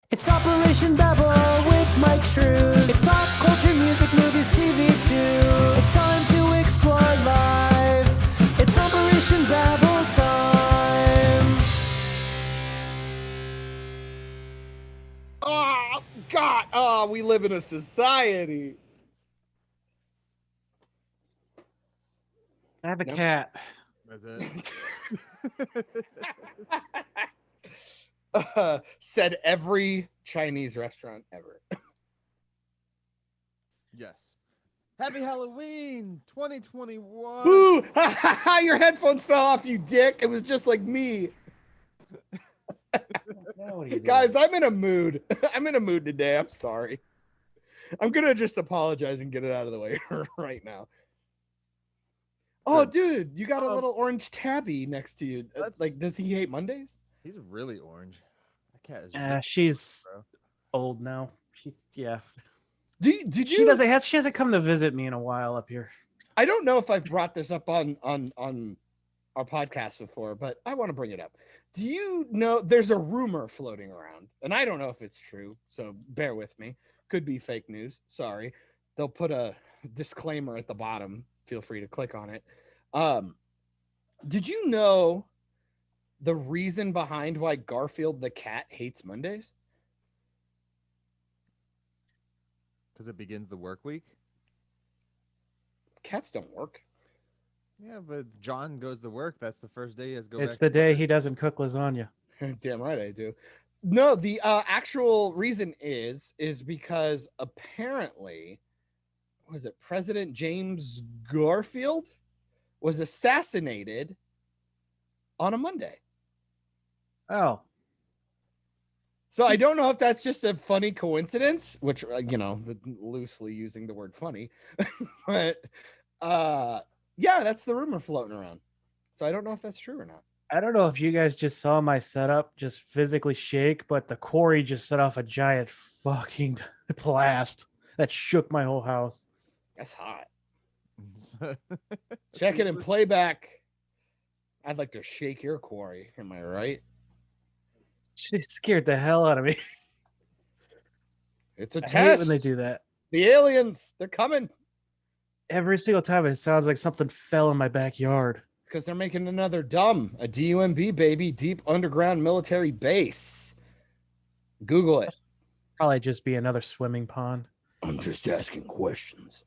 It's Operation Babble with Myke Shrews. It's pop culture, music, movies, TV too. It's time to explore life. It's Operation Babble time. Oh, God. Oh, we live in a society. I have a No. cat. That's it. Said every Chinese restaurant ever. Yes. Happy Halloween 2021. Boo! Your headphones fell off, you dick. It was just like me. Guys, I'm in a mood. I'm in a mood today. I'm sorry. I'm going to just apologize and get it out of the way right now. Oh, dude, you got a little orange tabby next to you. Like, does he hate Mondays? He's really orange. That cat is really She's bro. old now. Did you? She hasn't come to visit me in a while up here. I don't know if I've brought this up on our podcast before, but I want to bring it up. Do you know there's a rumor floating around, and I don't know if it's true, so bear with me. Could be fake news. Sorry. They'll put a disclaimer at the bottom. Feel free to click on it. Did you know the reason behind why Garfield the cat hates Mondays? Because it begins the work week. Cats don't work. Yeah, but John goes to work. That's the first day he has to go It's back the to day work. he doesn't cook lasagna. Damn right I do. No, the actual reason is because apparently, was it President James Garfield was assassinated on a Monday. Oh, So I don't know if that's just a funny coincidence, which, loosely using the word funny, but yeah, that's the rumor floating around. So I don't know if that's true or not. I don't know if you guys just saw my setup just physically shake, but the quarry just set off a giant fucking blast that shook my whole house. That's hot. Check it in playback. I'd like to shake your quarry. Am I right? She scared the hell out of me. It's a I hate test. when they do that. The aliens, they're coming. Every single time it sounds like something fell in my backyard. Because they're making another a DUMB, baby, deep underground military base. Google it. Probably just be another swimming pond. I'm just asking questions.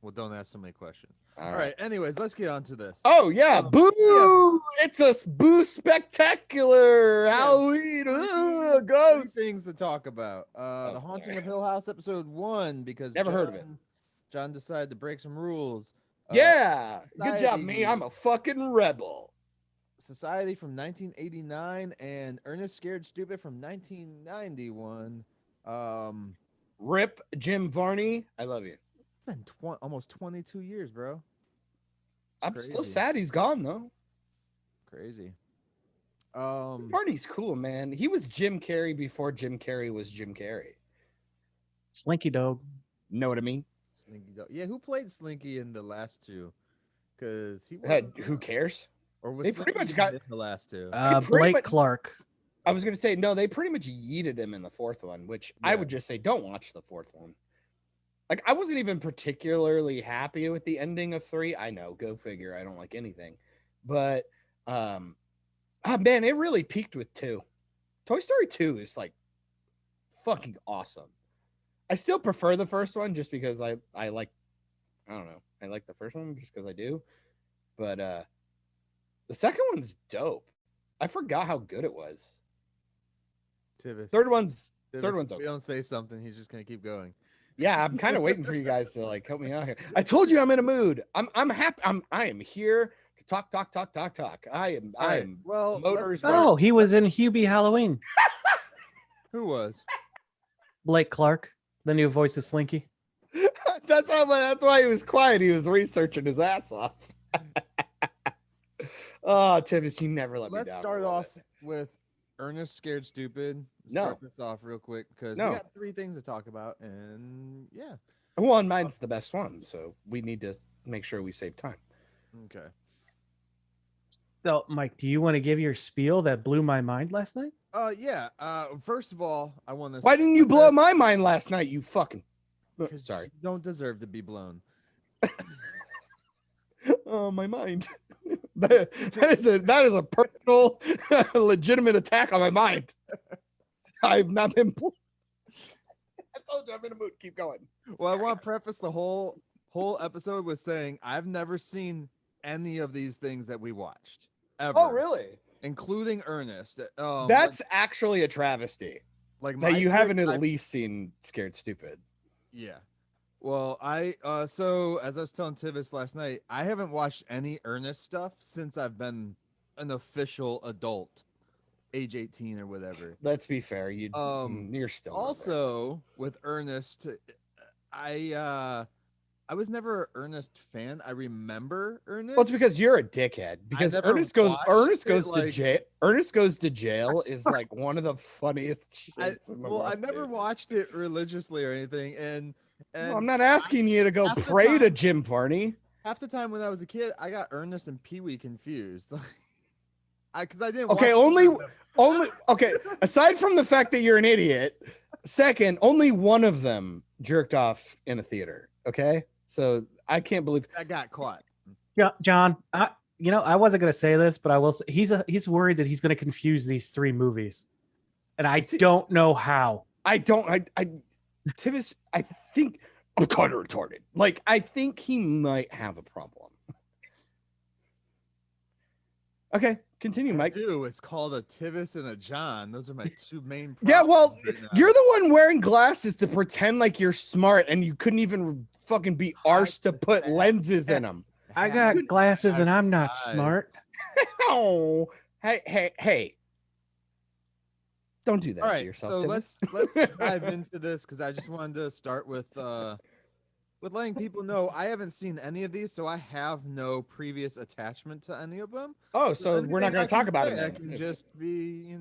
Well, don't ask so many questions. All All right. Anyways, let's get on to this. Oh, yeah. Boo! Yeah. It's a boo spectacular. Yeah. Halloween. Three Ghosts. things to talk about. The Haunting of Hill House episode 1, because Never heard of it. John decided to break some rules. Yeah. Good job, Society. me. I'm a fucking rebel. Society from 1989 and Ernest Scared Stupid from 1991. Rip Jim Varney. I love you. It's been almost 22 years, bro. I'm Crazy. still sad he's gone, though. Crazy. Varney's cool, man. He was Jim Carrey before Jim Carrey was Jim Carrey. Slinky Dog. Know what I mean? Slinky Dog. Yeah, who played Slinky in the last two? Because he Who cares? Or was They pretty Slinky much got- in the last two? pretty Blake much- Clark. I was going to say, no, they pretty much yeeted him in the fourth one, which I Yeah. would just say, don't watch the fourth one. Like, I wasn't even particularly happy with the ending of 3. I know, go figure. I don't like anything. But, man, it really peaked with 2. Toy Story 2 is, like, fucking awesome. I still prefer the first one just because I like, I don't know. I like the first one just because I do. But the second one's dope. I forgot how good it was. Tivis. Third one's Tivis, one's if we okay. don't say something, he's just gonna keep going. Yeah, I'm kind of waiting for you guys to like help me out here. I told you I'm in a mood. I'm happy. I am here to talk. I am. Well, motors. Oh, he was in Hubie Halloween. who was? Blake Clark, the new voice of Slinky. That's why he was quiet. He was researching his ass off. Oh, Tivis, you never let me down. Let's start off with Ernest Scared Stupid. Start this off real quick because we got 3 things to talk about, and yeah. Well, and mine's the best one, so we need to make sure we save time. Okay. So, Mike, do you want to give your spiel that blew my mind last night? Yeah. First of all, I want to. Why didn't you blow my mind last night? You fucking. Sorry. You don't deserve to be blown. Oh, my mind. that is a personal, legitimate attack on my mind. I've not been. I told you I'm in a mood. Keep going. Well, I want to preface the whole episode with saying I've never seen any of these things that we watched ever. Oh, really? Including Ernest. That's actually a travesty. Like that you haven't at least seen Scared Stupid. Yeah. Well, so as I was telling Tivis last night, I haven't watched any Ernest stuff since I've been an official adult, age 18 or whatever. Let's be fair. You're still also with Ernest. I was never an Ernest fan. I remember Ernest. Well, it's because you're a dickhead. Because Ernest goes to jail is like one of the funniest shits in the world. I never watched it religiously or anything, and no, I'm not asking you to go pray to Jim Varney. Half the time when I was a kid, I got Ernest and Pee Wee confused. Because I didn't. Okay, only. Okay, aside from the fact that you're an idiot, second, only one of them jerked off in a theater. Okay, so I can't believe I got caught. Yeah, John. I wasn't gonna say this, but I will say he's worried that he's gonna confuse these three movies, and I don't know how. Tivis, I think I'm kind of retarded. Like, I think he might have a problem. Okay, continue, Myke. It's called a Tivis and a John. Those are my two main problems. Yeah, well, you're the one wearing glasses to pretend like you're smart, and you couldn't even fucking be arsed to put lenses in them. I got glasses, and I'm not smart. Oh, hey. Don't do that to yourself. So Tivis. let's dive into this because I just wanted to start with letting people know I haven't seen any of these, so I have no previous attachment to any of them. Oh, so we're not going to talk about it. I can just be,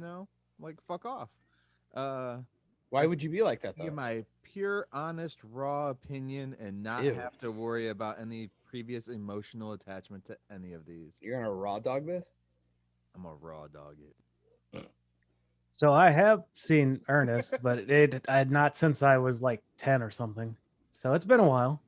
like fuck off. Why would you be like that though? Give my pure, honest, raw opinion and not have to worry about any previous emotional attachment to any of these. You're gonna raw dog this? I'm a raw dog it. So I have seen Ernest, but I had not since I was like 10 or something. So it's been a while.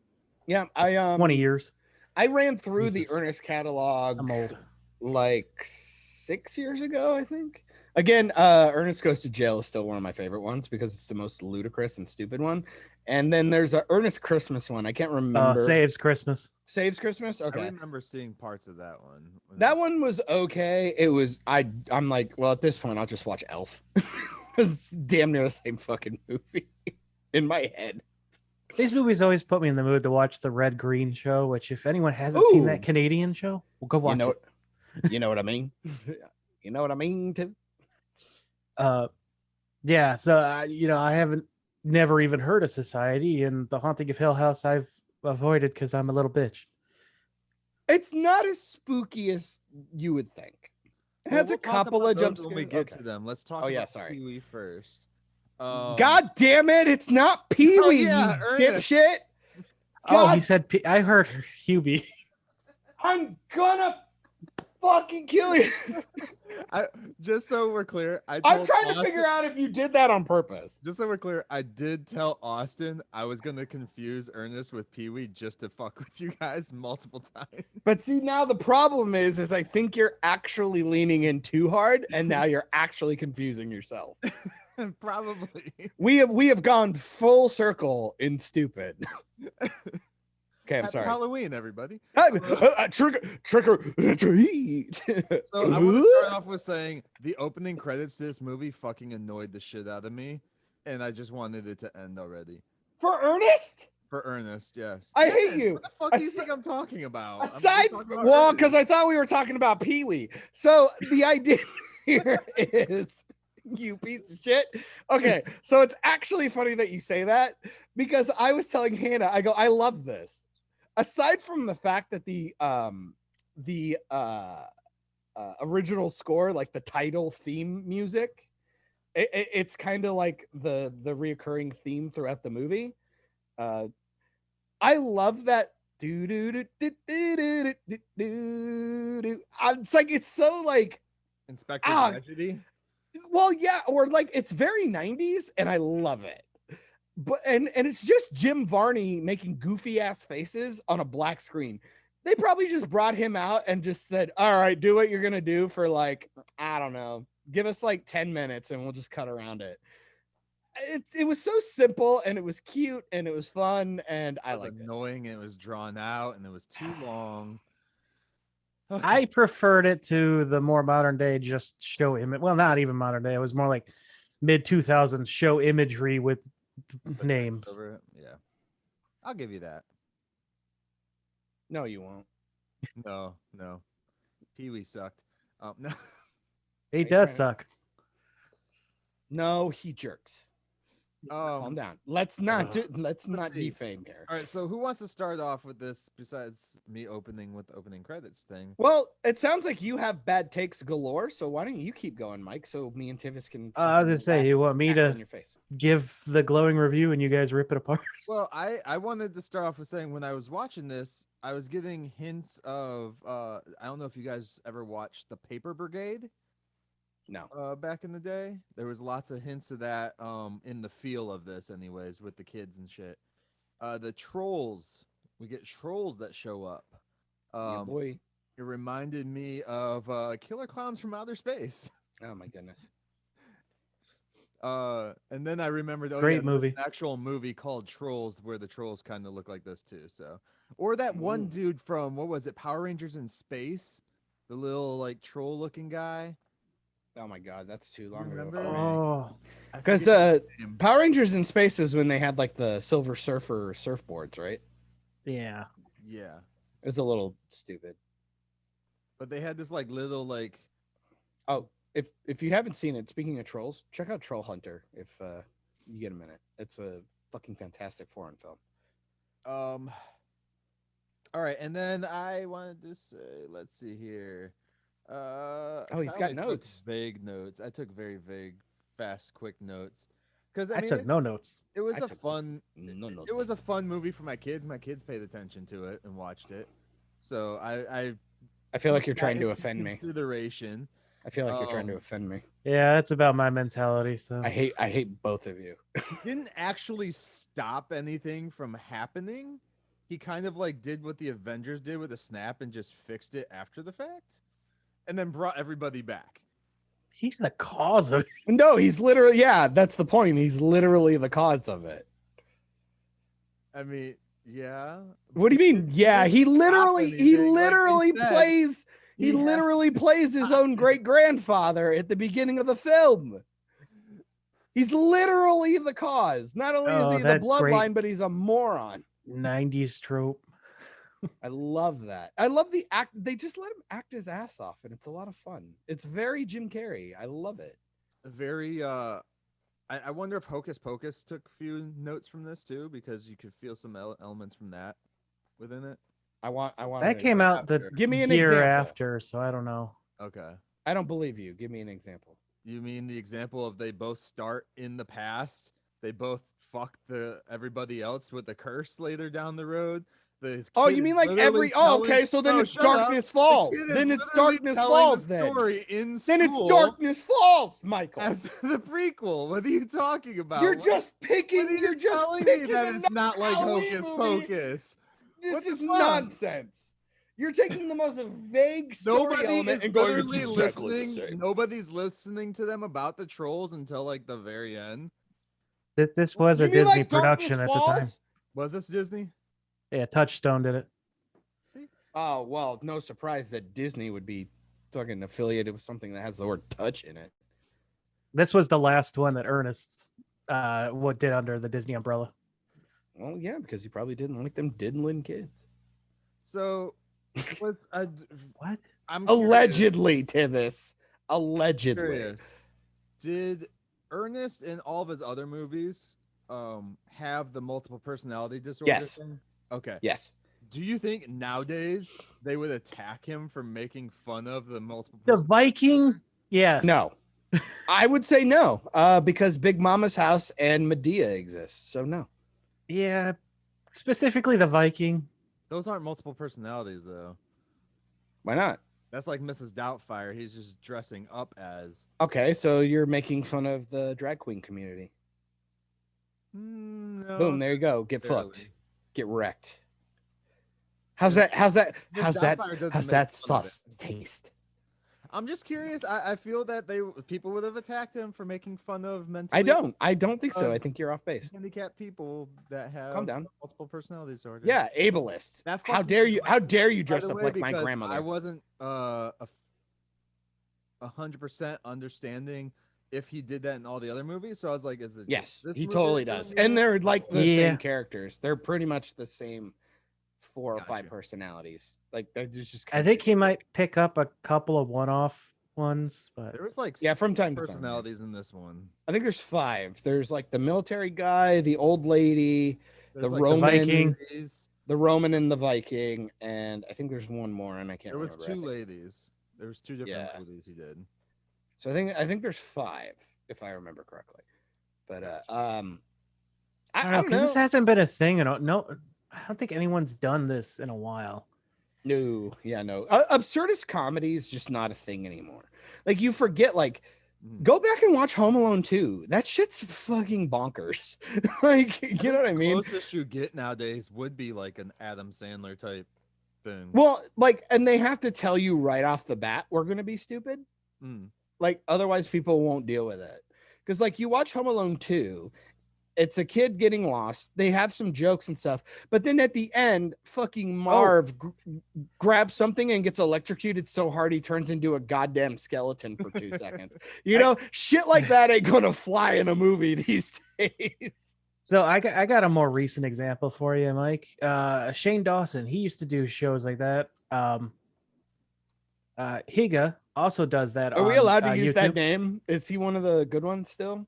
Yeah, I 20 years. I ran through the Ernest catalog. I'm old. Like 6 years ago, I think. Again, Ernest Goes to Jail is still one of my favorite ones because it's the most ludicrous and stupid one. And then there's a Ernest Christmas one. I can't remember. Saves Christmas. Saves Christmas? Okay. I remember seeing parts of that one. That one was okay. It was I'm like, well, at this point I'll just watch Elf. It's damn near the same fucking movie in my head. These movies always put me in the mood to watch the Red Green Show, which if anyone hasn't seen that Canadian show, we'll go watch it. You know what I mean? You know what I mean, Tim? Yeah, so I haven't never even heard of Society, and The Haunting of Hill House I've avoided because I'm a little bitch. It's not as spooky as you would think. It has a couple of jump scares. When we get to them, let's talk about Pee-wee first. God damn it! It's not Pee-wee, you dipshit. Oh, he said I heard Hubie. I'm gonna fucking kill you. Just so we're clear, I'm trying to figure out if you did that on purpose. Just so we're clear, I did tell Austin I was gonna confuse Ernest with Pee-wee just to fuck with you guys multiple times. But see, now the problem is I think you're actually leaning in too hard, and now you're actually confusing yourself. Probably. We have gone full circle in stupid. Okay, I'm sorry. Halloween, everybody. Trick or treat. So I want to start off with saying the opening credits to this movie fucking annoyed the shit out of me, and I just wanted it to end already. For Ernest? For Ernest, yes. I hate you. What the fuck do you think I'm talking about? Because I thought we were talking about Pee-wee. So the idea here is, you piece of shit. Okay, so it's actually funny that you say that because I was telling Hannah, I love this. Aside from the fact that the original score, like the title theme music, it's kind of like the reoccurring theme throughout the movie. I love that. It's like it's so like Inspector Tragedy. Well, yeah, or like it's very 90s and I love it. But and it's just Jim Varney making goofy ass faces on a black screen. They probably just brought him out and just said, "All right, do what you're going to do for like, I don't know, give us like 10 minutes and we'll just cut around it." It was so simple and it was cute and it was fun and I liked it. Annoying and it was drawn out and it was too long. I preferred it to the more modern day just show image. Well, not even modern day. It was more like mid 2000s show imagery with names. Yeah, I'll give you that. No, you won't. No. Pee-wee sucked. No. He does suck. No, he jerks. Calm down. Let's not defame here. All right, so who wants to start off with this besides me opening with the opening credits thing? Well, it sounds like you have bad takes galore, so why don't you keep going, Mike, so me and Tivis can I was gonna say, you want me to give the glowing review and you guys rip it apart? Well, I wanted to start off with saying when I was watching this, I was getting hints of I don't know if you guys ever watched The Paper Brigade. No. Back in the day, there was lots of hints of that in the feel of this, anyways, with the kids and shit. The trolls, we get trolls that show up. Yeah, boy. It reminded me of Killer Clowns from Outer Space. Oh my goodness. And then I remembered, Great movie. an actual movie called Trolls where the trolls kind of look like this too. So, or that one dude from what was it, Power Rangers in Space, the little like troll looking guy. Oh my god, that's too long ago. Oh, because Power Rangers in Space is when they had like the Silver Surfer surfboards, right? yeah. Yeah, it was a little stupid. But they had this like little like. Oh, if you haven't seen it, speaking of trolls, check out Troll Hunter if you get a minute. It's a fucking fantastic foreign film. All right, and then I wanted to say, let's see here. He's got notes. Vague notes. I took very vague, fast, quick notes. Because I took no notes. It was a fun. It was a fun movie for my kids. My kids paid attention to it and watched it. So I feel like you're trying to offend me. Consideration. I feel like you're trying to offend me. Yeah, that's about my mentality. So I hate both of you. Didn't actually stop anything from happening. He kind of like did what the Avengers did with a snap and just fixed it after the fact. And then brought everybody back. He's the cause of it. No, he's literally, yeah, that's the point. He's literally the cause of it. I mean, yeah. What do you mean? Yeah, he literally plays his own great grandfather at the beginning of the film. He's literally the cause. Not only is he the bloodline, but he's a moron. 90s trope. I love that. I love the act. They just let him act his ass off, and it's a lot of fun. It's very Jim Carrey. I love it. Very. I wonder if Hocus Pocus took a few notes from this too, because you could feel some elements from that within it. I want. That came out the Give me an year example. after, so I don't know. Okay. I don't believe you. Give me an example. You mean the example of they both start in the past? They both fuck everybody else with a curse later down the road. Oh, you mean like every? Oh, okay. So then it's Darkness Falls. Then it's Darkness Falls. Then it's Darkness Falls, Michael. As the prequel. What are you talking about? You're just picking. You're just picking that it's not like Hocus Pocus. This is nonsense. You're taking the most vague story element and going, it's exactly the same. Nobody's listening to them about the trolls until like the very end. This was a Disney production at the time. Was this Disney? Yeah, Touchstone did it. See? Oh, well, no surprise that Disney would be fucking affiliated with something that has the word touch in it. This was the last one that Ernest did under the Disney umbrella. Well, yeah, because he probably didn't like them diddling kids. So, was what? I'm allegedly, Tivis. Allegedly. Did Ernest in all of his other movies have the multiple personality disorder? Yes. Thing? Okay. Yes. Do you think nowadays they would attack him for making fun of the multiple? The Viking? Yes. No. I would say no, because Big Mama's House and Medea exists. So no. Yeah, specifically the Viking. Those aren't multiple personalities, though. Why not? That's like Mrs. Doubtfire. He's just dressing up as. Okay, so you're making fun of the drag queen community. No, Boom, there you go. Get barely. fucked. Get wrecked. How's that Doubtfire doesn't how's make that fun of sauce taste? I'm just curious. I feel that people would have attacked him for making fun of mentally. I don't think so. I think you're off base. handicapped people that have Calm down. multiple personality disorders. Yeah, ableist. That How fucking- dare you? How dare you By dress the up way, like my because grandmother? I wasn't 100% understanding if he did that in all the other movies. So I was like, is it? Yes, just this he movie totally that does. doing And it? they're like the Yeah. same characters. They're pretty much the same 4 or 5 Gotcha. personalities. Like they're just I kind think of he might pick up a couple of one-off ones, but There was like Yeah, from 6 time to time, yeah. personalities in this one. I think there's 5. There's like the military guy, the old lady, There's the like Roman Viking. ladies. the Roman and the Viking, and I think there's one more, and I can't There was remember. 2 ladies. There was 2 different Yeah. ladies he did. So I think there's 5 if I remember correctly. But I I don't know don't because this know. hasn't been a thing. No, I don't think anyone's done this in a while. No, yeah, no. Absurdist comedy is just not a thing anymore. Like you forget, like Mhm. go back and watch Home Alone 2. That shit's fucking bonkers. Like, you know what I mean? Closest you get nowadays would be like an Adam Sandler type thing. Well, like, and they have to tell you right off the bat, we're gonna be stupid. Mm. Like, otherwise people won't deal with it. Because like you watch Home Alone 2, it's a kid getting lost. They have some jokes and stuff, but then at the end, fucking Marv grabs something and gets electrocuted so hard he turns into a goddamn skeleton for 2 seconds. You know, shit like that ain't gonna fly in a movie these days. So I got a more recent example for you, Mike. Shane Dawson, he used to do shows like that. Higa also does that. Are we on, allowed to use that YouTube. name? Is he one of the good ones still?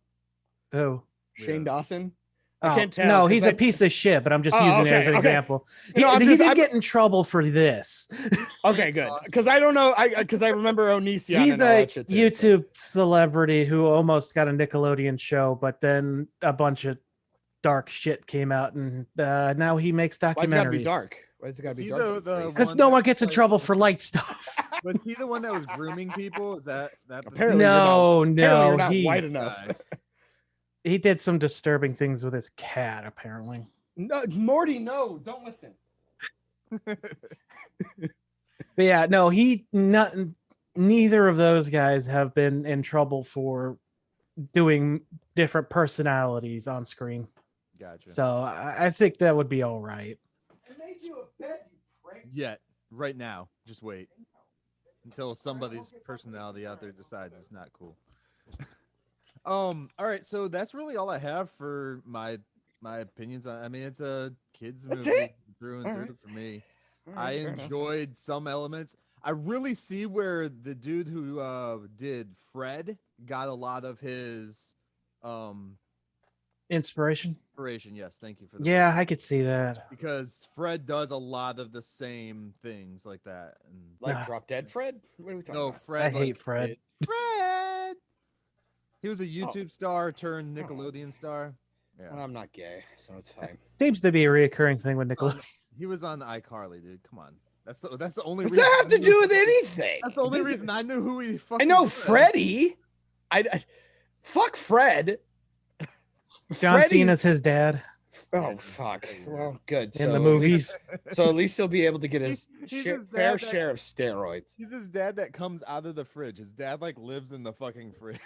Who? Shane Yeah. Dawson? Oh, I can't tell. no, 'cause he's I- a piece of shit, but I'm just Oh, using it okay, as an okay. example. He, No, I'm he just- did I'm- get in trouble for this. Okay, good. Because I don't know. Because I remember Onision. He's and all a that shit too, so. YouTube celebrity who almost got a Nickelodeon show, but then a bunch of dark shit came out, and now he makes documentaries. Why's it gotta be dark? Why's it gotta be He dark? the Because one no that, one gets in like- trouble for light stuff. Was he the one that was grooming people? Is that the Apparently you're not- No, Apparently no, you're not he white enough. guy? he did some disturbing things with his cat. Apparently, No, Morty, no, don't listen. but yeah, no, neither of those guys have been in trouble for doing different personalities on screen. Gotcha. So I think that would be all right. I made you a bed, you prick. Yet, right now, just wait until somebody's personality out there decides it's not cool. All right, so that's really all I have for my opinions. I mean, it's a kids That's movie it? through and All through right. for me. All I right, fair enough. enjoyed some elements. I really see where the dude who did Fred got a lot of his Inspiration. inspiration. Yes, thank you for that. Yeah, I could see that. Because Fred does a lot of the same things like that. And Like Drop Dead Fred? What are we talking no, about? Fred. I hate Fred. Fred. He was a YouTube star turned Nickelodeon star. Yeah. I'm not gay, so it's fine. Seems to be a reoccurring thing with Nickelodeon. He was on iCarly, dude. Come on. That's the only What's reason. that have I to knew- do with anything? That's the only It doesn't- reason I knew who he I fucking know was. Freddie. I fuck Fred. John Freddie- Cena's his dad Oh fuck. Well, good. in the So- movies. So at least he'll be able to get his, He's share- his dad fair that- share of steroids. He's his dad that comes out of the fridge. His dad like lives in the fucking fridge.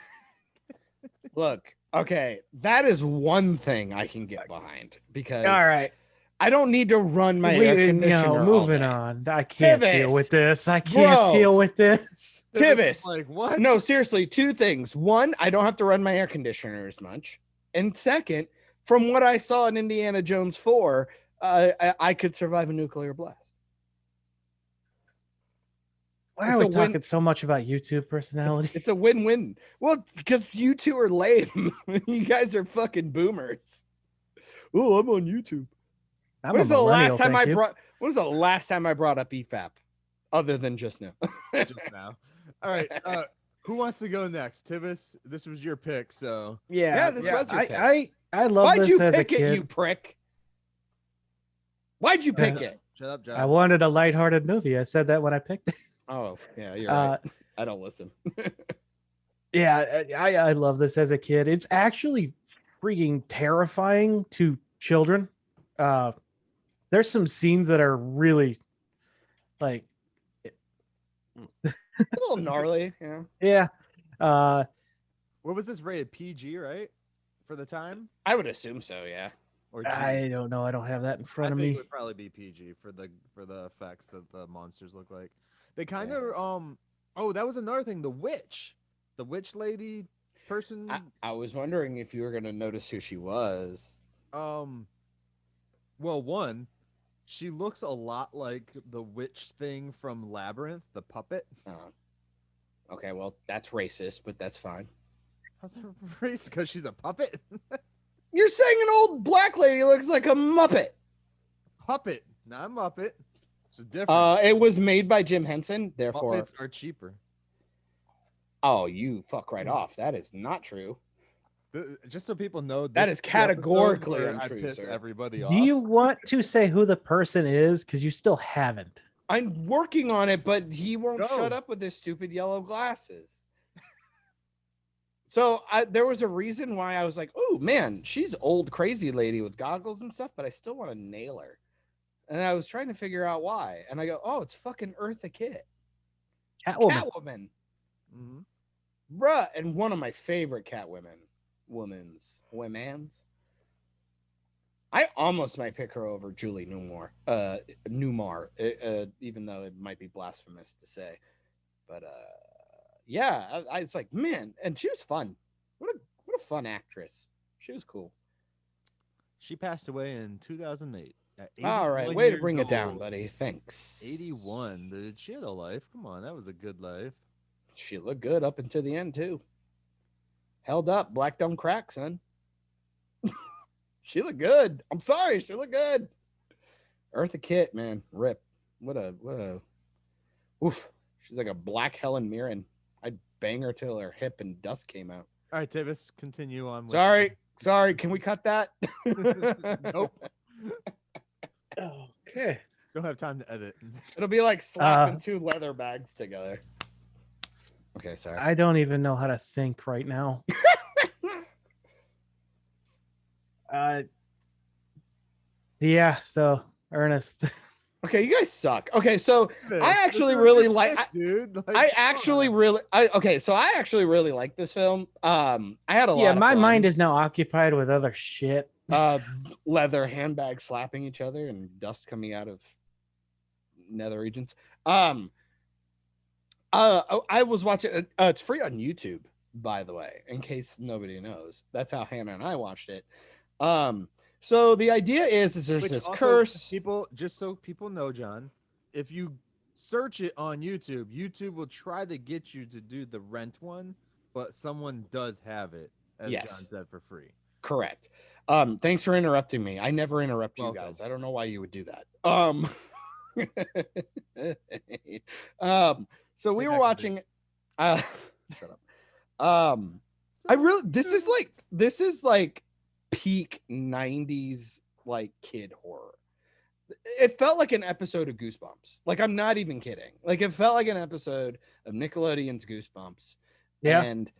Look, okay, that is one thing I can get behind because All right. I don't need to run my air conditioner. all moving day. on. I can't deal Tivis. with this. I can't Bro. deal with this. Tivis. Like what? No, seriously, 2 things. One, I don't have to run my air conditioner as much. And second, from what I saw in Indiana Jones 4, I could survive a nuclear blast. Why It's are we a win- talking so much about YouTube personality? It's a win-win. Well, because you two are lame. You guys are fucking boomers. Oh, I'm on YouTube. I'm When's a the last millennial, time thank you. when was the last time I brought up EFAP? Other than just now. Just now. All right. Who wants to go next? Tivis, this was your pick, so Yeah, this was your pick. I love Why'd this you as a pick it, kid. you prick? Why'd you pick Uh, it? shut up, John. I wanted a lighthearted movie. I said that when I picked it. Oh, yeah, you're Uh, right. I don't listen. Yeah, I love this as a kid. It's actually freaking terrifying to children. There's some scenes that are really like, A little gnarly, yeah. yeah. Uh, What was this rated? PG, right? For the time? I would assume so, yeah. Or G? I don't know. I don't have that in I front of think me. it would probably be PG for the effects that the monsters look like. They kind Yeah. of oh, that was another thing. The witch lady person. I was wondering if you were gonna notice who she was. Well, one, she looks a lot like the witch thing from Labyrinth, the puppet. Okay, well, that's racist, but that's fine. How's that racist? Because she's a puppet. You're saying an old black lady looks like a Muppet. Puppet, not a Muppet. It's different. It was made by Jim Henson, therefore. Muppets are cheaper. Oh, you fuck right off. That is not true. Just so people know, That this is the episode categorically where untrue, I piss sir. everybody off. Do you want to say who the person is? Because you still haven't. I'm working on it, but he won't Go. shut up with his stupid yellow glasses. So there was a reason why I was like, oh, man, she's old crazy lady with goggles and stuff, but I still want to nail her. And I was trying to figure out why. And I go, oh, it's fucking Eartha Kitt. It's Catwoman. Catwoman. Mm-hmm. Bruh. And one of my favorite women's. I almost might pick her over Julie Newmar, even though it might be blasphemous to say. But yeah, I was like, man, and she was fun. What a fun actress. She was cool. She passed away in 2008. All right, way to bring it down, buddy. Thanks. 81. Dude, she had a life. Come on, that was a good life. She looked good up until the end too. Held up, black don't crack, son. She looked good. I'm sorry, she looked good. Eartha Kitt, man, rip. What a oof. She's like a black Helen Mirren. I'd bang her till her hip and dust came out. All right, Tivis, continue on. Sorry. Can we cut that? Nope. Okay. Don't have time to edit. It'll be like slapping two leather bags together. Okay, sorry. I don't even know how to think right now. Yeah, so Ernest. Okay, you guys suck. Okay, so I actually really like I actually really like this film. I had a lot of my fun. mind is now occupied with other shit. Leather handbags slapping each other and dust coming out of nether regions. I was watching it's free on YouTube, by the way, in case nobody knows. That's how Hannah and I watched it. So the idea is there's this curse. People, just so people know, John, if you search it on YouTube, YouTube will try to get you to do the rent one, but someone does have it, as Yes. John said, for free. Correct. Thanks for interrupting me. I never interrupt you Welcome. guys. I don't know why you would do that. So we were watching shut up. This is like peak 90s like kid horror. It felt like an episode of Goosebumps. Like, I'm not even kidding. Like, it felt like an episode of Nickelodeon's Goosebumps. Yeah. And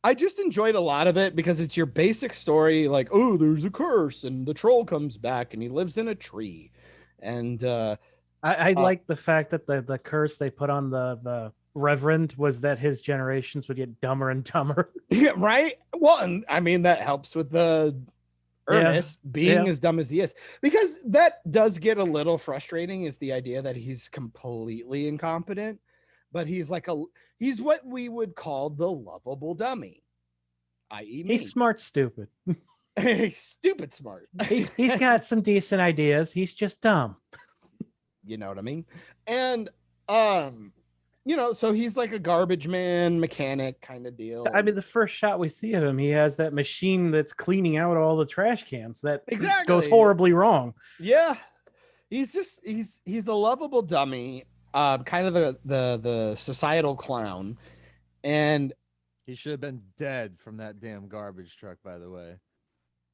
I just enjoyed a lot of it because it's your basic story, like, oh, there's a curse and the troll comes back and he lives in a tree. And I like the fact that the curse they put on the Reverend was that his generations would get dumber and dumber. yeah, right. Well, and I mean, that helps with the Ernest being as dumb as he is, because that does get a little frustrating, is the idea that he's completely incompetent, but he's what we would call the lovable dummy, i.e. me. He's smart, stupid. He's stupid smart. He's got some decent ideas. He's just dumb. You know what I mean? And so he's like a garbage man mechanic kind of deal. I mean, the first shot we see of him, he has that machine that's cleaning out all the trash cans that goes horribly wrong. Yeah. He's the lovable dummy, kind of the societal clown. And he should have been dead from that damn garbage truck, by the way.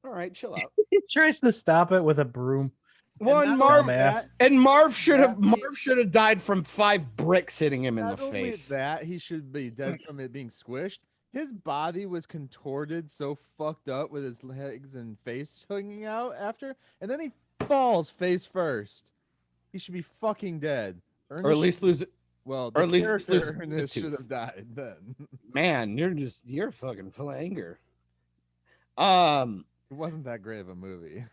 All right, chill out. He tries to stop it with a broom. Well, and not Marv only Dumbass. and Marv should have that- Marv should have died from 5 bricks hitting him in the Not only face. that, he should be dead from it being squished. His body was contorted, so fucked up with his legs and face hanging out after, and then he falls face first. He should be fucking dead. Or at Ernest least lose it. Well, or the at least character lose the Ernest should tooth. have died then. Man, you're fucking full of anger. It wasn't that great of a movie.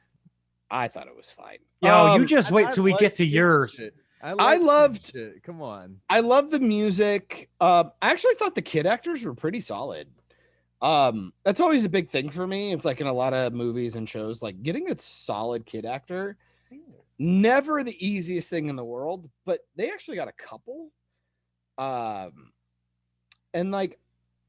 I thought it was fine. Yo, you just And wait I till we like get to kid yours. shit. I like kid loved- shit. Come on. I love the music. I actually thought the kid actors were pretty solid. That's always a big thing for me. It's like in a lot of movies and shows, like getting a solid kid actor, never the easiest thing in the world, but they actually got a couple. And like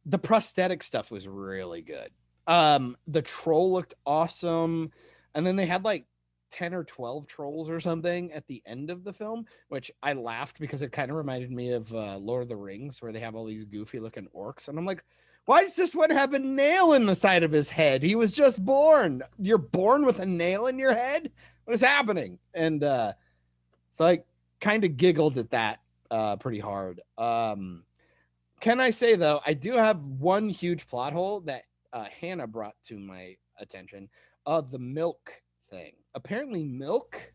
the prosthetic stuff was really good. The troll looked awesome. And then they had like 10 or 12 trolls or something at the end of the film, which I laughed because it kind of reminded me of Lord of the Rings, where they have all these goofy looking orcs. And I'm like, why does this one have a nail in the side of his head? He was just born. You're born with a nail in your head? What is happening? And so I kind of giggled at that pretty hard. Can I say, though, I do have one huge plot hole that Hannah brought to my attention. The milk thing. Apparently milk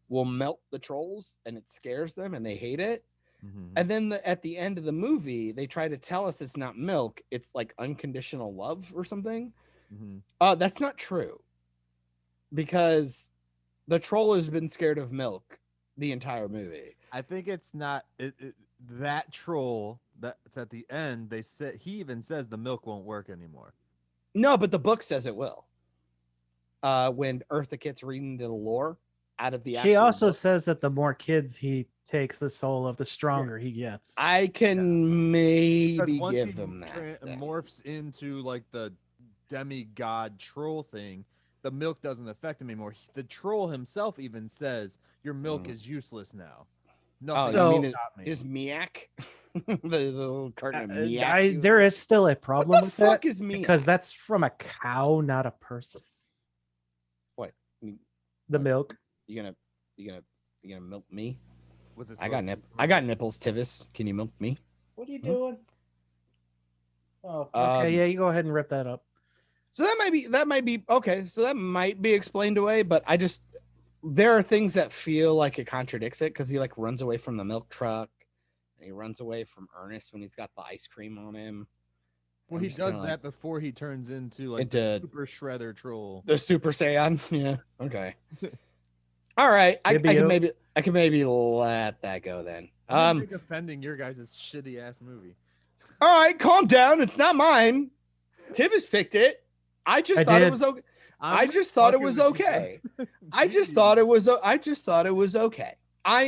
will melt the trolls and it scares them and they hate it. And then at the end of the movie, they try to tell us it's not milk, it's like unconditional love or something. That's not true, because the troll has been scared of milk the entire movie. I think it's not that troll that's at the end. They said he even says the milk won't work anymore. No, but the book says it will. When Eartha Kitt's reading the lore out of the She actual also book. says that the more kids he takes the soul of, the stronger he gets. I can maybe Because once give he them that. then. morphs into like the demigod troll thing, the milk doesn't affect him anymore. The troll himself even says, "Your milk is useless now." Nothing you mean can stop me. Is Myke the little carton of Myke? There is still a problem What the with fuck that is Myke? because that's from a cow, not a person. What? The milk. You gonna milk me? Was this I got supposed to be I got nipples, Tivis. Can you milk me? What are you doing? Oh, Um, okay. Yeah, you go ahead and rip that up. So that might be okay. So that might be explained away, but there are things that feel like it contradicts it, because he like runs away from the milk truck and he runs away from Ernest when he's got the ice cream on him. Well, I'm he just does kinda that like, before he turns into like Into- the super shredder troll. the Super Saiyan. Yeah. Okay. All right. I Maybe can maybe let that go then. I'm defending your guys' shitty ass movie. All right, calm down. It's not mine. Tivis picked it. I just thought it did. was okay. I'm I just thought it fucking was with you, okay. bro. I just Jeez. thought it was okay.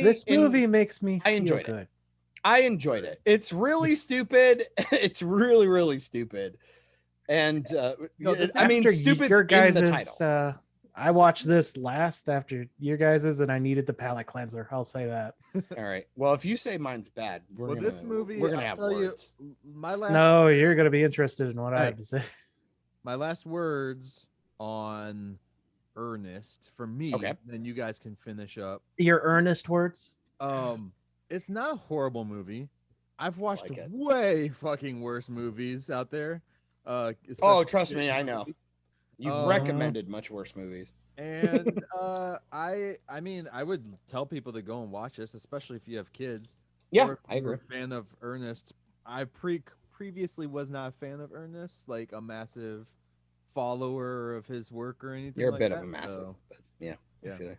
This movie makes me feel enjoyed it. good. I enjoyed it. It's really stupid. It's really, really stupid. And No, this I mean, After stupid your in guys' the title. I watched this last after your guys's, and I needed the palate cleanser. I'll say that. All right. Well, if you say mine's bad, Well, this movie, we're gonna I'll have tell words. you, my last No, you're gonna be interested in what I Hey. have to say. my last words on Ernest from me. Okay. Then you guys can finish up. Your earnest words. It's not a horrible movie. I've watched Like it. way fucking worse movies out there. Oh, especially trust me, Disney I know. movies. You've recommended much worse movies. And I mean, I would tell people to go and watch this, especially if you have kids. Yeah, or if I you're agree. a fan of Ernest. I previously was not a fan of Ernest, like a massive follower of his work or anything. You're a like bit that, of a massive, so, but yeah. I yeah. feel it.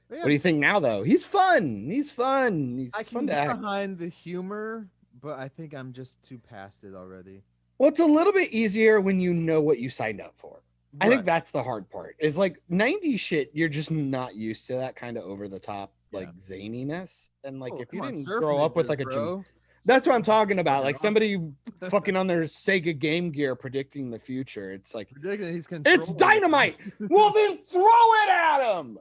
but yeah, What do you think now, though? He's fun. He's fun. He's I fun can to get act. behind the humor, but I think I'm just too past it already. Well, it's a little bit easier when you know what you signed up for. I think Right. that's the hard part. Is like 90s shit, you're just not used to that kind of over the top like Yeah. zaniness. And like Oh, if you come on, didn't surf grow up with ninjas, like a bro. that's what I'm talking about. Like Fucking somebody fucking on their Sega Game Gear predicting the future. It's like Ridiculous. He's it's controlling. dynamite. Well, then throw it at him.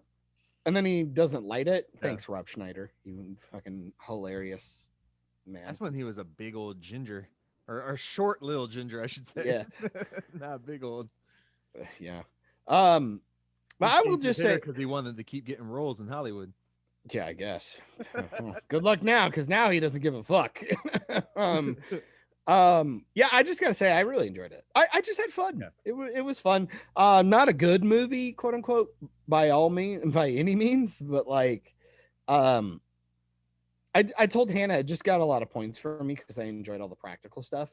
And then he doesn't light it. Yeah. Thanks, Rob Schneider. You fucking hilarious man. That's when he was a big old ginger, or short little ginger, I should say. Yeah. Not big old. Yeah. But I will just say, because he wanted to keep getting roles in Hollywood. yeah, I guess. Good luck now, because now he doesn't give a fuck. Yeah, I just gotta say I really enjoyed it. I just had fun. Yeah. It was fun. Not a good movie, quote unquote, by any means, but like I told Hannah it just got a lot of points for me because I enjoyed all the practical stuff.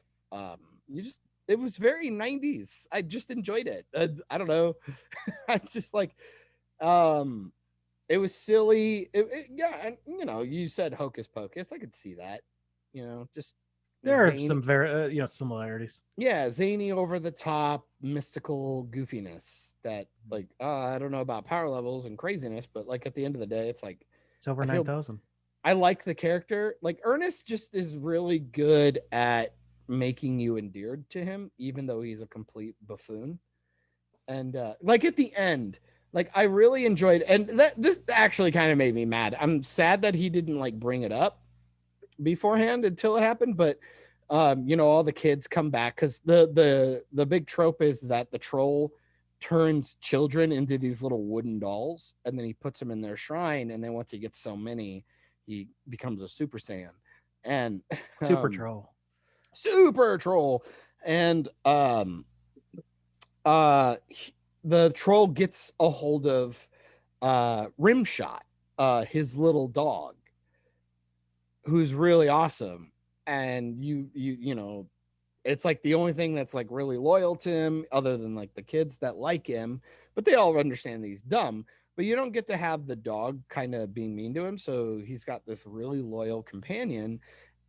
It was very 90s. I just enjoyed it. I don't know. I just like it was silly. Yeah, and you said hocus pocus. I could see that. Just There are zany- some very similarities. yeah, zany, over the top, mystical goofiness that like I don't know about power levels and craziness, but like at the end of the day, it's like It's over I feel- 9,000. I like the character. Like Ernest just is really good at making you endeared to him, even though he's a complete buffoon. And like at the end, like I really enjoyed, and this actually kind of made me mad. I'm sad that he didn't like bring it up beforehand until it happened, but all the kids come back because the big trope is that the troll turns children into these little wooden dolls, and then he puts them in their shrine, and then once he gets so many, he becomes a Super Saiyan. And Super troll. super troll. And the troll gets a hold of Rimshot, his little dog, who's really awesome. And it's like the only thing that's like really loyal to him, other than like the kids that like him, but they all understand that he's dumb. But you don't get to have the dog kind of being mean to him. So he's got this really loyal companion,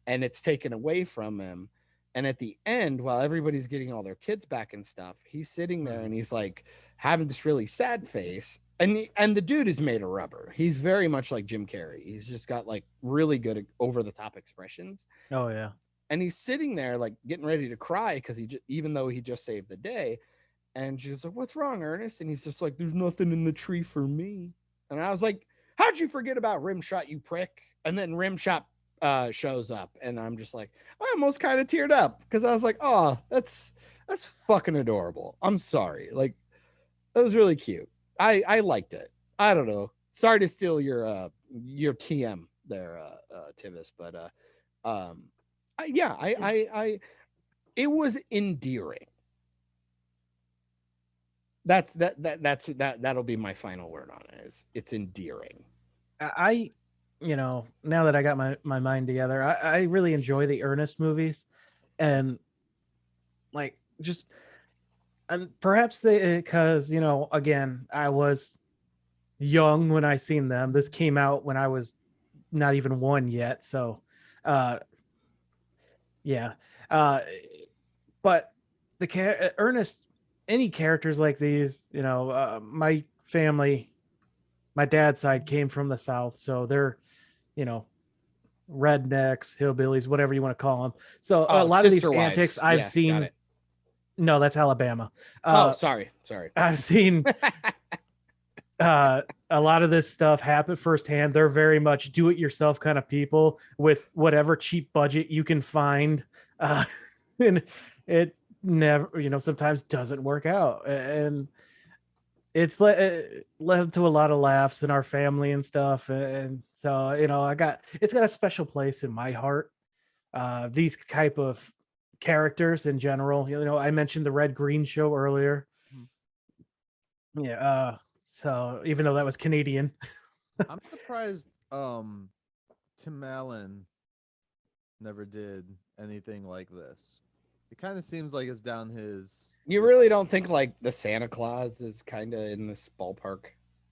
and it's taken away from him. And at the end, while everybody's getting all their kids back and stuff, he's sitting there and he's like having this really sad face. And the dude is made of rubber. He's very much like Jim Carrey. He's just got like really good over the top expressions. Oh yeah. And he's sitting there like getting ready to cry because even though he just saved the day. And she's like, "What's wrong, Ernest?" And he's just like, "There's nothing in the tree for me." And I was like, "How'd you forget about Rimshot, you prick?" And then Rimshot shows up, and I'm just like, I almost kind of teared up because I was like, "Oh, that's fucking adorable." I'm sorry, like that was really cute. I liked it. I don't know. Sorry to steal your TM there, Tivis, but it was endearing. That'll be my final word on it. It's endearing. I now that I got my mind together, I really enjoy the Ernest movies, and like just, and perhaps because again, I was young when I seen them. This came out when I was not even one yet, so yeah. But Ernest, any characters like these, my family, my dad's side came from the South, so they're, rednecks, hillbillies, whatever you want to call them. So a lot of these Sister wives. antics I've Yeah, got seen. it. No, that's Alabama. Sorry. I've seen a lot of this stuff happen firsthand. They're very much do-it-yourself kind of people with whatever cheap budget you can find, and it never, sometimes doesn't work out, and it's led to a lot of laughs in our family and stuff, and so it's got a special place in my heart. These type of characters in general, I mentioned the Red Green Show earlier. Yeah. So even though that was Canadian, I'm surprised Tim Allen never did anything like this. It kind of seems like it's down his. You really don't think like the Santa Claus is kind of in this ballpark?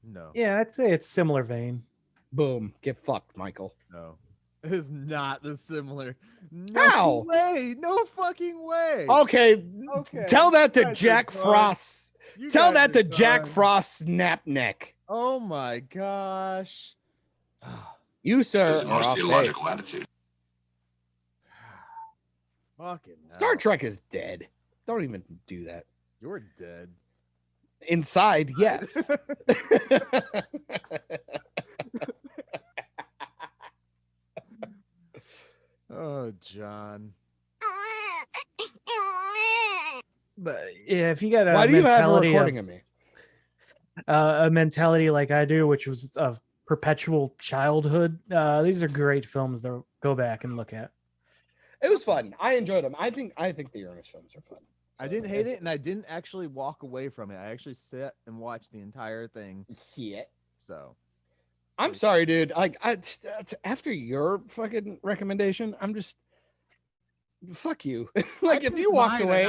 No. yeah, I'd say it's similar vein. Boom, get fucked, Michael. No. It is not the similar. How? Way. No fucking way. Okay, Okay, tell that you to guys are Jack done. Frost. You Tell guys that to are Jack done. Frost Snapneck. Oh my gosh. You, sir, There's are more off base. theological attitude. Fucking Star hell. Trek is dead. Don't even do that. You're dead. Inside, yes. Oh, John. But yeah, if you got a Why do you have a mentality recording of me? a mentality like I do, which was a perpetual childhood. These are great films to go back and look at. It was fun. I enjoyed them. I think the Ernest films are fun. I didn't hate it, and I didn't actually walk away from it. I actually sat and watched the entire thing. See it. So I'm sorry, dude. Like, after your fucking recommendation, I'm just fuck you. Like, if you walked away,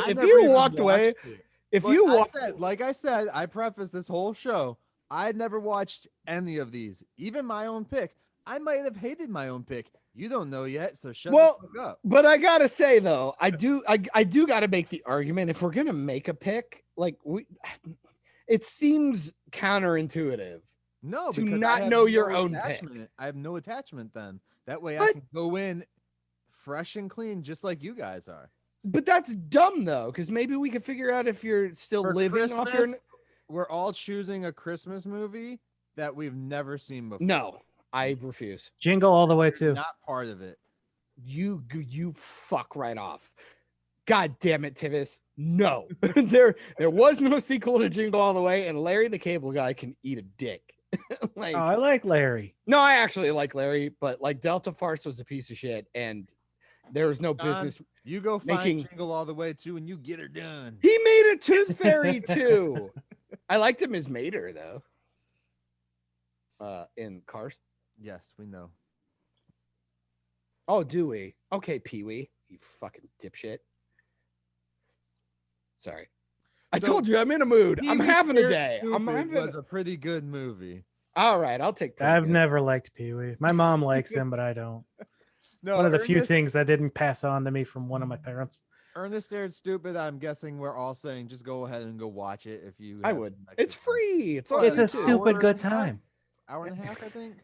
like I said, I prefaced this whole show. I'd never watched any of these, even my own pick. I might have hated my own pick. You don't know yet, so shut the fuck up. But I gotta say though, I do gotta make the argument. If we're gonna make a pick, like it seems counterintuitive. No, to because not know your own pick. I have no attachment then. That way I can go in fresh and clean, just like you guys are. But that's dumb though, because maybe we could figure out if you're still living off your. We're all choosing a Christmas movie that we've never seen before. No, I refuse. Jingle All the Way too. Not part of it. You fuck right off. God damn it, Tivis. No, there was no sequel to Jingle All the Way, and Larry the Cable Guy can eat a dick. Like, I like Larry. No, I actually like Larry, but like Delta Farce was a piece of shit, and there was no business. You go find Jingle All the Way too, and you get her done. He made a Tooth Fairy too. I liked him as Mater though. In Cars. Yes, we know. Oh, do we? Okay, Pee Wee, you fucking dipshit. Sorry. I told you I'm in a mood. I'm having a day. It was a pretty good movie. All right, I'll take. I've never liked Pee Wee. My mom likes him, but I don't. No, one of the few things that didn't pass on to me from one of my parents. Ernest Scared Stupid. I'm guessing we're all saying just go ahead and go watch it if you. I would. It's free. It's a stupid good time. Hour and a half, I think.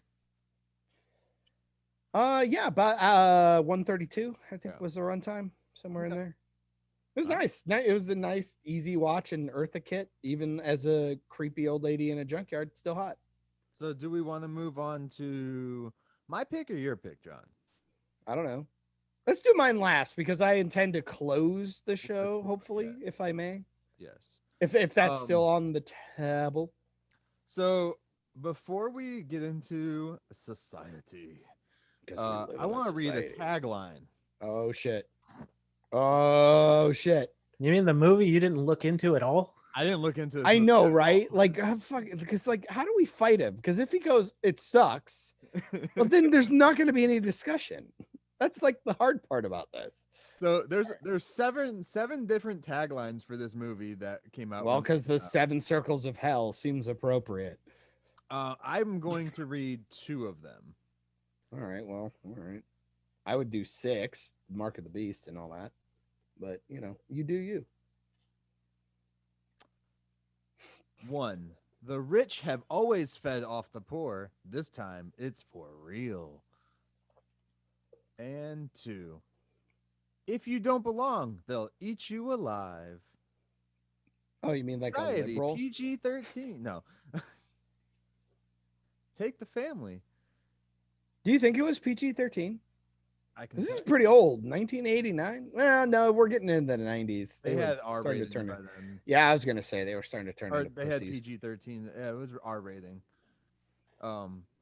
Yeah, about 132. I think was the runtime, somewhere in there. It was nice. It was a nice, easy watch. And Eartha Kitt, even as a creepy old lady in a junkyard, still hot. So, do we want to move on to my pick or your pick, John? I don't know. Let's do mine last because I intend to close the show, hopefully, if I may. Yes. If that's still on the table. So, before we get into society, I want to read a tagline. Oh, shit. Oh, shit. You mean the movie you didn't look into at all? I didn't look into it. I know, right? Like, because, like, how do we fight him? Because if he goes, it sucks, well, then there's not going to be any discussion. That's like the hard part about this. So there's seven different taglines for this movie that came out. Well, because the 7 circles of hell seems appropriate. I'm going to read 2 of them. All right. Well, all right. I would do 6, Mark of the Beast and all that. But, you know, you do you. 1. The rich have always fed off the poor. This time, it's for real. And 2. If you don't belong, they'll eat you alive. Oh, you mean like Society, a liberal? PG-13. No. Take the family. Do you think it was PG-13? This is pretty old. 1989? Well, no, we're getting into the 90s. They had R-rated by then. Yeah, I was going to say they were starting to turn into They had PG-13. Yeah, it was R rating.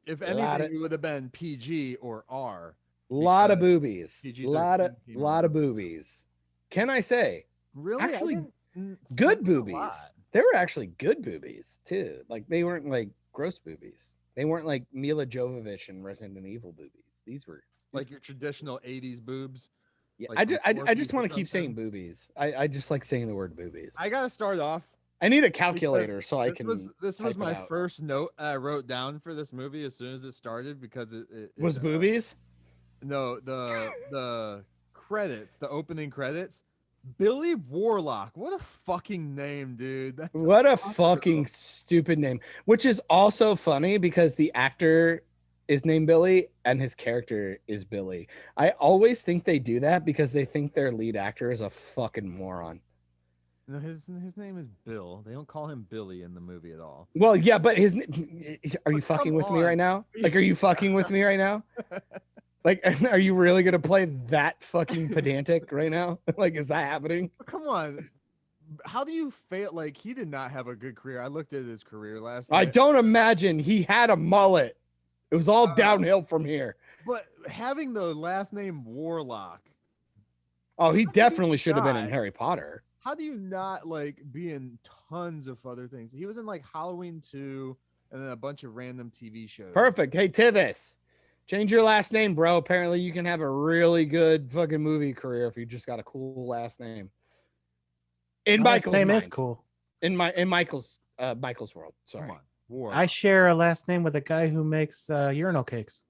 If anything, it would have been PG or R. Lot of boobies. Lot of boobies. Can I say? Really? Actually, good boobies. They were actually good boobies too. Like they weren't like gross boobies. They weren't like Mila Jovovich and Resident Evil boobies. These were like your traditional 80s boobs. Yeah, like I just want to keep saying boobies. I just like saying the word boobies. I gotta start off. I need a calculator so I can. This was my first note I wrote down for this movie as soon as it started because it was boobies. No, the credits, the opening credits. Billy Warlock. What a fucking name, dude. What a fucking stupid name. Which is also funny because the actor is named Billy and his character is Billy. I always think they do that because they think their lead actor is a fucking moron. No, his name is Bill. They don't call him Billy in the movie at all. Well, yeah, but are you fucking with me right now? Like, are you fucking with me right now? Like, are you really gonna play that fucking pedantic right now? Like, is that happening? Come on, how do you fail? Like, he did not have a good career. I looked at his career last I night. don't imagine he had a mullet. It was all downhill from here. But having the last name Warlock, Oh, he How did he definitely should have been in die? Harry Potter. how do you not like be in tons of other things? He was in like Halloween 2 and then a bunch of random TV shows. Perfect. Hey, Tivis, change your last name, bro. Apparently, you can have a really good fucking movie career if you just got a cool last name. In My last Michael's name is mind. cool. In Michael's world. Sorry. Come on. Warlock. I share a last name with a guy who makes urinal cakes.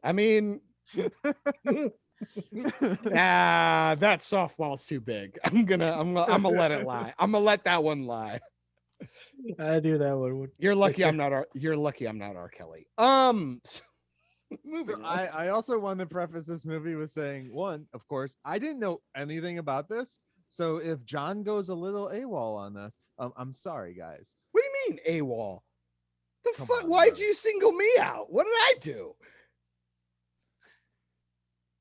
I mean, that softball's too big. I'm gonna let it lie. I'm gonna let that one lie. I do that one. You're lucky sure. I'm not R. Kelly. So I also want to preface this movie with saying, one, of course, I didn't know anything about this. So if John goes a little AWOL on this, I'm sorry, guys. What do you mean AWOL? The Come fuck? on, Why'd bro. you single me out? What did I do?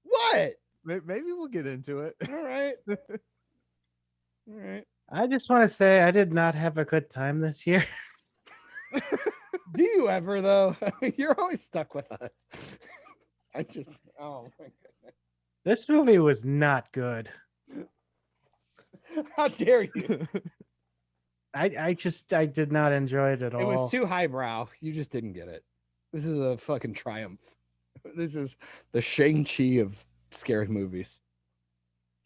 What? Maybe we'll get into it. All right. All right. I just want to say I did not have a good time this year. Do you ever though? You're always stuck with us. Oh my goodness. This movie was not good. How dare you? I did not enjoy it at all. It was too highbrow. You just didn't get it. This is a fucking triumph. This is the Shang-Chi of scary movies.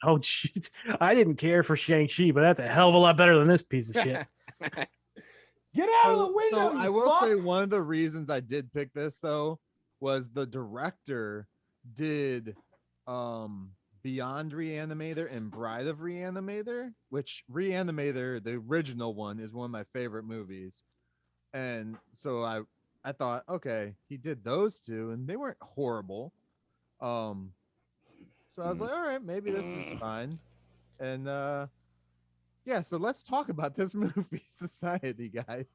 Oh, shit. I didn't care for Shang-Chi, but that's a hell of a lot better than this piece of shit. Get out of the window. So I will say one of the reasons I did pick this though was the director did Beyond Reanimator and Bride of Reanimator, which Reanimator, the original one, is one of my favorite movies. And so I thought, okay, he did those two and they weren't horrible. So I was like, all right, maybe this is fine. And yeah, so let's talk about this movie, Society, guys.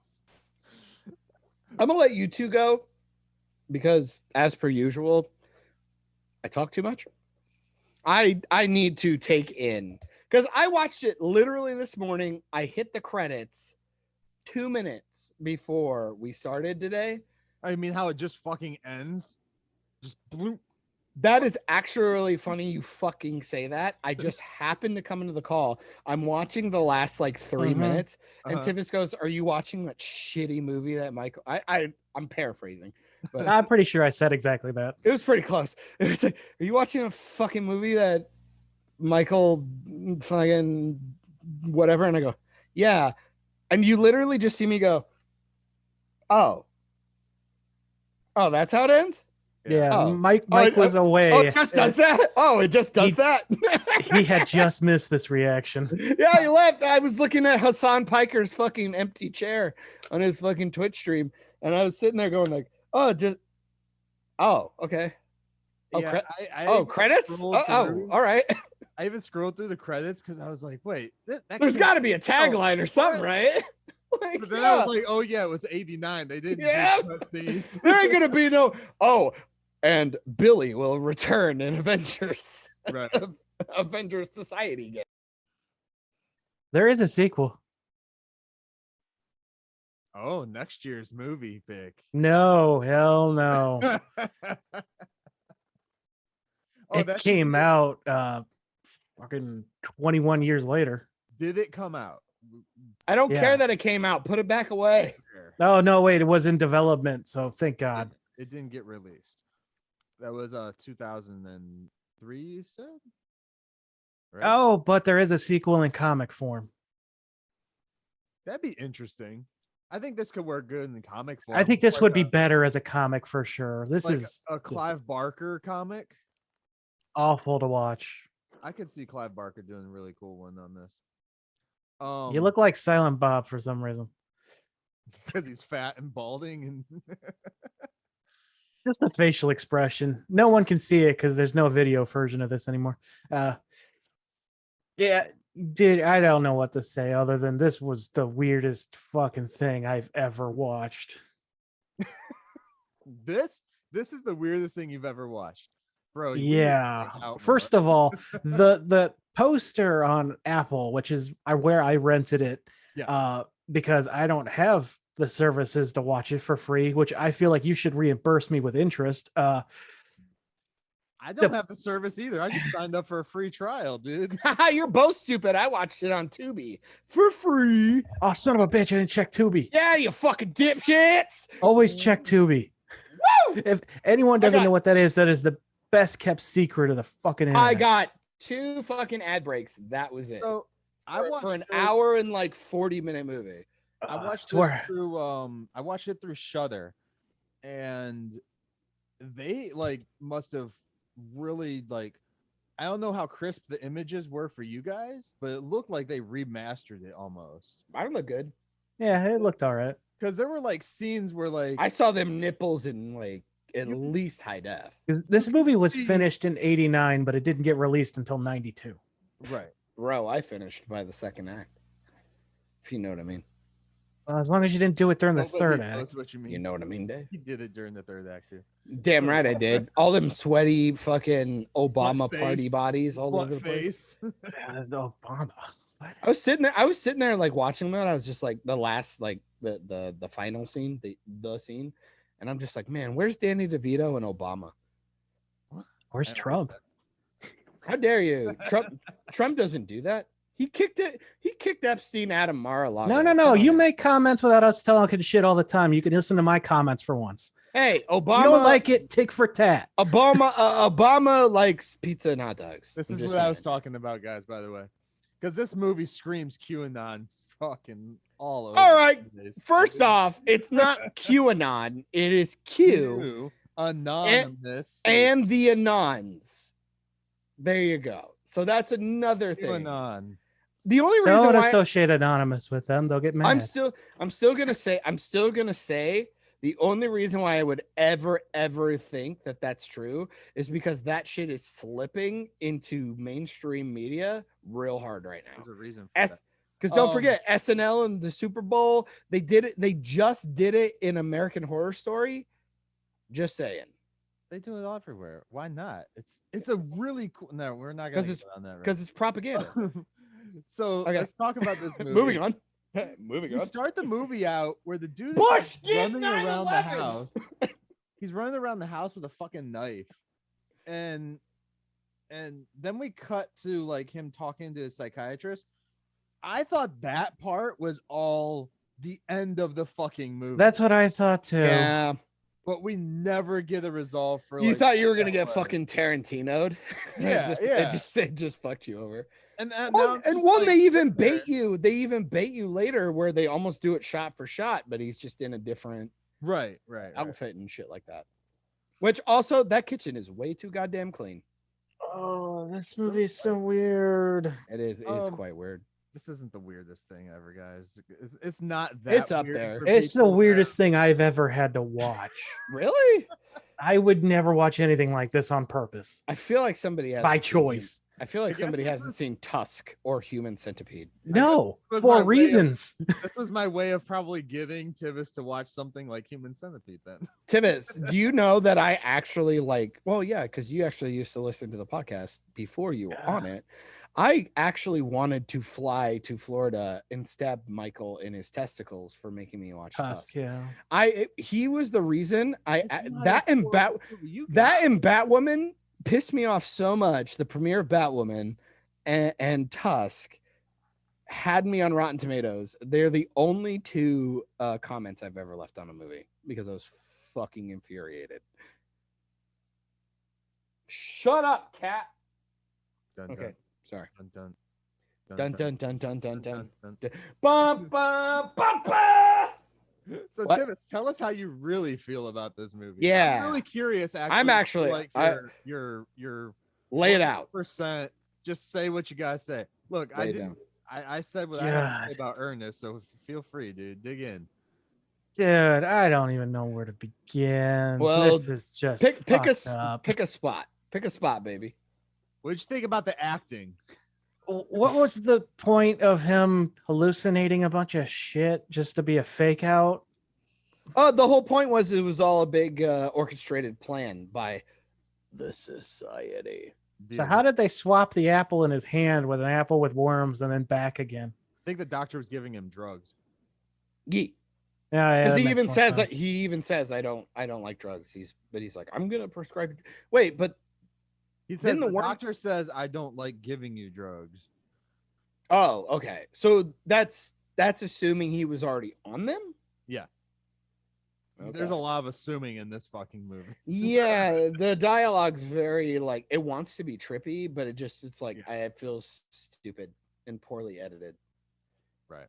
I'm gonna let you two go because, as per usual, I talk too much. I need to take in because I watched it literally this morning. I hit the credits 2 minutes before we started today. I mean, how it just fucking ends. Just bloop. That is actually really funny. You fucking say that. I just happened to come into the call. I'm watching the last like 3 minutes, and Tivis goes, "Are you watching that shitty movie that Michael?" I'm paraphrasing, but I'm pretty sure I said exactly that. it was pretty close. It was like, "Are you watching a fucking movie that Michael fucking whatever?" And I go, "Yeah," and you literally just see me go, "Oh, that's how it ends." Yeah, Oh. Mike it- was away. Oh, it just does that. Oh, it just does that. He had just missed this reaction. Yeah, he left. I was looking at Hassan Piker's fucking empty chair on his fucking Twitch stream, and I was sitting there going like, okay. Oh, Yeah, I credits. scrolled Oh, through- all right. I even scrolled through the credits because I was like, wait, that There's can't- got to be a tagline or something, right? Like, But then yeah. I was like, oh yeah, it was 89. They didn't Yeah. do cutscenes. There ain't gonna be no. Oh, and Billy will return in Avengers Right. Avengers Society game. There is a sequel. Oh, next year's movie pick. No, hell no. It that should came be- out fucking 21 years later. Did it come out? I don't Yeah. care that it came out. Put it back away. Oh no, wait, it was in development, so thank God. It didn't get released. That was 2003, you said? Right? Oh, but there is a sequel in comic form. That'd be interesting. I think this could work good in the comic form. I think this Like would be a- better as a comic for sure. This like is a Clive Barker comic. awful to watch. I could see Clive Barker doing a really cool one on this. You look like Silent Bob for some reason. because he's fat and balding and Just the facial expression. No one can see it because there's no video version of this anymore. Yeah, dude, I don't know what to say other than this was the weirdest fucking thing I've ever watched. this is the weirdest thing you've ever watched, bro. Yeah. First of all, the poster on Apple, which is where I rented it, because I don't have the services to watch it for free, which I feel like you should reimburse me with interest. I don't have the service either. I just signed up for a free trial, dude. You're both stupid. I watched it on Tubi for free. Oh, son of a bitch! I didn't check Tubi. Yeah, you fucking dipshits. Always check Tubi. Woo! If anyone doesn't know what that is the best kept secret of the fucking internet. I got 2 fucking ad breaks. That was it. So I watched for an hour and like 40-minute movie. I watched it through I watched it through Shudder, and they like must have really like, I don't know how crisp the images were for you guys, but it looked like they remastered it almost. Mine look good. Yeah, it looked all right. Because there were like scenes where like I saw them nipples in like at least high def. Because this movie was finished in '89, but it didn't get released until '92. Right. Bro, I finished by the second act. If you know what I mean. Well, as long as you didn't do it during the third act. That's what you mean. You know what I mean, Dave? He did it during the third act too. Damn right I did. All them sweaty fucking Obama Butt party face. bodies all Butt over the place. Obama. I was sitting there like watching that. I was just like the last like the final scene, the scene, and I'm just like, man, where's Danny DeVito and Obama? Where's Trump? How dare you? Trump doesn't do that. He kicked Epstein out of Mar-a-Lago. No. You make comments without us talking shit all the time. You can listen to my comments for once. Hey, Obama. You don't like it, tick for tat. Obama likes pizza and hot dogs. This is what I was talking about, guys, by the way. Because this movie screams QAnon fucking all over. All right. First off, it's not QAnon. It is Q. Anonymous. And the Anons. There you go. So that's another thing. QAnon. The only reason Don't why associate Anonymous with them. They'll get mad. I'm still gonna say the only reason why I would ever think that that's true is because that shit is slipping into mainstream media real hard right now. There's a reason for that. Because don't forget SNL and the Super Bowl, they did it. They just did it in American Horror Story. Just saying. They do it everywhere. Why not? It's a really cool. No, we're not gonna get on that. Because it's propaganda. So let's talk about this movie. Moving on. You start the movie out where the dude Bush is running around the house. He's running around the house with a fucking knife, and then we cut to like him talking to his psychiatrist. I thought that part was all the end of the fucking movie. That's what I thought too. Yeah. But we never get a resolve for. You thought you were gonna get fucking Tarantino'd. Yeah, It just fucked you over. And they even bait you. They even bait you later where they almost do it shot for shot, but he's just in a different right outfit and shit like that. Which also that kitchen is way too goddamn clean. Oh, this movie is so weird. It is quite weird. This isn't the weirdest thing ever, guys. It's not that. It's up weird there. It's the weirdest thing I've ever had to watch. Really? I would never watch anything like this on purpose. I feel like somebody has by choice. I feel like somebody hasn't seen Tusk or Human Centipede. No, for reasons. This was my way of probably giving Tivis to watch something like Human Centipede then. Tivis, do you know that I actually because you actually used to listen to the podcast before you were on it. I actually wanted to fly to Florida and stab Michael in his testicles for making me watch Tusk. Yeah. He was the reason that and Batwoman pissed me off so much. The premiere of Batwoman and Tusk had me on Rotten Tomatoes. They're the only 2 comments I've ever left on a movie because I was fucking infuriated. Shut up, cat. Dun, okay. Dun. Sorry. Dun dun dun dun dun dun dun. Bum bum bum bum. So Tivis, tell us how you really feel about this movie. Yeah, I'm really curious. I'm actually like your lay it out. Just say what you guys say. Look, I said what I have to say about Ernest, so feel free, dude. Dig in. Dude, I don't even know where to begin. Well, this is just pick a spot. Pick a spot, baby. What'd you think about the acting? What was the point of him hallucinating a bunch of shit just to be a fake out? Oh, the whole point was it was all a big orchestrated plan by the society. So how did they swap the apple in his hand with an apple with worms and then back again? I think the doctor was giving him drugs. Yeah. Yeah, Because that he makes even more says sense. that he's I don't like drugs. He's like, I'm gonna prescribe. Wait, but He says Didn't the the worm- doctor says I don't like giving you drugs. oh, okay. So that's assuming he was already on them. Yeah. Okay. There's a lot of assuming in this fucking movie. Yeah, the dialogue's very like it wants to be trippy, but it's like it feels stupid and poorly edited. Right.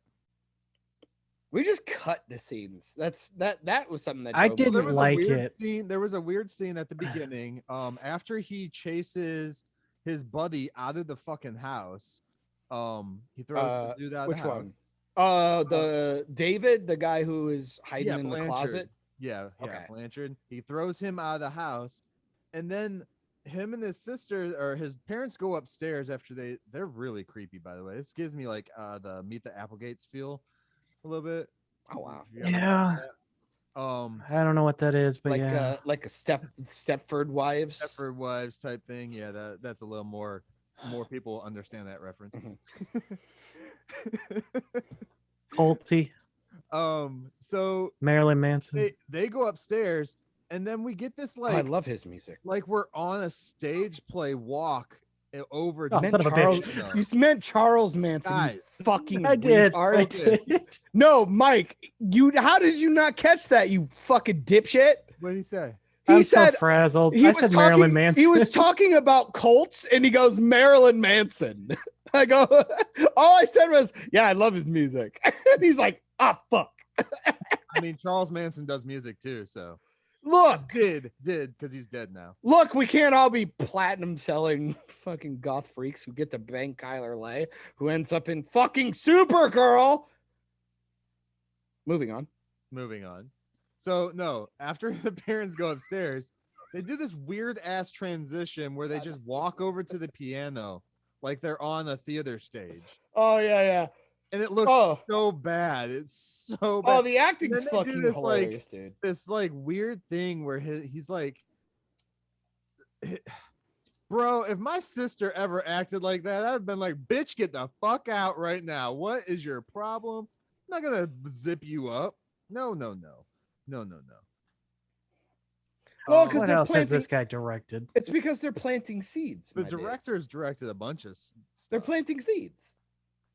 We just cut the scenes. That was something that I drove me didn't There was like a weird it. scene. There was a weird scene at the beginning. After he chases his buddy out of the fucking house, he throws the dude out of which the house. one? The David, the guy who is hiding in the Blanchard. closet. Yeah, Okay. Blanchard. He throws him out of the house, and then him and his sister or his parents go upstairs after they're really creepy, by the way. This gives me like the Meet the Applegates feel a little bit. Oh wow. If you ever Yeah. watched that. I don't know what that is, but Like yeah. like a Stepford Wives. Stepford Wives type thing. Yeah, that's a little more people understand that reference. Colty, So Marilyn Manson. they go upstairs, and then we get this Oh, I like love his music. like we're on a stage play walk over Oh, to son of a Charles, bitch. you meant Charles Manson. Guys. You fucking I did. retard. I did. No, Mike, how did you not catch that? You fucking dipshit. What did he say? He I'm said so frazzled. he I was said talking, Marilyn Manson. He was talking about Colts, and he goes Marilyn Manson. I go. All I said was, "Yeah, I love his music." And he's like, "Ah, fuck." I mean, Charles Manson does music too, so Look, did because he's dead now. look, we can't all be platinum selling fucking goth freaks who get to bang Kyler Lay, who ends up in fucking Supergirl. Moving on. So no, after the parents go upstairs, they do this weird ass transition where they just walk over to the piano like they're on a theater stage. Oh yeah. And it looks so bad. It's so bad. Oh, the acting's And then they do fucking this, hilarious, dude. This like weird thing where he's like, bro, if my sister ever acted like that, I'd have been like, bitch, get the fuck out right now. What is your problem? I'm not gonna zip you up. No. Well, 'cause what they're else has planting- this guy directed? It's because they're planting seeds. the my dude. directors directed a bunch of They're stuff. planting seeds.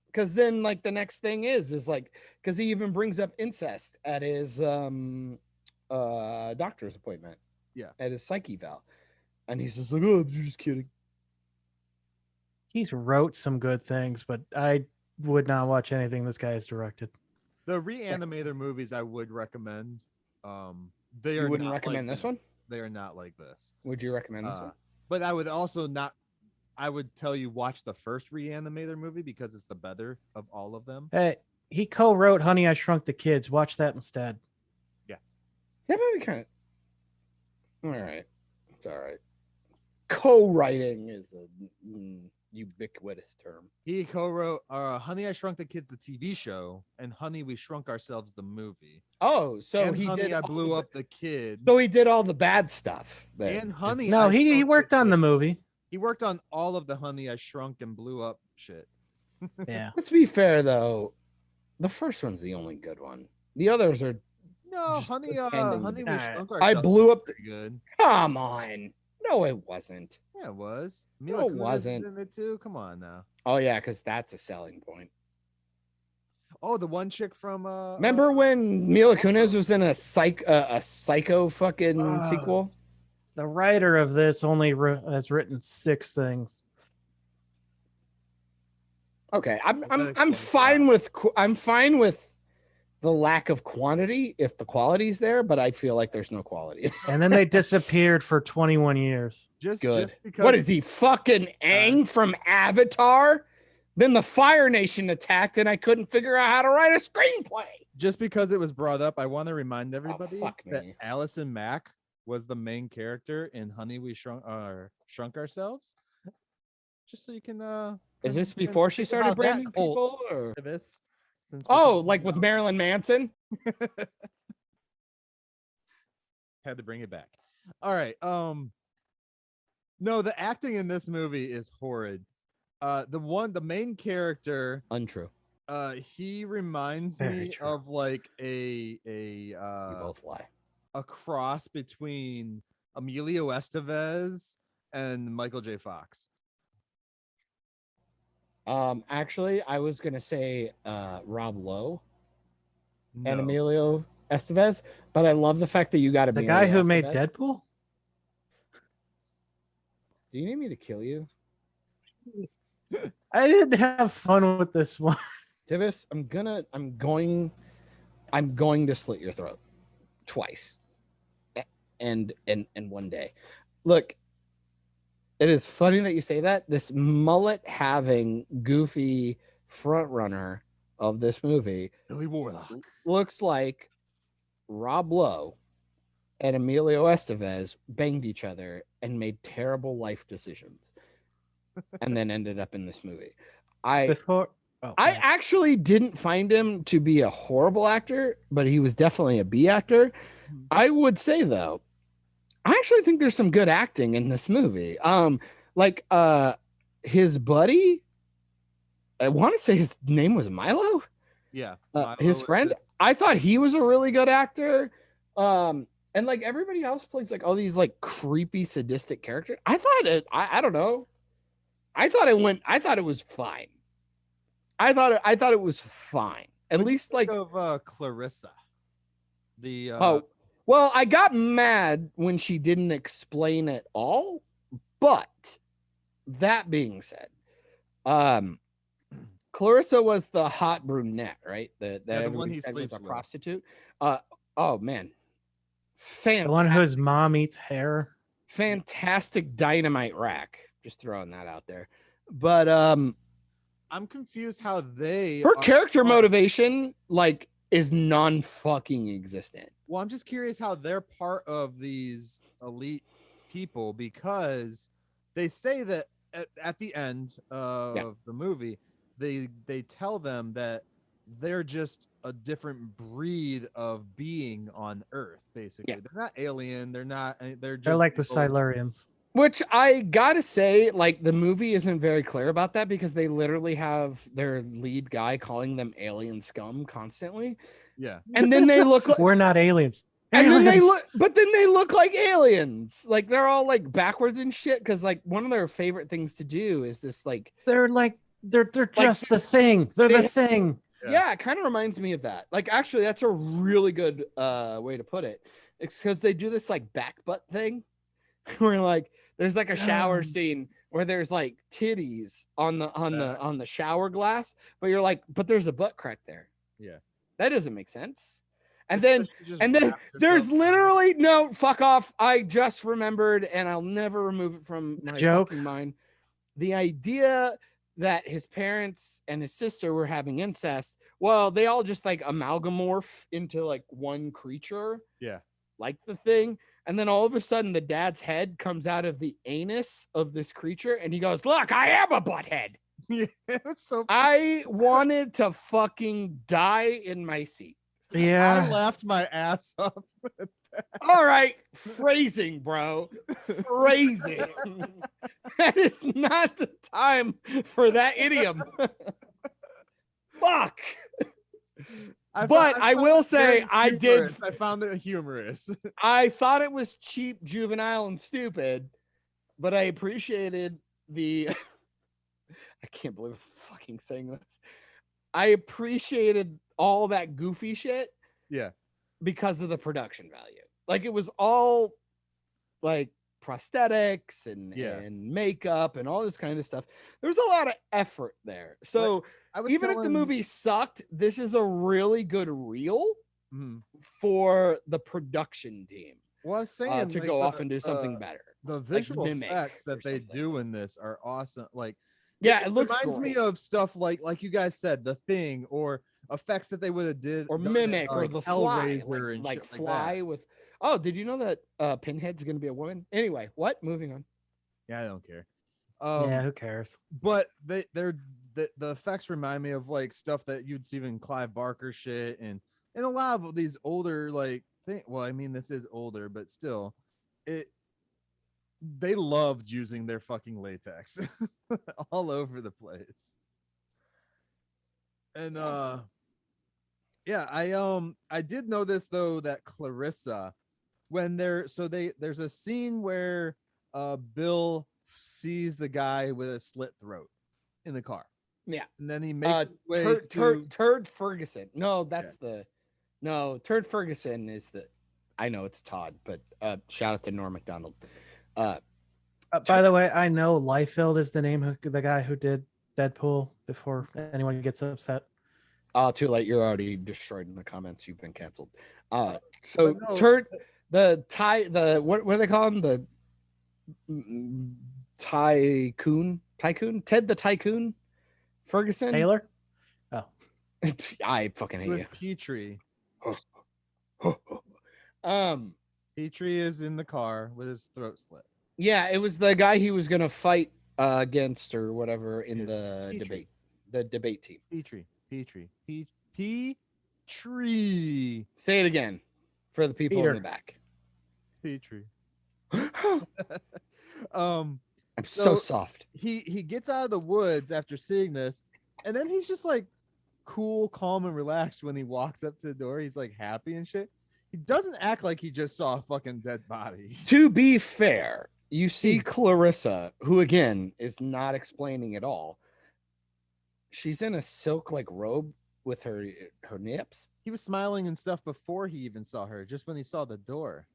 Because then, like, the next thing is like, because he even brings up incest at his doctor's appointment. Yeah. At his psych eval. And he's just like, oh, I'm just kidding. He's wrote some good things, but I would not watch anything this guy has directed. The Reanimator movies I would recommend. They You are wouldn't not recommend like this one? They are not like this. Would you recommend this one? But I would also not. I would tell you watch the first Reanimator movie because it's the better of all of them. Hey, he co-wrote Honey, I Shrunk the Kids. Watch that instead. That might be kind of. All right. It's all right. Co-writing is a ubiquitous term. He co-wrote Honey, I Shrunk the Kids, the TV show, and Honey, We Shrunk Ourselves, the movie. Oh, so and he Honey, did. I all Blew the- Up the Kid. So he did all the bad stuff. then. And Honey, No, I he Shrunk worked on the Kid. movie. He worked on all of the Honey, I Shrunk and Blew Up shit. Yeah. Let's be fair though. The first one's the only good one. The others are. No, Just Honey, pretending to Honey, be- We Alright. Shrunk I Ourselves. blew up. Pretty good. Come on. No, it wasn't. Yeah, it was. No, Mila it Kunis is wasn't. in it too. Come on now. Oh yeah, because that's a selling point. Oh, the one chick from Remember when Mila Kunis was in a psycho fucking sequel? The writer of this only has written 6 things. Okay, I'm explains fine with the lack of quantity if the quality's there, but I feel like there's no quality. And then they disappeared for 21 years. just Good. just because What is he fucking Aang from Avatar? Then the Fire Nation attacked, and I couldn't figure out how to write a screenplay. just because it was brought up, I want to remind everybody fuck that me. Allison Mack was the main character in Honey, We Shrunk Ourselves. Just so you can Is this can before she think started about that branding cult people? Or? activist, since we're Oh, talking like with about- Marilyn Manson? had to bring it back. All right. No, the acting in this movie is horrid. The main character, Untrue. he reminds Very me true. of like You both lie. a cross between Emilio Estevez and Michael J. Fox. Actually, I was gonna say Rob Lowe and No. Emilio Estevez, but I love the fact that you got The Emilio guy who made Estevez. Deadpool? Do you need me to kill you, I didn't have fun with this one. Tivis? I'm going to slit your throat twice, and one day. Look, it is funny that you say that. This mullet having goofy front runner of this movie Billy Warlock. looks like Rob Lowe and Emilio Estevez banged each other and made terrible life decisions and then ended up in this movie. Before, I actually didn't find him to be a horrible actor, but he was definitely a B actor. I would say though, I actually think there's some good acting in this movie. Like his buddy, I want to say his name was Milo. Yeah. His friend. I thought he was a really good actor. And like everybody else plays like all these like creepy sadistic characters. I don't know. I thought it was fine. I thought it was fine. At least like of Clarissa. The well, I got mad when she didn't explain it all, but that being said, Clarissa was the hot brunette, right? The one he said was sleeps a with. prostitute. Oh man, fantastic! the one whose mom eats hair. Fantastic dynamite rack. Just throwing that out there. But I'm confused how they her are character part- motivation like is non-fucking existent. Well, I'm just curious how they're part of these elite people, because they say that at the end of the movie, they tell them that they're just a different breed of being on Earth. Basically, Yeah. they're not alien. They're not. They're just They're like the people- Silurians. Which I gotta say, like the movie isn't very clear about that because they literally have their lead guy calling them alien scum constantly, Yeah. and then they look like, We're not aliens. and then they Aliens! look, but then they look like aliens. Like they're all like backwards and shit. Because like one of their favorite things to do is this like, They're just the thing. They're they- the thing. yeah, it kind of reminds me of that. Like actually, that's a really good way to put it. It's because they do this like back butt thing, where like there's like a shower scene where there's like titties on the shower glass, but you're like, but there's a butt crack there. Yeah. That doesn't make sense. And then She just and then wrapped there's herself- literally no fuck off. I just remembered, and I'll never remove it from my joke? fucking mind. The idea that his parents and his sister were having incest. Well, they all just like amalgamorph into like one creature. Yeah. Like the thing. And then all of a sudden the dad's head comes out of the anus of this creature and he goes, "Look, I am a butthead." Yeah, it's so. I wanted to fucking die in my seat. I Yeah. laughed my ass off. All right, phrasing, bro. Phrasing. That is not the time for that idiom. Fuck. But I will say I did. I found it humorous. I thought it was cheap, juvenile, and stupid, but I appreciated the. I can't believe I'm fucking saying this. I appreciated all that goofy shit. Yeah. Because of the production value. Like it was all like prosthetics and makeup and all this kind of stuff. There's a lot of effort there. So even if the movie sucked, this is a really good reel for the production team. Well, I was saying to like, go off and do something better. The visual Mimic effects or that they something. do in this are awesome. Like, Yeah, it looks reminds me great. of stuff like you guys said, The Thing, or effects that they would have did, Or done in, Mimic or the Fly. Hellraiser and Like shit like Fly that. with. Oh, did you know that Pinhead's going to be a woman? Anyway, what? Moving on. Yeah, I don't care. Yeah, who cares? But the effects remind me of like stuff that you'd see in Clive Barker shit, and a lot of these older like thing. Well, I mean, this is older, but still, they loved using their fucking latex all over the place. And yeah, I did notice though that Clarissa, when there's a scene where Bill sees the guy with a slit throat in the car. Yeah. And then he makes his way Turd Ferguson. No, that's Turd Ferguson is the. I know it's Todd, but shout out to Norm Macdonald. By the way, I know Liefeld is the name of the guy who did Deadpool. Before anyone gets upset. Too late. You're already destroyed in the comments. You've been canceled. So no, Turd, what do they call him? The Tycoon, Ted the Tycoon, Ferguson. Taylor. Oh, I fucking hate it was you. Petrie. Petrie is in the car with his throat slit. Yeah, it was the guy he was gonna fight against or whatever in the debate. The debate team. Petrie. Say it again for the people Peter. in the back. Petrie. I'm so soft. He gets out of the woods after seeing this, and then he's just like cool, calm, and relaxed when he walks up to the door. He's like happy and shit. He doesn't act like he just saw a fucking dead body. To be fair, you see Clarissa, who again is not explaining at all. She's in a silk like robe with her nips. He was smiling and stuff before he even saw her, just when he saw the door.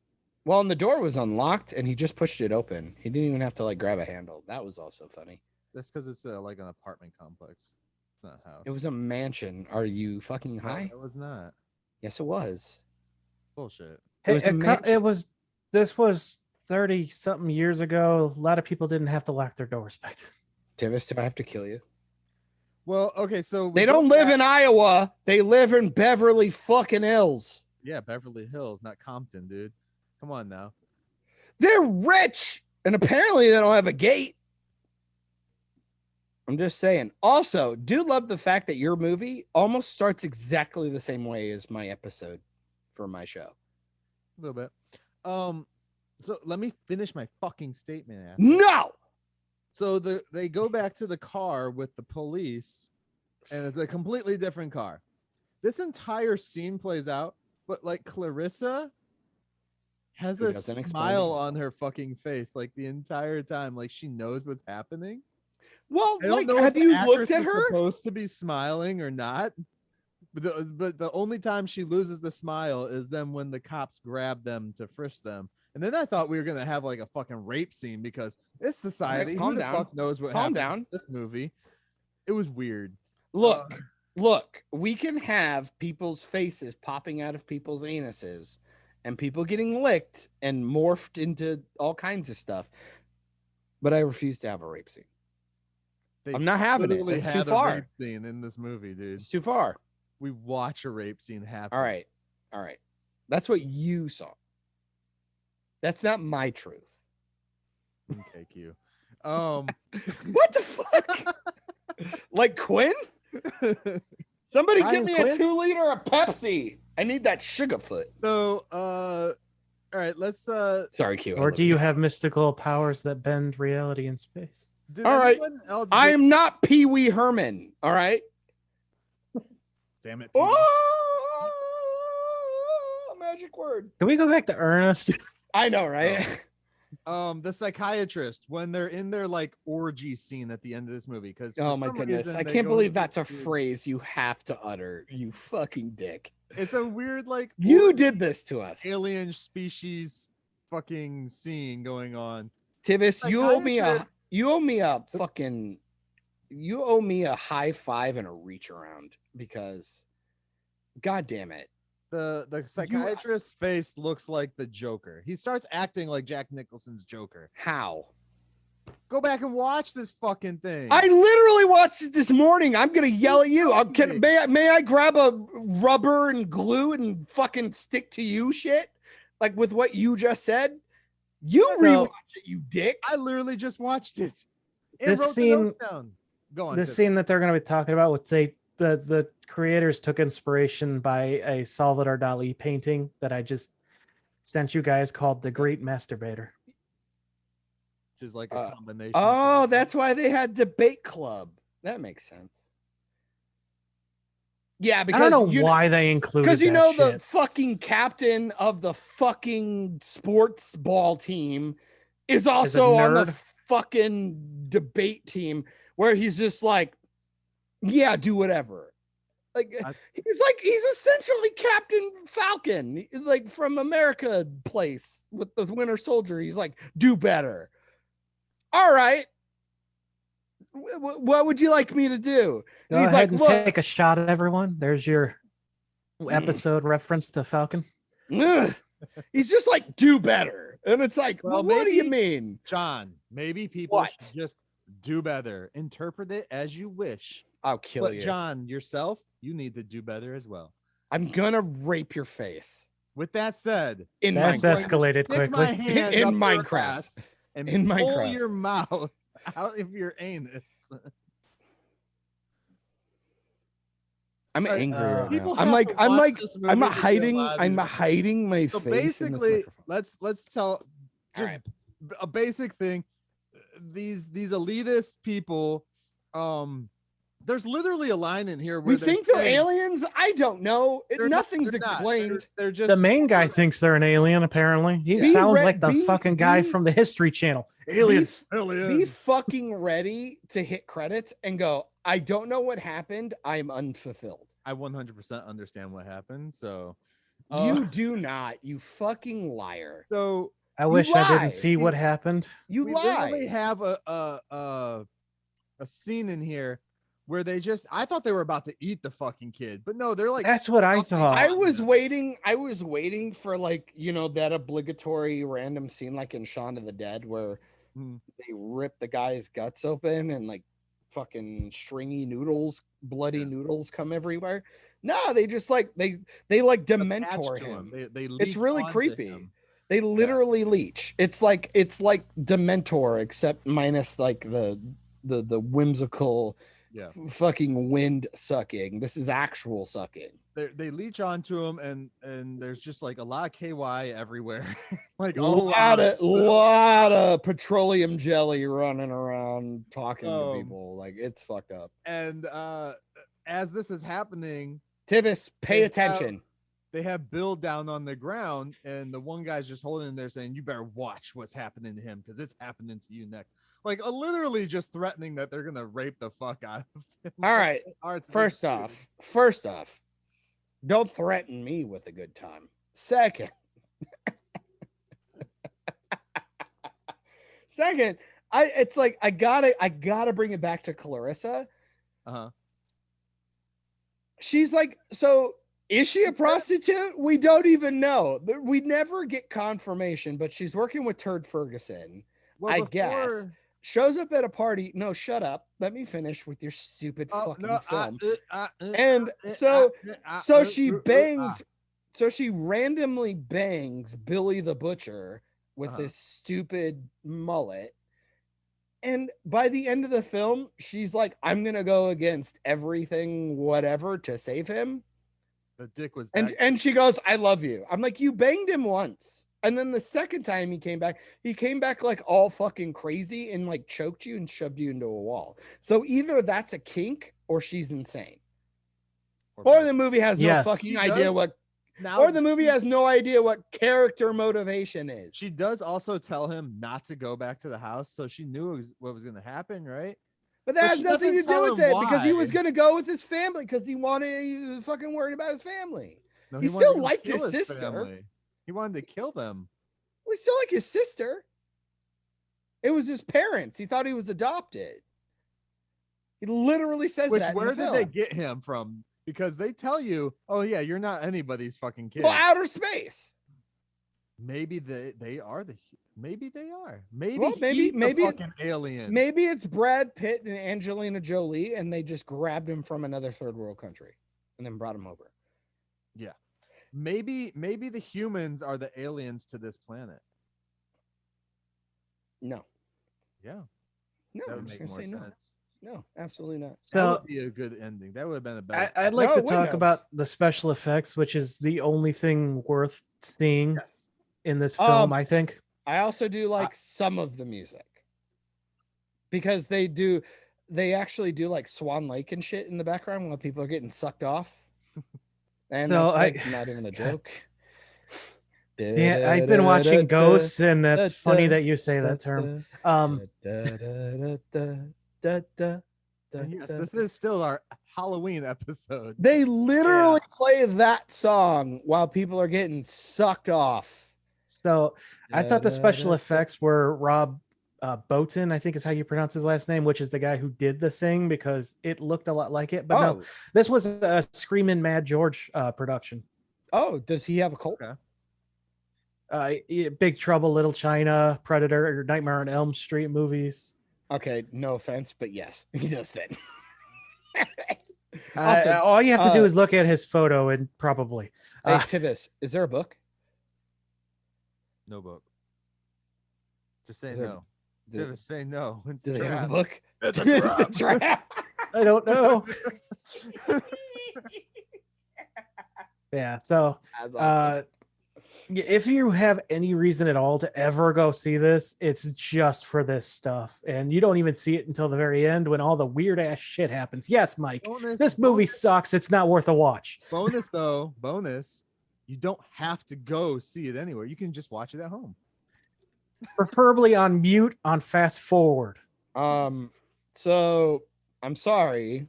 Well, and the door was unlocked and he just pushed it open. He didn't even have to like grab a handle. That was also funny. That's because it's like an apartment complex. It's not a house. It was a mansion. Are you fucking high? No, it was not. Yes, it was. Bullshit. hey, was a mansion. This was 30 something years ago. A lot of people didn't have to lock their doors back then. Tivis, do I have to kill you? Well, okay, so They don't live in Iowa. They live in Beverly fucking Hills. Yeah, Beverly Hills, not Compton, dude. Come on now. They're rich, and apparently they don't have a gate. I'm just saying. Also, do love the fact that your movie almost starts exactly the same way as my episode for my show. A little bit. So let me finish my fucking statement. After. No. So they go back to the car with the police, and it's a completely different car. This entire scene plays out, but like Clarissa has a smile on her fucking face like the entire time, like she knows what's happening. Well, I don't like, know have if you the actress looked at is her? supposed to be smiling or not? But the only time she loses the smile is then when the cops grab them to frisk them. And then I thought we were gonna have like a fucking rape scene because it's society. Right, calm Who the down. fuck knows what Calm happened down. in this movie? It was weird. Look, we can have people's faces popping out of people's anuses and people getting licked and morphed into all kinds of stuff. But I refuse to have a rape scene. I'm not having it. Literally It's too had a far. rape scene in this movie, dude. It's too far. We watch a rape scene happen. All right. That's what you saw. That's not my truth. Take you. What the fuck? Like Quinn? Somebody give me a 2 liter of Pepsi. I need that Sugarfoot. So, all right, let's. Sorry, Q. Or do you have mystical powers that bend reality in space? All right. I am not Pee Wee Herman. All right. Damn it. Oh, magic word. Can we go back to Ernest? I know, right? The psychiatrist when they're in their like orgy scene at the end of this movie because Oh my goodness, I can't believe that's a phrase you have to utter, you fucking dick. It's a weird like you did this to us. Alien species fucking scene going on. Tivis, you owe me a high five and a reach around because god damn it. The psychiatrist's face looks like the Joker. He starts acting like Jack Nicholson's Joker. How? Go back and watch this fucking thing. I literally watched it this morning. I'm gonna yell at you. May I grab a rubber and glue and fucking stick to you shit? Like with what you just said? You rewatch it, you dick. I literally just watched it. This scene, Go on. This scene that they're going to be talking about would say the creators took inspiration by a Salvador Dali painting that I just sent you guys called The Great Masturbator. is like a combination. Oh, that's why they had debate club. That makes sense. Yeah, because I don't know why they included because that the shit. fucking captain of the fucking sports ball team is also on the nerd. fucking debate team where he's just like, yeah, do whatever. Like he's essentially Captain Falcon, like from America place with the Winter Soldier. He's like, do better. All right. What would you like me to do? Go And he's ahead like, and take a shot at everyone. There's your episode reference to Falcon. Ugh. He's just like, do better. And it's like, Well, what do you maybe- mean? John, maybe people What? should just do better. Interpret it as you wish. I'll kill But you. John, yourself, you need to do better as well. I'm gonna rape your face With that said, in That's Minecraft. escalated stick my quickly. hand In up your Minecraft. ass and In pull Minecraft. your mouth out of your anus. I'm angry right now. People I'm have like, to I'm watch like, this I'm movie to hiding, realize I'm it. hiding my So face. in this basically, microphone. let's tell just right. a basic thing. These elitist people, there's literally a line in here where We think they're aliens. I don't know. Nothing's they're not. explained. They're just The main guy thinks they're an alien, apparently. He Be sounds re- like the be- fucking guy be- from the History Channel. Aliens. Be fucking ready to hit credits and go, I don't know what happened. I'm unfulfilled. I 100% understand what happened. So You do not, you fucking liar. So I wish I lie. didn't see what happened. You we literally lie. have a scene in here where I thought they were about to eat the fucking kid, but no, they're like That's what I stuffing thought. I on was them. waiting for like, that obligatory random scene like in Shaun of the Dead where Hmm. they rip the guy's guts open and like fucking stringy noodles, bloody noodles come everywhere. No, they just like they like Attached dementor to him. They It's leech really onto creepy. him. They literally leech. It's like Dementor, except minus like the whimsical Yeah, fucking wind sucking. This is actual sucking. they leech onto him, and there's just like a lot of KY everywhere, like A a lot of petroleum jelly running around talking to Um, people. Like it's fucked up. And as this is happening, Tivis, pay They have- attention. they have Bill down on the ground, and the one guy's just holding him there saying, "You better watch what's happening to him because it's happening to you next." Like literally just threatening that they're gonna rape the fuck out of him. All right. Art's First this off, don't threaten me with a good time. Second, I gotta bring it back to Clarissa. Uh-huh. She's like, so is she a prostitute? We don't even know. We never get confirmation, but she's working with Turd Ferguson. Well, I guess. Shows up at a party. No, shut up. Let me finish with your stupid fucking film. And so she randomly bangs Billy the Butcher with Uh-huh. this stupid mullet. And by the end of the film, she's like, I'm gonna go against everything, whatever, to save him. the dick was And she goes, I love you. I'm like, you banged him once. And then the second time he came back like all fucking crazy and like choked you and shoved you into a wall. So either that's a kink or she's insane. Or the movie has no Yes. fucking She idea does- what now or the movie has no idea what character motivation is. She does also tell him not to go back to the house, so she knew what was going to happen, right? But that but has she nothing to doesn't do tell with him it because he was why. going to go with his family because he was fucking worried about his family. No, He wanted still to liked kill his sister. family. He wanted to kill them. We still like his sister. It was his parents. He thought he was adopted. He literally says Which that. where in the did they film. get him from? Because they tell you, oh yeah, you're not anybody's fucking kid. Well, outer space. Maybe they are maybe they are. Maybe Well, maybe- he's the maybe it- fucking alien. Maybe it's Brad Pitt and Angelina Jolie, and they just grabbed him from another third world country and then brought him over. Maybe the humans are the aliens to this planet. No, Yeah, no, that I'm would just make gonna more say sense. no. No, absolutely not. That So would be a good ending. That would have been a better. I'd like No, to it wouldn't talk have. about the special effects, which is the only thing worth seeing Yes. in this film, I think. I also do like some of the music. because they actually do like Swan Lake and shit in the background while people are getting sucked off. And So that's like not even a joke. Yeah, I've been watching Ghosts, and that's funny that you say that term. And yes, this is still our Halloween episode. They literally play that song while people are getting sucked off. So I thought the special effects were Rob Bottin, I think is how you pronounce his last name, which is the guy who did The Thing, because it looked a lot like it. But no, this was a Screamin' Mad George production. Oh, does he have a cult? Big Trouble, Little China, Predator, or Nightmare on Elm Street movies. Okay, no offense, but yes, he does that. All you have to do is look at his photo and probably. Hey, Tivis, is there a book? No book. Just say no. Tivis, say no. It's a have a book? It's a It's a trap. I don't know. Yeah, so if you have any reason at all to ever go see this, it's just for this stuff. And you don't even see it until the very end when all the weird ass shit happens. Yes, Myke, this movie sucks. It's not worth a watch. Bonus, though. Bonus. You don't have to go see it anywhere. You can just watch it at home. Preferably on mute on fast forward. So I'm sorry.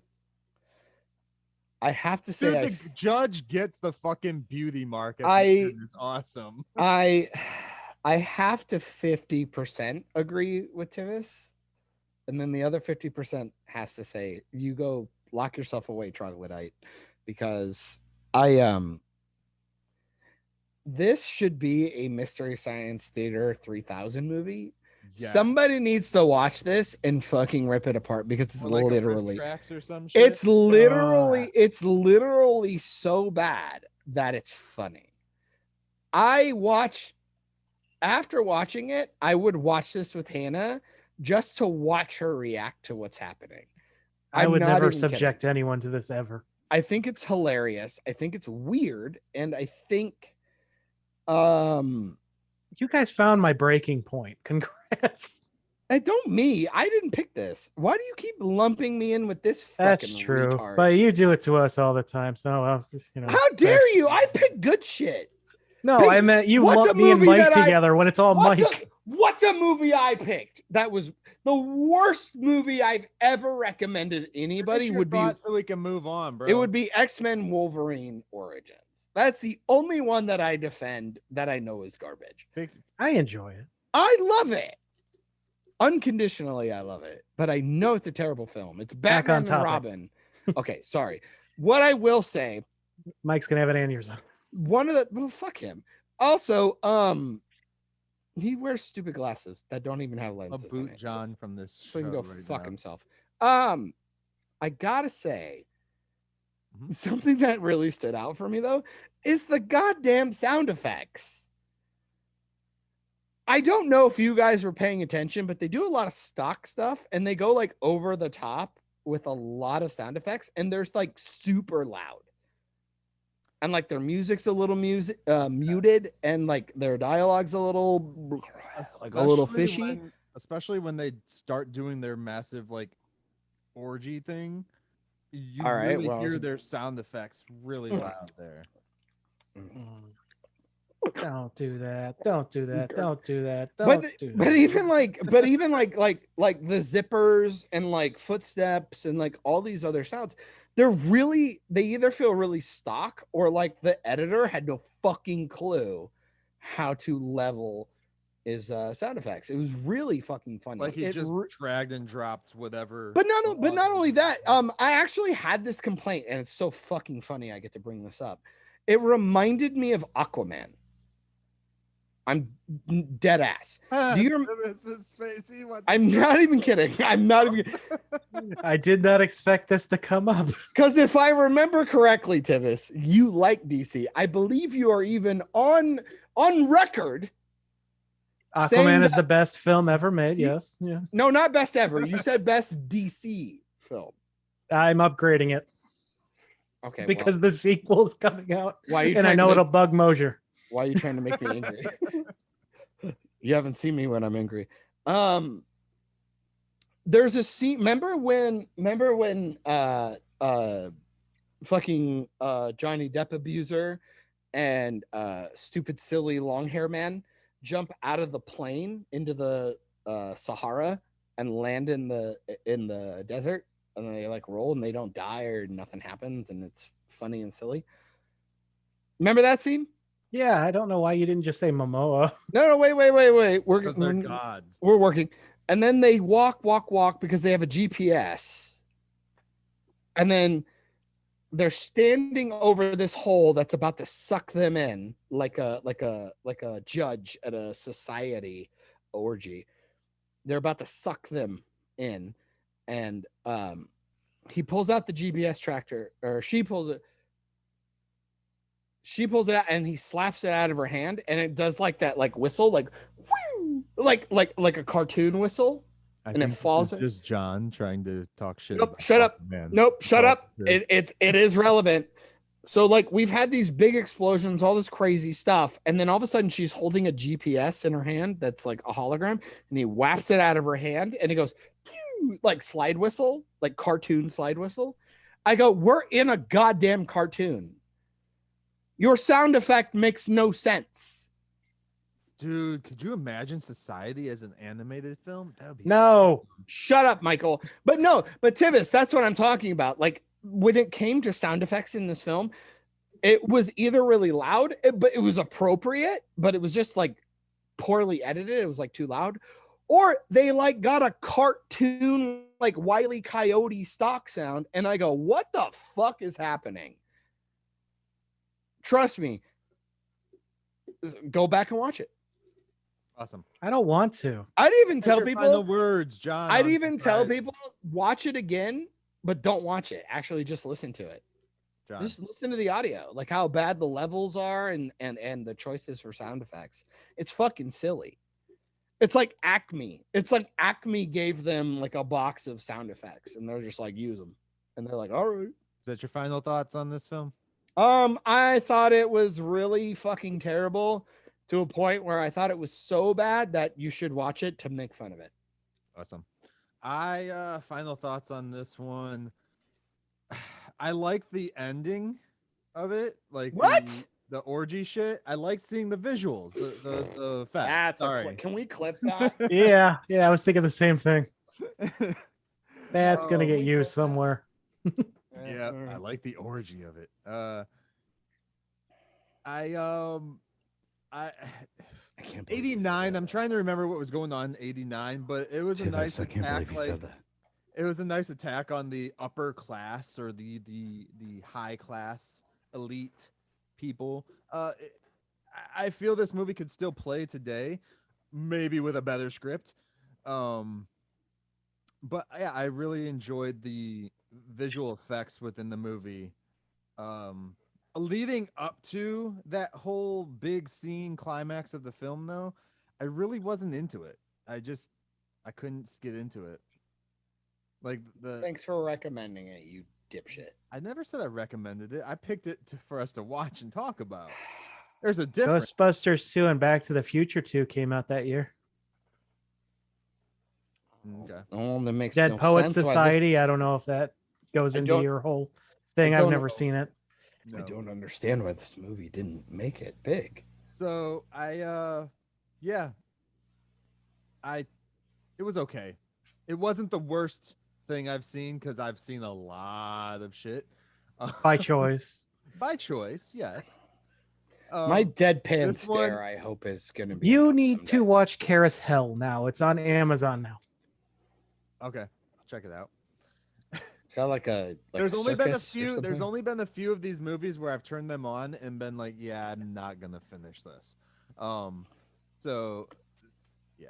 I have to say, the judge gets the fucking beauty mark. It's awesome. I have to 50% agree with Tivis, and then the other 50% has to say, you go lock yourself away, troglodyte, because this should be a Mystery Science Theater 3000 movie. Yeah. Somebody needs to watch this and fucking rip it apart, because it's like literally or some shit. It's literally so bad that it's funny. After watching it, I would watch this with Hannah just to watch her react to what's happening. I would never subject anyone to this ever. I think it's hilarious. I think it's weird, and I think you guys found my breaking point. Congrats. I didn't pick this. Why do you keep lumping me in with this fucking That's true, retard? but you do it to us all the time. So, how dare you? I pick good shit. No, I meant you lump me and Myke together when it's all Myke. What's a movie I picked? That was the worst movie I've ever recommended anybody. Would be so we can move on, bro. It would be X-Men Wolverine Origins. That's the only one that I defend that I know is garbage. I enjoy it. I love it. Unconditionally, I love it. But I know it's a terrible film. It's Batman and Robin. Okay, sorry. What I will say, Mike's gonna have an aneurysm. Fuck him. Also, he wears stupid glasses that don't even have lenses. A boot John from this so he can go fuck now. himself. I gotta say, something that really stood out for me though is the goddamn sound effects. I don't know if you guys were paying attention, but they do a lot of stock stuff and they go like over the top with a lot of sound effects, and they're like super loud. And like their music's a little muted, and like their dialogue's a little fishy. Especially when they start doing their massive like orgy thing. You hear their sound effects really loud there. Don't do that. Don't do that. Don't do that. But even like the zippers and like footsteps and like all these other sounds, they either feel really stock or like the editor had no fucking clue how to level his sound effects. It was really fucking funny. Like he just dragged and dropped whatever. But not only that, I actually had this complaint, and it's so fucking funny I get to bring this up. It reminded me of Aquaman. I'm dead ass. Do you I'm not even kidding. I did not expect this to come up. Because if I remember correctly, Tivis, you like DC. I believe you are even on record. Aquaman is the best film ever made. Yes. Yeah. No, not best ever. You said best DC film. I'm upgrading it. Okay. Because the sequel is coming out. Why? And I know it'll bug Mosier. Why are you trying to make me angry? You haven't seen me when I'm angry. There's a scene. Remember when fucking Johnny Depp abuser and stupid silly long hair man jump out of the plane into the Sahara and land in the desert, and they like roll and they don't die or nothing happens, and it's funny and silly. Remember that scene? Yeah, I don't know why you didn't just say Momoa. No, wait. Because they're gods. We're working. And then they walk because they have a GPS. And then they're standing over this hole that's about to suck them in, like a judge at a society orgy. They're about to suck them in, and he pulls out the GPS tracker, or she pulls it out, and he slaps it out of her hand, and it does like that, like whistle, like whoo, like a cartoon whistle. And it falls. It's just John trying to talk shit. Nope, shut up. Man. Nope, shut up. It is relevant. So like we've had these big explosions, all this crazy stuff, and then all of a sudden she's holding a GPS in her hand that's like a hologram, and he whaps it out of her hand, and he goes pew, like slide whistle, like cartoon slide whistle. I go, we're in a goddamn cartoon. Your sound effect makes no sense. Dude, could you imagine Society as an animated film? That would be No. Shut up, Michael. But Tivis, that's what I'm talking about. Like when it came to sound effects in this film, it was either really loud, but it was appropriate, but it was just like poorly edited. It was like too loud. Or they like got a cartoon like Wile E. Coyote stock sound, and I go, what the fuck is happening? Trust me. Go back and watch it. awesome. I don't want to. I'd even tell Your people final words, John. I'd on even tell Society. people watch it again, but don't watch it. Actually, just listen to it. John. Just listen to the audio, like how bad the levels are and the choices for sound effects. It's fucking silly. It's like Acme. It's like Acme gave them like a box of sound effects, and they're just like, use them, and they're like, all right. Is that your final thoughts on this film? I thought it was really fucking terrible, to a point where I thought it was so bad that you should watch it to make fun of it. Awesome. I final thoughts on this one. I like the ending of it, like What? the orgy shit. I like seeing the visuals, the facts. That's can we clip that? Yeah, I was thinking the same thing. That's gonna Oh, get we used clip that. somewhere. Yeah, I like the orgy of it. I can't believe 89. I'm trying to remember what was going on in 89, but it was a nice attack. It was a nice attack on the upper class, or the high class elite people. I feel this movie could still play today, maybe with a better script. But yeah, I really enjoyed the visual effects within the movie. Leading up to that whole big scene climax of the film, though, I really wasn't into it. I couldn't get into it. Like Thanks for recommending it, you dipshit. I never said I recommended it. I picked it for us to watch and talk about. There's a difference. Ghostbusters 2 and Back to the Future 2 came out that year. Okay. Oh, that makes Dead no Poets sense. Society. I don't know if that goes I into don't- your whole thing. I I've don't never know. seen it. I don't understand why this movie didn't make it big. So it was okay. It wasn't the worst thing I've seen, because I've seen a lot of shit. By choice. By choice, yes. My deadpan this stare, one- I hope, is going to be. You enough need to someday. watch Carousel now. It's on Amazon now. Okay, I'll check it out. Is that like a? There's only been a circus or few. There's something? only been a few of these movies where I've turned them on and been like, yeah, I'm not gonna finish this. So yeah.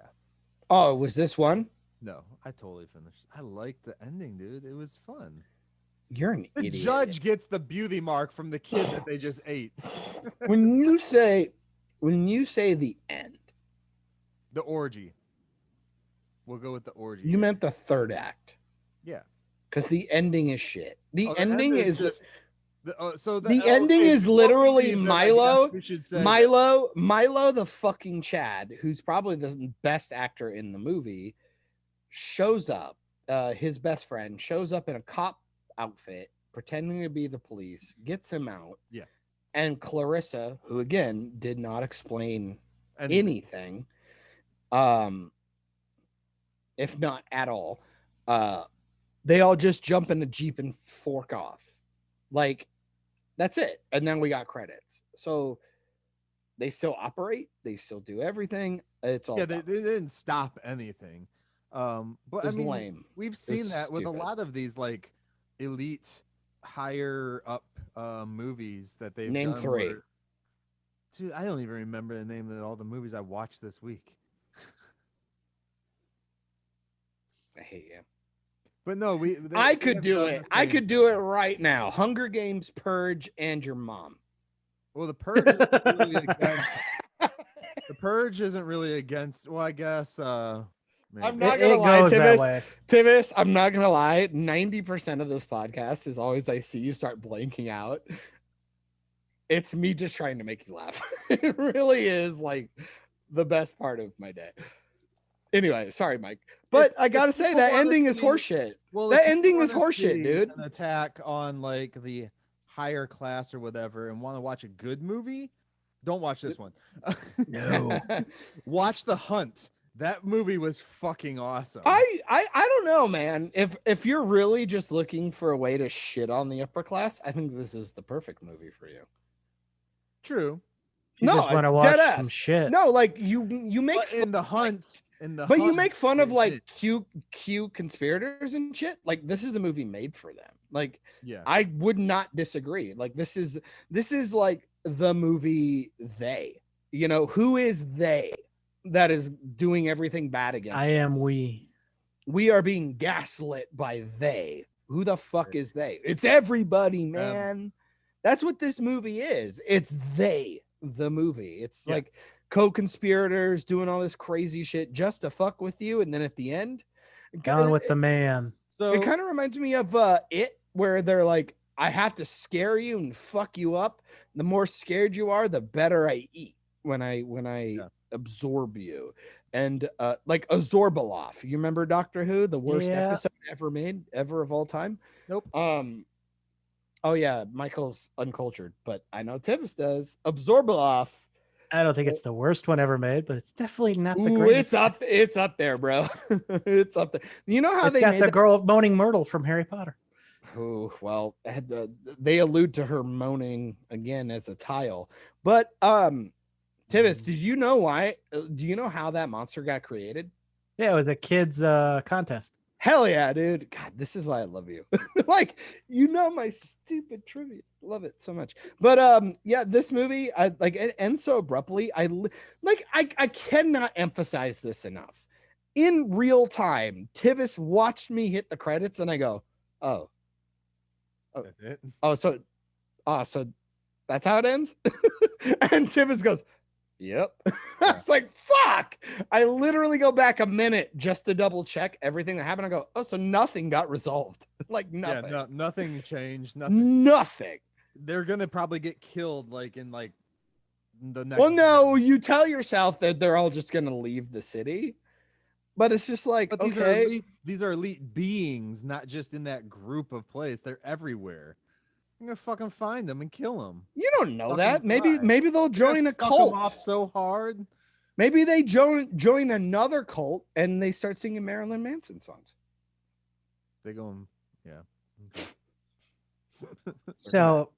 Oh, was this one? No, I totally finished. I liked the ending, dude. It was fun. You're an The idiot. judge gets the beauty mark from the kid that they just ate. when you say the end, The orgy. We'll go with the orgy. you meant the third act. Yeah. Because the ending is shit. The Oh, ending is just- the ending is literally Milo. We should say Milo, the fucking Chad, who's probably the best actor in the movie, shows up his best friend shows up in a cop outfit, pretending to be the police, gets him out. Yeah. And Clarissa, who again did not explain Anything. anything, if not at all, they all just jump in the Jeep and fork off. Like, that's it. And then we got credits. So they still operate, they still do everything. It's all They didn't stop anything. But I It's mean, lame. we've seen that with a stupid. lot of these like elite, higher up movies that they've Name done 3. where- Dude, I don't even remember the name of all the movies I watched this week. I hate you. But no, I they could have do done it. the I same. could do it right now. Hunger Games, Purge, and your mom. Well, the Purge isn't really against. The Purge isn't really against. Well, I guess. I'm Maybe. not It gonna lie, goes that way. Tivis, I'm not gonna lie. 90% of this podcast is always I see you start blanking out. It's me just trying to make you laugh. It really is like the best part of my day. Anyway, sorry, Mike. But I gotta say people that wanna ending is see- horseshit. Well, That if people ending is wanna horseshit, see dude. An attack on like the higher class or whatever, and want to watch a good movie, don't watch this one. No. Watch The Hunt. That movie was fucking awesome. I don't know, man. If you're really just looking for a way to shit on the upper class, I think this is the perfect movie for you. True. You No, just want to dead watch some ass. shit. No, like you make But in The Hunt, but you make fun of they like did. Q conspirators and shit. Like this is a movie made for them. Like Yeah. I would not disagree. Like this is like the movie They. You know, who is they that is doing everything bad against I am us? We are being gaslit by they. Who the fuck is they? It's everybody, man. That's what this movie is. It's they, the movie. It's Yeah. like co-conspirators doing all this crazy shit just to fuck with you, and then at the end, Gone with the man. So it kind of reminds me of It, where they're like, I have to scare you and fuck you up. The more scared you are, the better I eat when I Yeah. absorb you. And like Azorbeloff. You remember Doctor Who, the worst Yeah. episode ever made, ever of all time? Nope. Oh yeah, Michael's uncultured, but I know Tibbs does. Absorbeloff. I don't think it's the worst one ever made, but it's definitely not the Ooh, greatest. it's up there, bro. It's up there. You know how It's they got made the that? girl moaning Myrtle from Harry Potter. Oh, well, they allude to her moaning again as a tile. But Tibbs, did you know why? Do you know how that monster got created? Yeah, it was a kids contest. Hell yeah, dude. God, this is why I love you. Like, you know my stupid trivia. Love it so much. But yeah, this movie, I like it ends so abruptly. I cannot emphasize this enough. In real time, Tivis watched me hit the credits and I go, oh, That's it. so that's how it ends. And Tivis goes, yep. I was like, fuck. I literally go back a minute just to double check everything that happened. I go, oh, so nothing got resolved. Like nothing. Yeah, nothing changed. Nothing. Nothing. They're gonna probably get killed like in like the next. Well, no, you tell yourself that they're all just gonna leave the city. But it's just like, But these okay. these are elite beings, not just in that group of place. They're everywhere. I'm gonna fucking find them and kill them. You don't know Fucking that. Maybe try. maybe they'll join a cult. Off so hard. Maybe they join another cult and they start singing Marilyn Manson songs. They go, yeah. Okay. So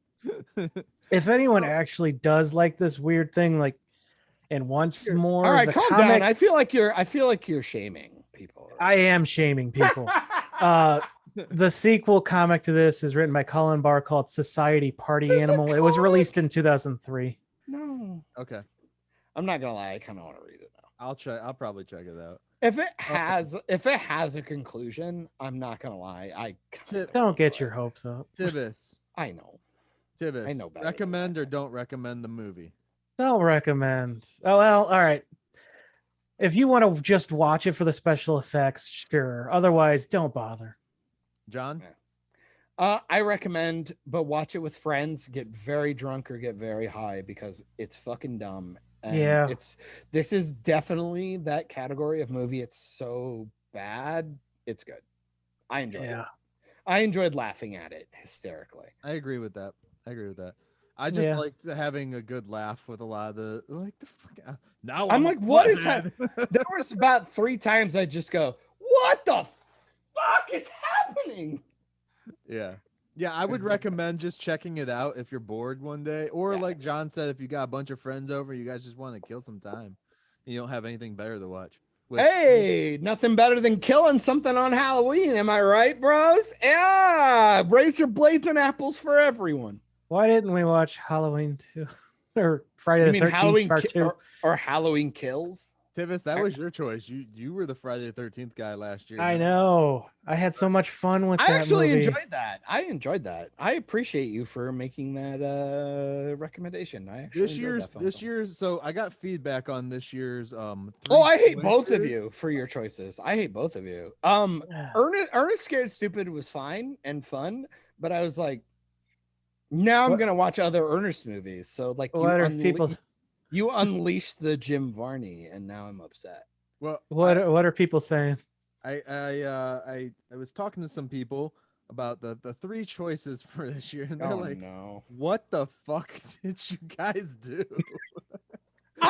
if anyone actually does like this weird thing, like, and wants more, All right, the calm comic, down. I feel like you're shaming people. I am shaming people. The sequel comic to this is written by Colin Barr called Society Party There's a Animal. It was comic? released in 2003. No, Okay. I'm not gonna lie. I kind of want to read it now. I'll check. I'll probably check it out. If it has a conclusion, I'm not gonna lie. I kinda Don't get your wanna hopes up. Tibbs. I know. Tibbs. I know better than Recommend that. or don't recommend the movie? Don't recommend. Oh, well, all right. If you want to just watch it for the special effects, sure. Otherwise, don't bother. John? I recommend, but watch it with friends. Get very drunk or get very high because it's fucking dumb. And Yeah. This is definitely that category of movie. It's so bad. It's good. I enjoyed it. Yeah. I enjoyed laughing at it hysterically. I agree with that. I just Yeah. liked having a good laugh with a lot of the the fuck. Now I'm a like, what is butthead. There was about 3 times I just go, what the fuck is happening? Yeah. Yeah, I would recommend just checking it out if you're bored one day. Or Yeah. like John said, if you got a bunch of friends over, you guys just want to kill some time. You don't have anything better to watch. Which, Hey, nothing better than killing something on Halloween. Am I right, bros? Yeah. Razor blades and apples for everyone. Why didn't we watch Halloween 2 or Friday You the mean 13th Halloween Part 2? or Halloween Kills? Tivis, that was your choice. You were the Friday the 13th guy last year. I know. I had so much fun with I that actually movie. enjoyed that. I appreciate you for making that recommendation. I actually enjoyed that This year's so I got feedback on this year's Oh, three I hate both of choices. you for your choices. I hate both of you. Ernest Scared Stupid was fine and fun, but I was like, now I'm What- gonna watch other Ernest movies. So like you unleashed the Jim Varney, and now I'm upset. Well, What are people saying? I was talking to some people about the 3 choices for this year, and they're Oh like, no. "What the fuck did you guys do?"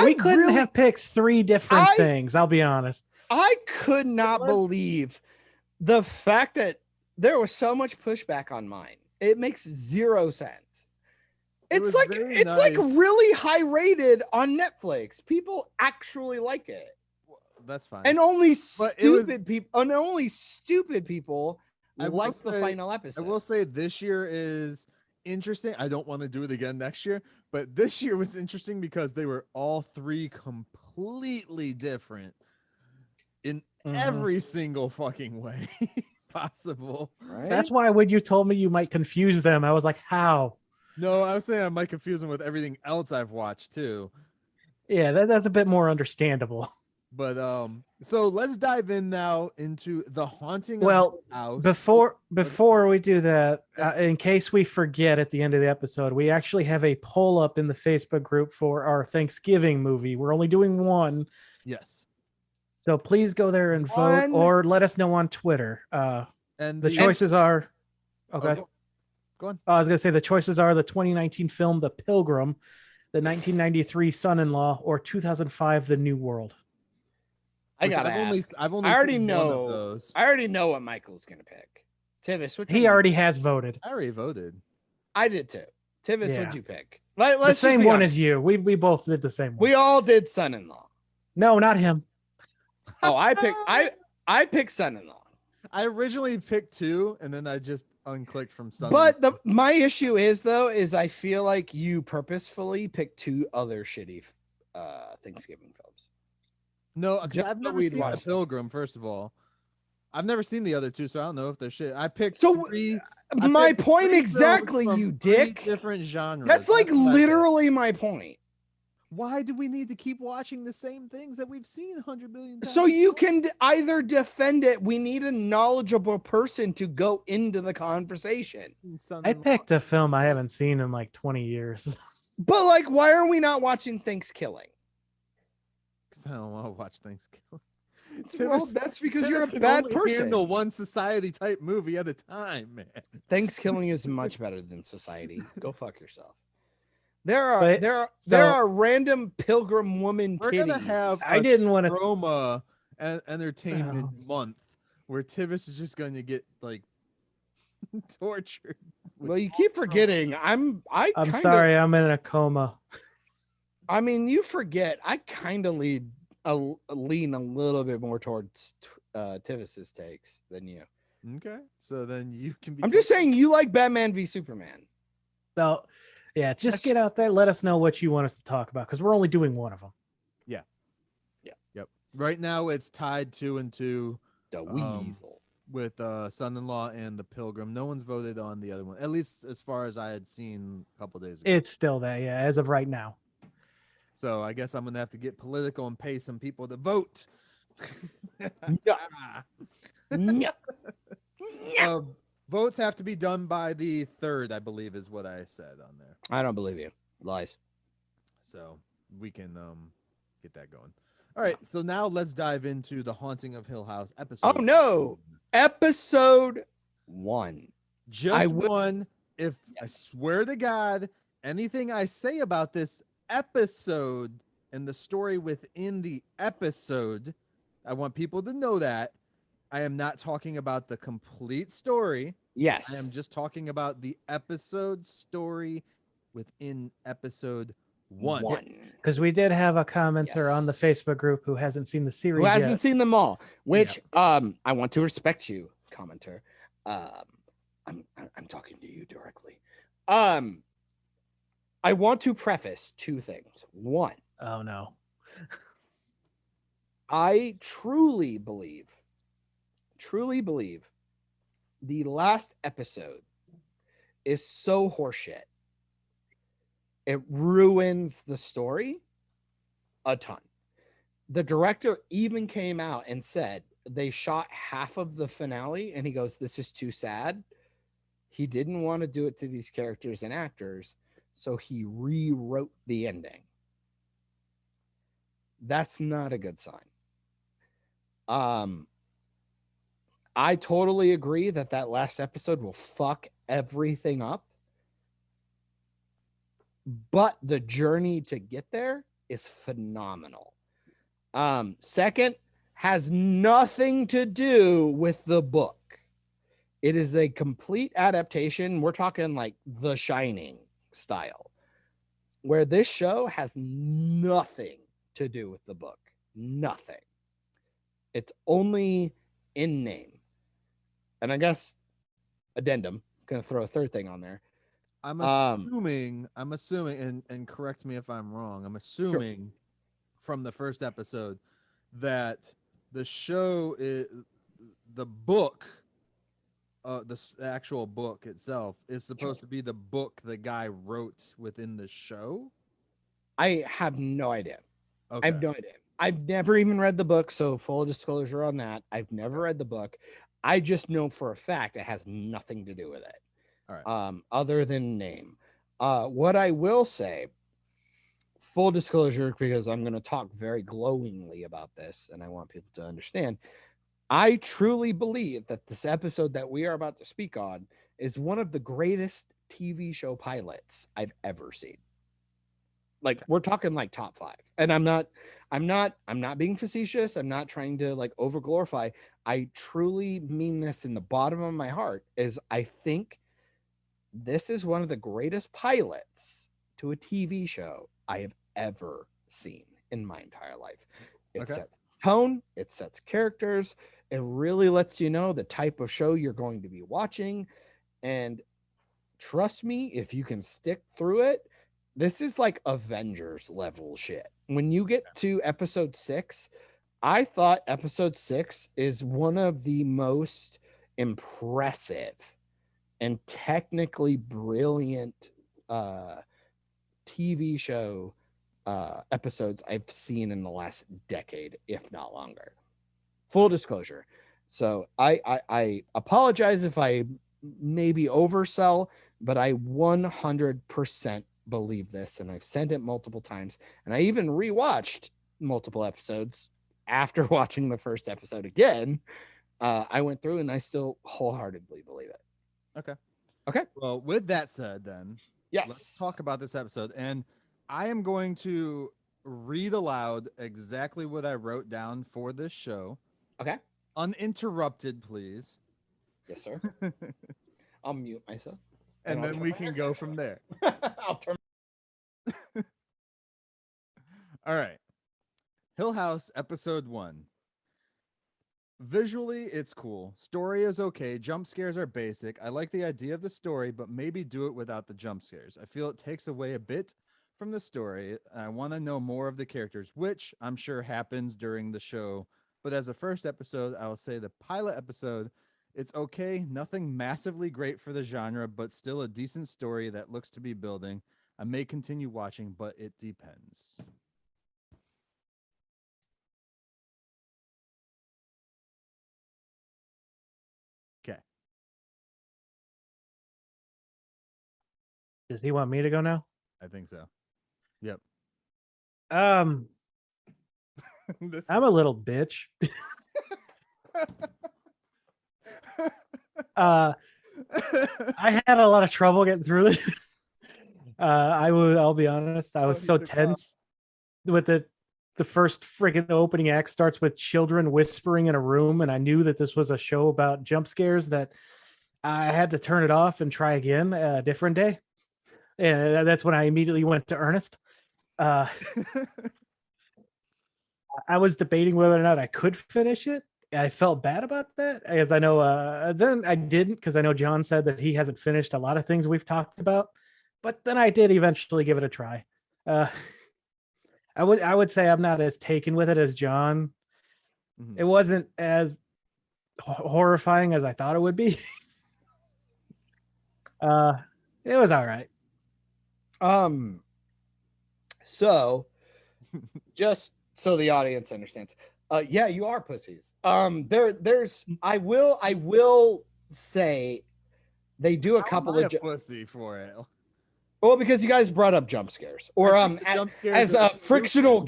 We couldn't have picked 3 different things, I'll be honest. I could not believe the fact that there was so much pushback on mine. It makes 0 sense. It's like really high rated on Netflix. People actually like it. That's fine. And only But stupid people I will like the say- final episode. I will say this year is interesting. I don't want to do it again next year, but this year was interesting because they were all 3 completely different in every single fucking way possible. Right? That's why when you told me you might confuse them, I was like, how? No, I was saying I might confuse them with everything else I've watched too. Yeah, that's a bit more understandable. But so let's dive in now into the haunting Well, of the house. before we do that, in case we forget at the end of the episode, we actually have a poll up in the Facebook group for our Thanksgiving movie. We're only doing one, Yes. so please go there and vote, One. or let us know on Twitter. And The choices are okay. Go on. I was gonna say the choices are the 2019 film The Pilgrim, the 1993 Son-in-Law, or 2005 The New World. I Which gotta ask. I've only I already seen one of know. those. I already know what Michael's gonna pick. Tivis, what He already has voted. I already voted. I did too. Tivis, Yeah. what'd you pick? The Let's same just be one honest. as you. We both did the same one. We all did son-in-law. No, not him. Oh, I picked son-in-law. I originally picked 2, and then I just unclicked from some. But my issue is I feel like you purposefully picked 2 other shitty Thanksgiving films. No, 'cause Just I've so never we'd seen The watch them. Pilgrim. First of all, I've never seen the other 2, so I don't know if they're shit. I picked So, 3. My picked point 3 exactly, films from you 3 dick. different genres. That's like what I picked. literally my point. Why do we need to keep watching the same things that we've seen 100 million times? So you can either defend it. We need a knowledgeable person to go into the conversation. I picked a film I haven't seen in like 20 years. But like, why are we not watching Thanksgiving? Because I don't want to watch Thanksgiving. Well, that's because you're a can bad only person. Handle one society type movie at a time, man. Thanksgiving is much better than Society. Go fuck yourself. There are random pilgrim woman We're titties. gonna have I didn't want to. Roma and entertainment month where Tivis is just going to get like tortured. Well, you keep forgetting. I'm sorry, I'm in a coma. I mean, you forget. I kind of lean a little bit more towards Tivis's takes than you. Okay, so then you can be. I'm just saying you like Batman v Superman. So, yeah, just get out there. Let us know what you want us to talk about because we're only doing one of them. Yep. Right now it's tied 2-2. The Weasel. With Son-in-Law and The Pilgrim. No one's voted on the other one, at least as far as I had seen a couple days ago. It's still there, yeah, as of right now. So I guess I'm gonna have to get political and pay some people to vote. No. Votes have to be done by the 3rd, I believe, is what I said on there. I don't believe you. Lies. So we can get that going. All right, so now let's dive into the Haunting of Hill House Oh episode. no, episode 1. Just will- one. If I Yes. swear to God, anything I say about this episode and the story within the episode, I want people to know that I am not talking about the complete story. Yes. I am just talking about the episode story within episode 1. Because we did have a commenter on the Yes. Facebook group who hasn't seen the series Who hasn't yet. seen them all? Which I want to respect you, commenter. I'm talking to you directly. I want to preface 2 things. 1, Oh no. I truly believe the last episode is so horseshit. It ruins the story a ton. The director even came out and said they shot half of the finale and he goes, "This is too sad." He didn't want to do it to these characters and actors, so he rewrote the ending. That's not a good sign. I totally agree that last episode will fuck everything up. But the journey to get there is phenomenal. Second, has nothing to do with the book. It is a complete adaptation. We're talking like The Shining style, where this show has nothing to do with the book. Nothing. It's only in name. And I guess addendum, gonna throw a third thing on there. I'm assuming, and correct me if I'm wrong. I'm assuming from the first episode that the show is the book, the actual book itself is supposed to be the book the guy wrote within the show. I have no idea. Okay. I have no idea. I've never even read the book, so full disclosure on that. I've never read the book. I just know for a fact it has nothing to do with it. All right. Other than name. What I will say, full disclosure, because I'm going to talk very glowingly about this and I want people to understand. I truly believe that this episode that we are about to speak on is one of the greatest TV show pilots I've ever seen. Like we're talking like top 5. And I'm not being facetious. I'm not trying to like over glorify. I truly mean this in the bottom of my heart is I think this is one of the greatest pilots to a TV show I have ever seen in my entire life. It sets tone, it sets characters, it really lets you know the type of show you're going to be watching. And trust me, if you can stick through it, this is like Avengers level shit. When you get to episode 6, I thought episode 6 is one of the most impressive and technically brilliant TV show episodes I've seen in the last decade, if not longer. Full disclosure. So I apologize if I maybe oversell, but I 100% believe this, and I've said it multiple times, and I even rewatched multiple episodes after watching the first episode again. I went through and I still wholeheartedly believe it. Okay. Well, with that said, then Yes. let's talk about this episode. And I am going to read aloud exactly what I wrote down for this show. Okay. Uninterrupted, please. Yes, sir. I'll mute myself. And I'll then turn we my can air go conditioner from there. I'll turn. All right. Hill House, episode 1. Visually, it's cool. Story is okay. Jump scares are basic. I like the idea of the story, but maybe do it without the jump scares. I feel it takes away a bit from the story. I want to know more of the characters, which I'm sure happens during the show. But as a first episode, I'll say the pilot episode, it's okay. Nothing massively great for the genre, but still a decent story that looks to be building. I may continue watching, but it depends. Okay. Does he want me to go now? I think so. Yep. I'm a little bitch. I had a lot of trouble getting through this. I'll be honest. I was so tense with the first friggin' opening act starts with children whispering in a room, and I knew that this was a show about jump scares that I had to turn it off and try again a different day. And that's when I immediately went to Ernest. I was debating whether or not I could finish it. I felt bad about that, as I know. Then I didn't, because I know John said that he hasn't finished a lot of things we've talked about. But then I did eventually give it a try. I would say I'm not as taken with it as John. It wasn't as horrifying as I thought it would be. It was all right. So just so the audience understands, yeah, you are pussies. There's I will say they do a couple of pussy for it. well, because you guys brought up jump scares, or as frictional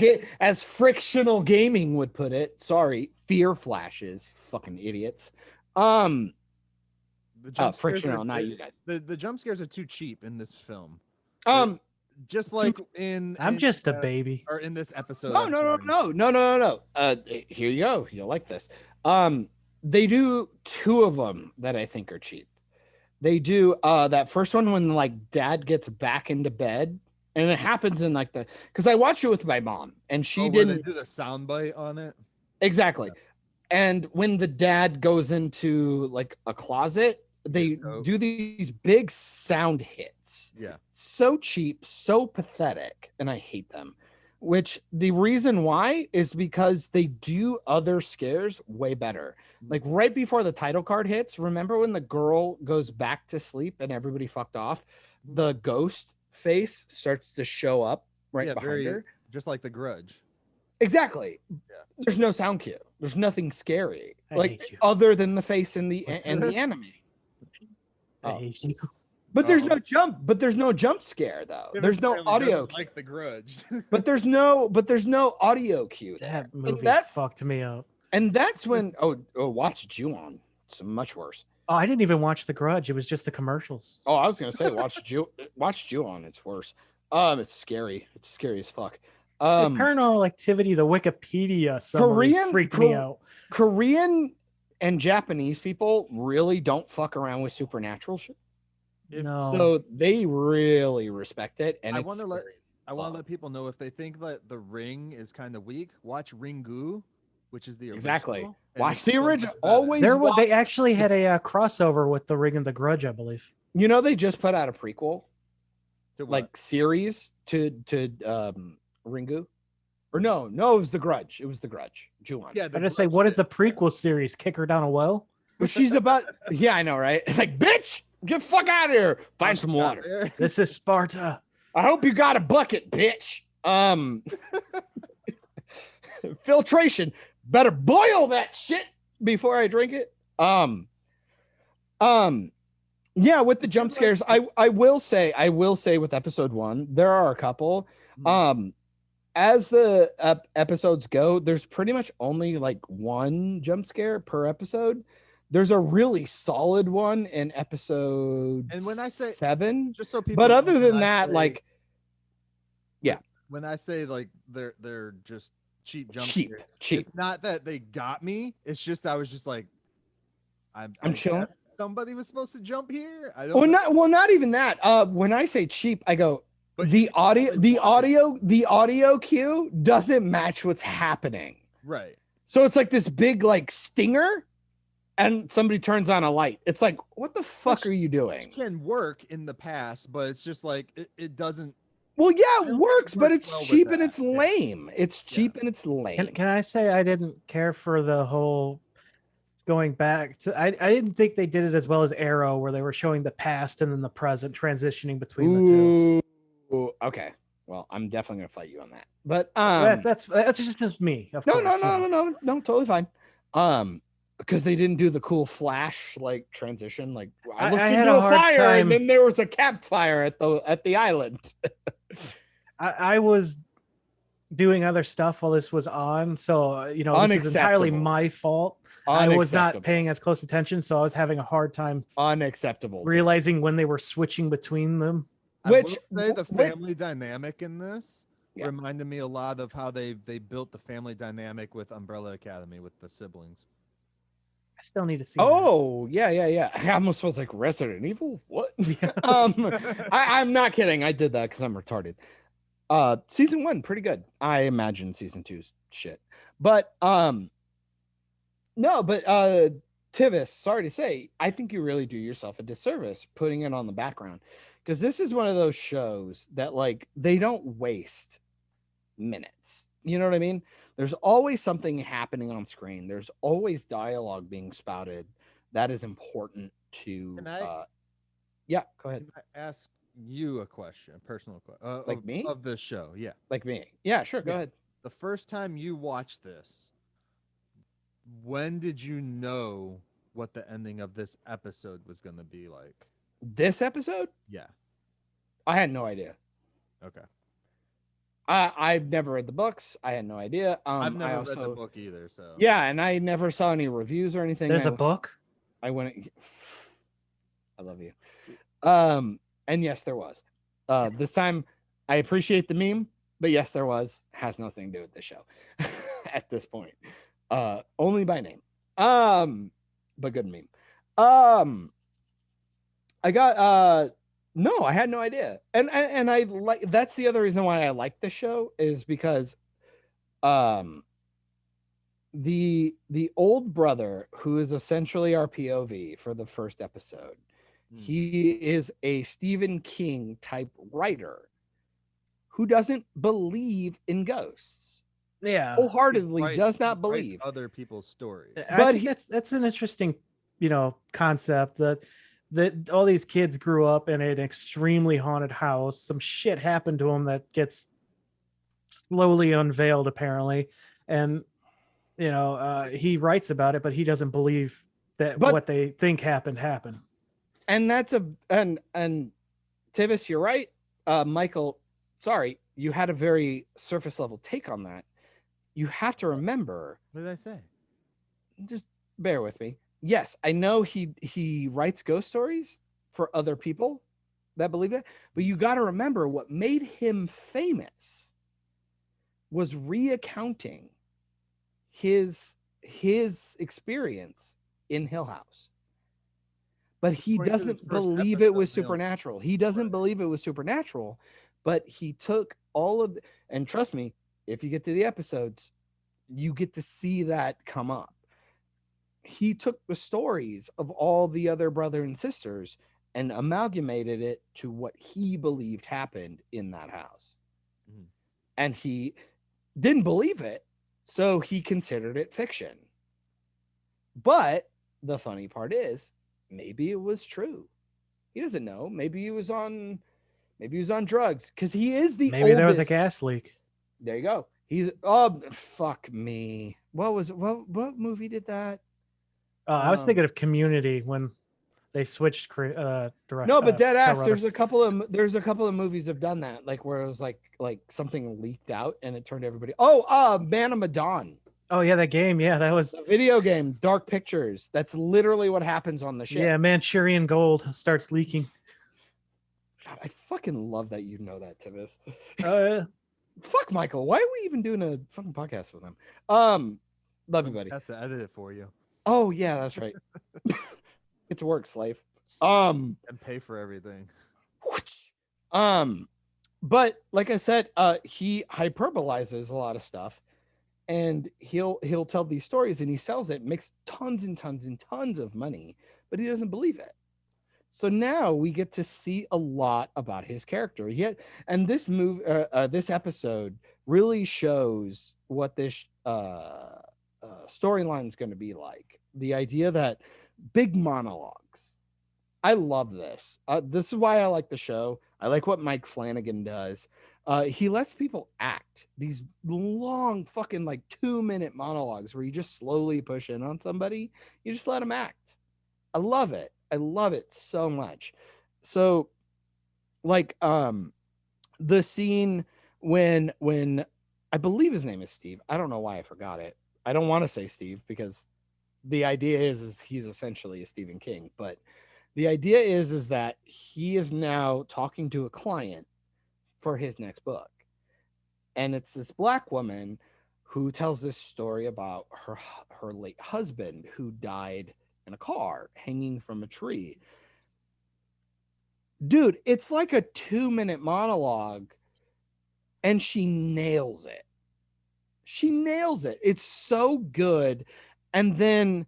gaming would put it. Sorry, fear flashes, fucking idiots. Frictional, not you guys. The jump scares are too cheap in this film. Just like I'm just a baby. Or in this episode. No. Here you go. You'll like this. They do two of them that I think are cheap. They do that first one when like dad gets back into bed, and it happens in like because I watched it with my mom, and she didn't do the soundbite on it. Exactly. Yeah. And when the dad goes into like a closet, they do these big sound hits. Yeah. So cheap, so pathetic, and I hate them. Which the reason why is because they do other scares way better. Like right before the title card hits, remember when the girl goes back to sleep and everybody fucked off? The ghost face starts to show up behind her. Just like The Grudge. Exactly. Yeah. There's no sound cue. There's nothing scary other than the face in the anime. I hate you. But there's no jump. But there's no jump scare though. There's no audio cue. Like The Grudge. but there's no audio cue. That movie fucked me up. And that's when watch Ju-on. It's much worse. Oh, I didn't even watch The Grudge. It was just the commercials. Oh, I was gonna say watch Ju-on. It's worse. It's scary. It's scary as fuck. Paranormal Activity, the Wikipedia summary freaked me out. Korean and Japanese people really don't fuck around with supernatural shit. No. So they really respect it. And I want to let people know, if they think that The Ring is kind of weak, watch Ringu, which is the original. Exactly. Watch the original. They actually had a crossover with The Ring and The Grudge, I believe. You know, they just put out a prequel, series to Ringu. Or no, it was The Grudge. It was The Grudge. Ju-on. Yeah, I'm gonna say, what is the prequel series? Kick her down a well? Well, she's about. Yeah, I know, right? Like, bitch, get the fuck out of here. Find some water. This is Sparta. I hope you got a bucket, bitch. Filtration. Better boil that shit before I drink it. Yeah, with the jump scares, I will say with episode 1, there are a couple. As the episodes go, there's pretty much only like one jump scare per episode. There's a really solid one in episode and when I say 7, just so people, but other than that, when I say like they're just cheap jump cheap. It's not that they got me. It's just I was just like, I'm chilling. Somebody was supposed to jump here. I don't. Not even that. When I say cheap, I go. But the audio cue doesn't match what's happening. Right. So it's like this big like stinger, and somebody turns on a light. It's like, what the fuck are you doing? It can work in the past, but it's just like it doesn't. Well, yeah, it works, but it's cheap and it's lame. It's cheap and it's lame. Can I say I didn't care for the whole going back to? I didn't think they did it as well as Arrow, where they were showing the past and then the present, transitioning between the two. Ooh, okay. Well, I'm definitely gonna fight you on that. But that's just me. No, totally fine. Because they didn't do the cool flash like transition. Like I looked into a fire and then there was a campfire at the island. I was doing other stuff while this was on. So, this is entirely Unacceptable. my fault. I was not Unacceptable. paying as close attention. So I was having a hard time Unacceptable. to me. realizing when they were switching between them. I Which- will say the what- family dynamic in this Yeah. reminded me a lot of how they built the family dynamic with Umbrella Academy with the siblings. I still need to see. that. Oh, yeah. I almost was like Resident Evil. What? Yeah. I'm not kidding. I did that because I'm retarded. Season 1, pretty good. I imagine season 2's shit. But Tivis, sorry to say, I think you really do yourself a disservice putting it on the background. Because this is one of those shows that like they don't waste minutes. You know what I mean? There's always something happening on screen. There's always dialogue being spouted that is important to Can I- yeah, go ahead. Can I ask you a question, a personal question? Like me? Of this show, yeah. Like me. Yeah, sure, go Yeah. ahead. The first time you watched this, when did you know what the ending of this episode was going to be like? This episode, Yeah. I had no idea. Okay. I've never read the books. I had no idea. I've I never also, read the book either, so Yeah, and I never saw any reviews or anything. There's a book. I went. I love you. And yes, there was. This time, I appreciate the meme, but yes, there was. Has nothing to do with the show at this point. Only by name. But good meme. I got no, I had no idea. And I like that's the other reason why I like the show is because the old brother who is essentially our POV for the first episode, he is a Stephen King type writer who doesn't believe in ghosts. Yeah. Wholeheartedly does not He writes believe. other people's stories. I But think that's an interesting, concept that all these kids grew up in an extremely haunted house. Some shit happened to them that gets slowly unveiled, apparently, and he writes about it, but he doesn't believe that But- what they think happened. And that's and Tivis, you're right. Michael, sorry, you had a very surface level take on that. You have to remember, What did I say? just bear with me. Yes, I know he writes ghost stories for other people that believe it, but you got to remember what made him famous was recounting his experience in Hill House. But he According to the doesn't first believe it was episode, they don't- supernatural. He doesn't Right. believe it was supernatural, but he took all of and trust me, if you get to the episodes, you get to see that come up. He took the stories of all the other brother and sisters and amalgamated it to what he believed happened in that house. Mhm. And he didn't believe it, so he considered it fiction. But the funny part is, maybe it was true. He doesn't know. Maybe he was on drugs because he is the Maybe there was a oldest- gas leak. There you go. He's fuck me. What movie did that? I was Um, thinking of Community when they switched direct. No, but dead ass. showrunners. There's a couple of movies have done that, like where it was like something leaked out and it turned everybody. Man of Medan, Oh yeah, that game. Yeah, that was. the video game, Dark Pictures. That's literally what happens on the ship. Yeah, Manchurian Gold starts leaking. God, I fucking love that you know that, Tivis. Uh, Fuck Michael. Why are we even doing a fucking podcast with him? Love you, buddy. Has to edit it for you Oh yeah, that's right. Get to work, slave. and pay for everything. But like I said, he hyperbolizes a lot of stuff, and he'll tell these stories and he sells it, makes tons and tons and tons of money, but he doesn't believe it. So now we get to see a lot about his character. And this episode really shows what this storyline is going to be like. The idea that big monologues. I love this. This is why I like the show. I like what Mike Flanagan does. He lets people act these long fucking 2-minute monologues where you just slowly push in on somebody. You just let them act. I love it. I love it so much. So the scene when I believe his name is Steve. I don't know why I forgot it. I don't want to say Steve because the idea is he's essentially a Stephen King, but the idea is that he is now talking to a client for his next book. And it's this black woman who tells this story about her late husband who died in a car hanging from a tree. Dude, it's like a 2-minute monologue and she nails it. She nails it. It's so good. And then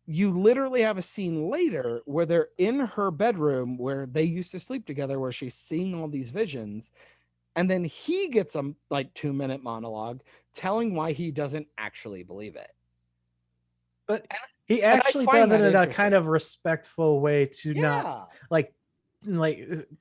you literally have a scene later where they're in her bedroom where they used to sleep together, where she's seeing all these visions. And then he gets a like 2-minute monologue telling why he doesn't actually believe it. But he and I actually find does it that in a interesting. kind of respectful way to Yeah. not like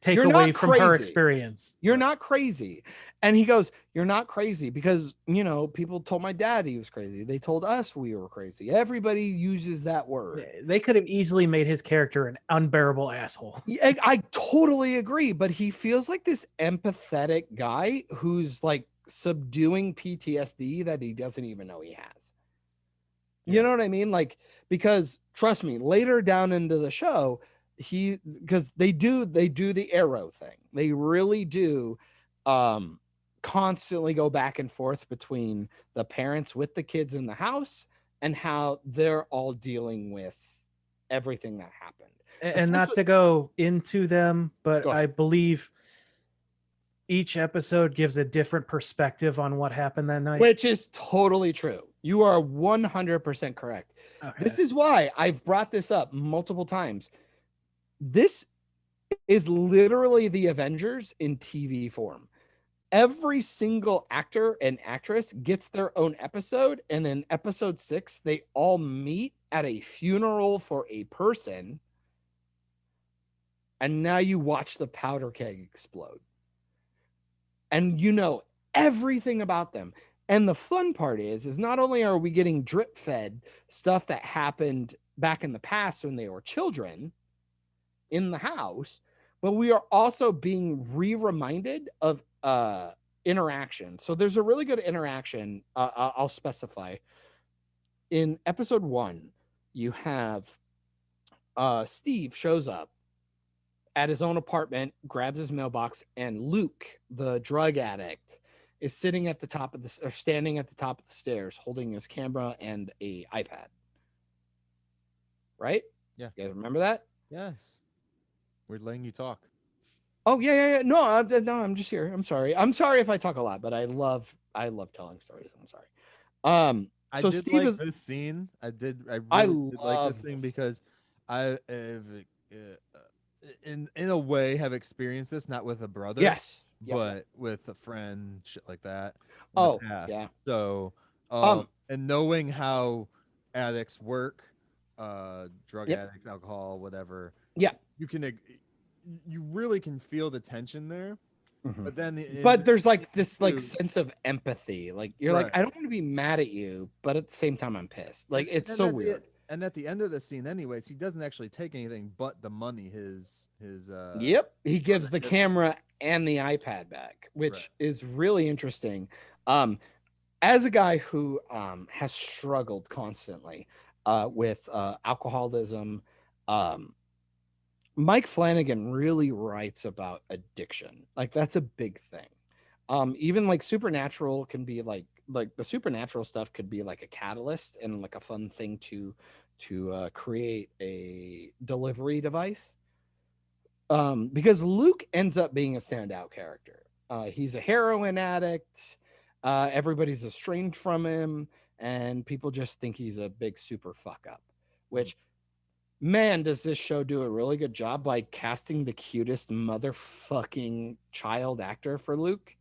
take You're away not from her crazy. experience. You're not crazy. And he goes, you're not crazy because, you know, people told my dad he was crazy. They told us we were crazy. Everybody uses that word. They could have easily made his character an unbearable asshole. Yeah, I totally agree, but he feels like this empathetic guy who's like subduing PTSD that he doesn't even know he has. You know what I mean? Like, because trust me, later down into the show, because they do the arrow thing. They really do constantly go back and forth between the parents with the kids in the house and how they're all dealing with everything that happened. And not to go into them, but Go ahead. I believe each episode gives a different perspective on what happened that night. Which is totally true. You are 100% correct. Okay. This is why I've brought this up multiple times. This is literally the Avengers in TV form. Every single actor and actress gets their own episode, and in episode 6, they all meet at a funeral for a person, and now you watch the powder keg explode. And you know everything about them. And the fun part is not only are we getting drip fed stuff that happened back in the past when they were children in the house, but we are also being reminded of interaction. So there's a really good interaction. I'll specify. In episode 1, you have Steve shows up at his own apartment, grabs his mailbox, and Luke, the drug addict, is sitting at the top of or standing at the top of the stairs, holding his camera and a iPad. Right? Yeah. You guys remember that? Yes. We're letting you talk. Oh yeah. No, I'm just here. I'm sorry if I talk a lot, but I love telling stories. I'm sorry. So I did Steve like this scene. I really did like love this scene this. because I have, in a way, have experienced this, not with a brother, Yes. Yep. but with a friend, shit like that. In Oh, the past. yeah. So, Um, and knowing how addicts work, drug Yep. addicts, alcohol, whatever. Yeah. You really can feel the tension there. Mhm. But then, But there's like this like too. sense of empathy. Like you're Right. like, I don't want to be mad at you, but at the same time I'm pissed. Like it's And so at the- weird. And at the end of the scene, anyways, he doesn't actually take anything but the money. His Yep. He gives the Yep. camera and the iPad back, which Right. is really interesting. As a guy who has struggled constantly with alcoholism, Myke Flanagan really writes about addiction. Like that's a big thing. Even like supernatural can be like the supernatural stuff could be like a catalyst and like a fun thing to create a delivery device. Because Luke ends up being a standout character. He's a heroin addict. Everybody's estranged from him, and people just think he's a big super fuck up. Which, man, does this show do a really good job by casting the cutest motherfucking child actor for Luke,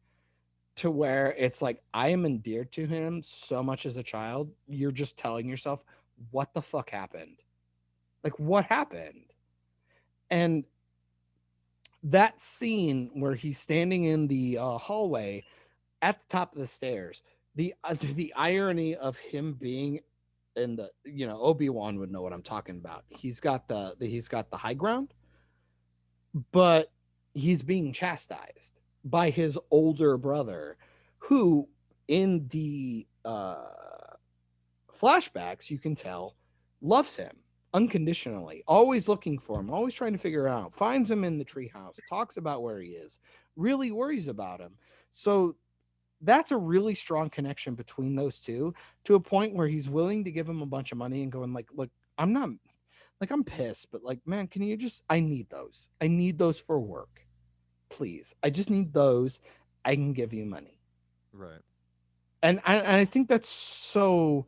to where it's like I am endeared to him so much as a child. You're just telling yourself, what the fuck happened? Like, what happened? And that scene where he's standing in the hallway at the top of the stairs, the irony of him being in the, you know, Obi-Wan would know what I'm talking about. He's got the high ground, but he's being chastised by his older brother, who in the flashbacks, you can tell, loves him unconditionally, always looking for him, always trying to figure out, finds him in the treehouse, talks about where he is, really worries about him. So that's a really strong connection between those two, to a point where he's willing to give him a bunch of money and going like, look, I'm not like, I'm pissed, but like, man, can you just, I need those. I need those for work. Please. I just need those. I can give you money. Right. And I think that's so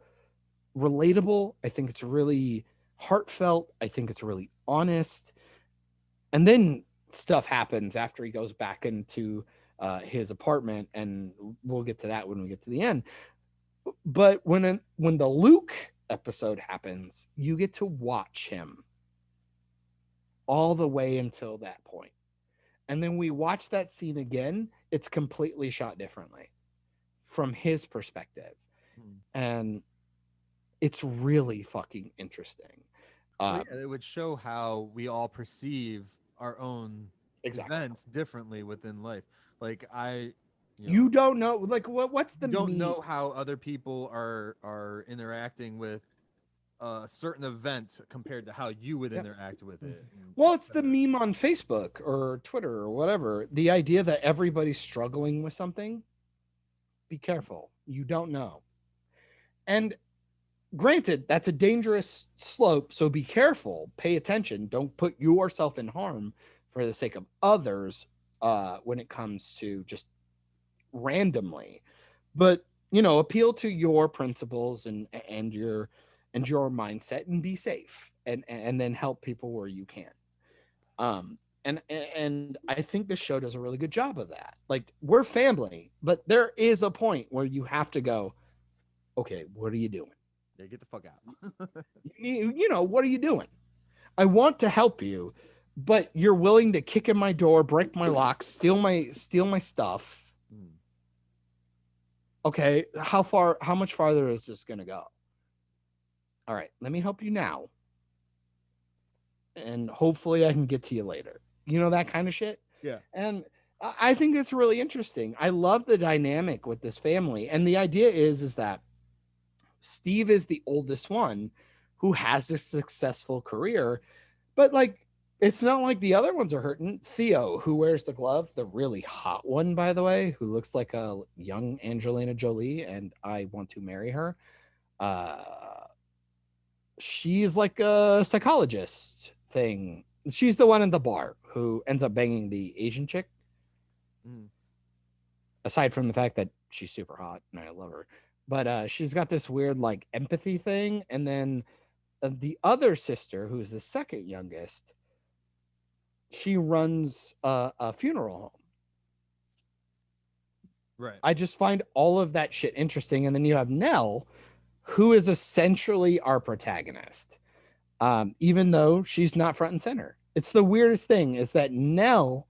relatable. I think it's really heartfelt. I think it's really honest. And then stuff happens after he goes back into his apartment, and we'll get to that when we get to the end. But when the Luke episode happens, you get to watch him all the way until that point. And then we watch that scene again. It's completely shot differently from his perspective. And it's really fucking interesting. Well, yeah, it would show how we all perceive our own Exactly. events differently within life. Like you don't know, like, what's the don't know how other people are interacting with a certain event compared to how you would interact with it. Well, it's the meme on Facebook or Twitter or whatever. The idea that everybody's struggling with something. Be careful. You don't know. And granted, that's a dangerous slope, so be careful. Pay attention. Don't put yourself in harm for the sake of others when it comes to just randomly. But, appeal to your principles and your mindset, and be safe, and then help people where you can. And I think the show does a really good job of that. Like, we're family, but there is a point where you have to go, okay, what are you doing? Yeah, get the fuck out. What are you doing? I want to help you, but you're willing to kick in my door, break my locks, steal my stuff. Okay, how much farther is this going to go? All right, let me help you now. And hopefully I can get to you later. That kind of shit. Yeah. And I think it's really interesting. I love the dynamic with this family. And the idea is that Steve is the oldest one who has a successful career, but like, it's not like the other ones are hurting. Theo, who wears the glove, the really hot one, by the way, who looks like a young Angelina Jolie, and I want to marry her. She's like a psychologist thing. She's the one in the bar who ends up banging the Asian chick. Aside from the fact that she's super hot and I love her. But she's got this weird like empathy thing. And then the other sister, who's the second youngest, she runs a funeral home. Right. I just find all of that shit interesting. And then you have Nell, who is essentially our protagonist, even though she's not front and center. It's the weirdest thing, is that Nell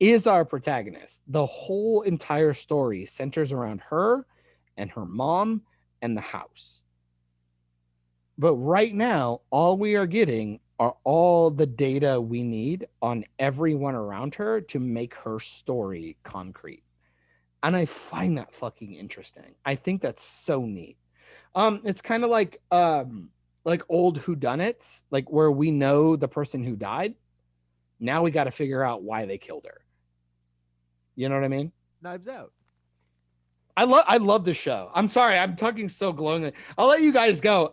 is our protagonist. The whole entire story centers around her and her mom and the house. But right now, all we are getting are all the data we need on everyone around her to make her story concrete. And I find that fucking interesting. I think that's so neat. It's kind of like old whodunits, like where we know the person who died. Now we got to figure out why they killed her. You know what I mean? Knives Out. I love this show. I'm sorry, I'm talking so glowingly. I'll let you guys go.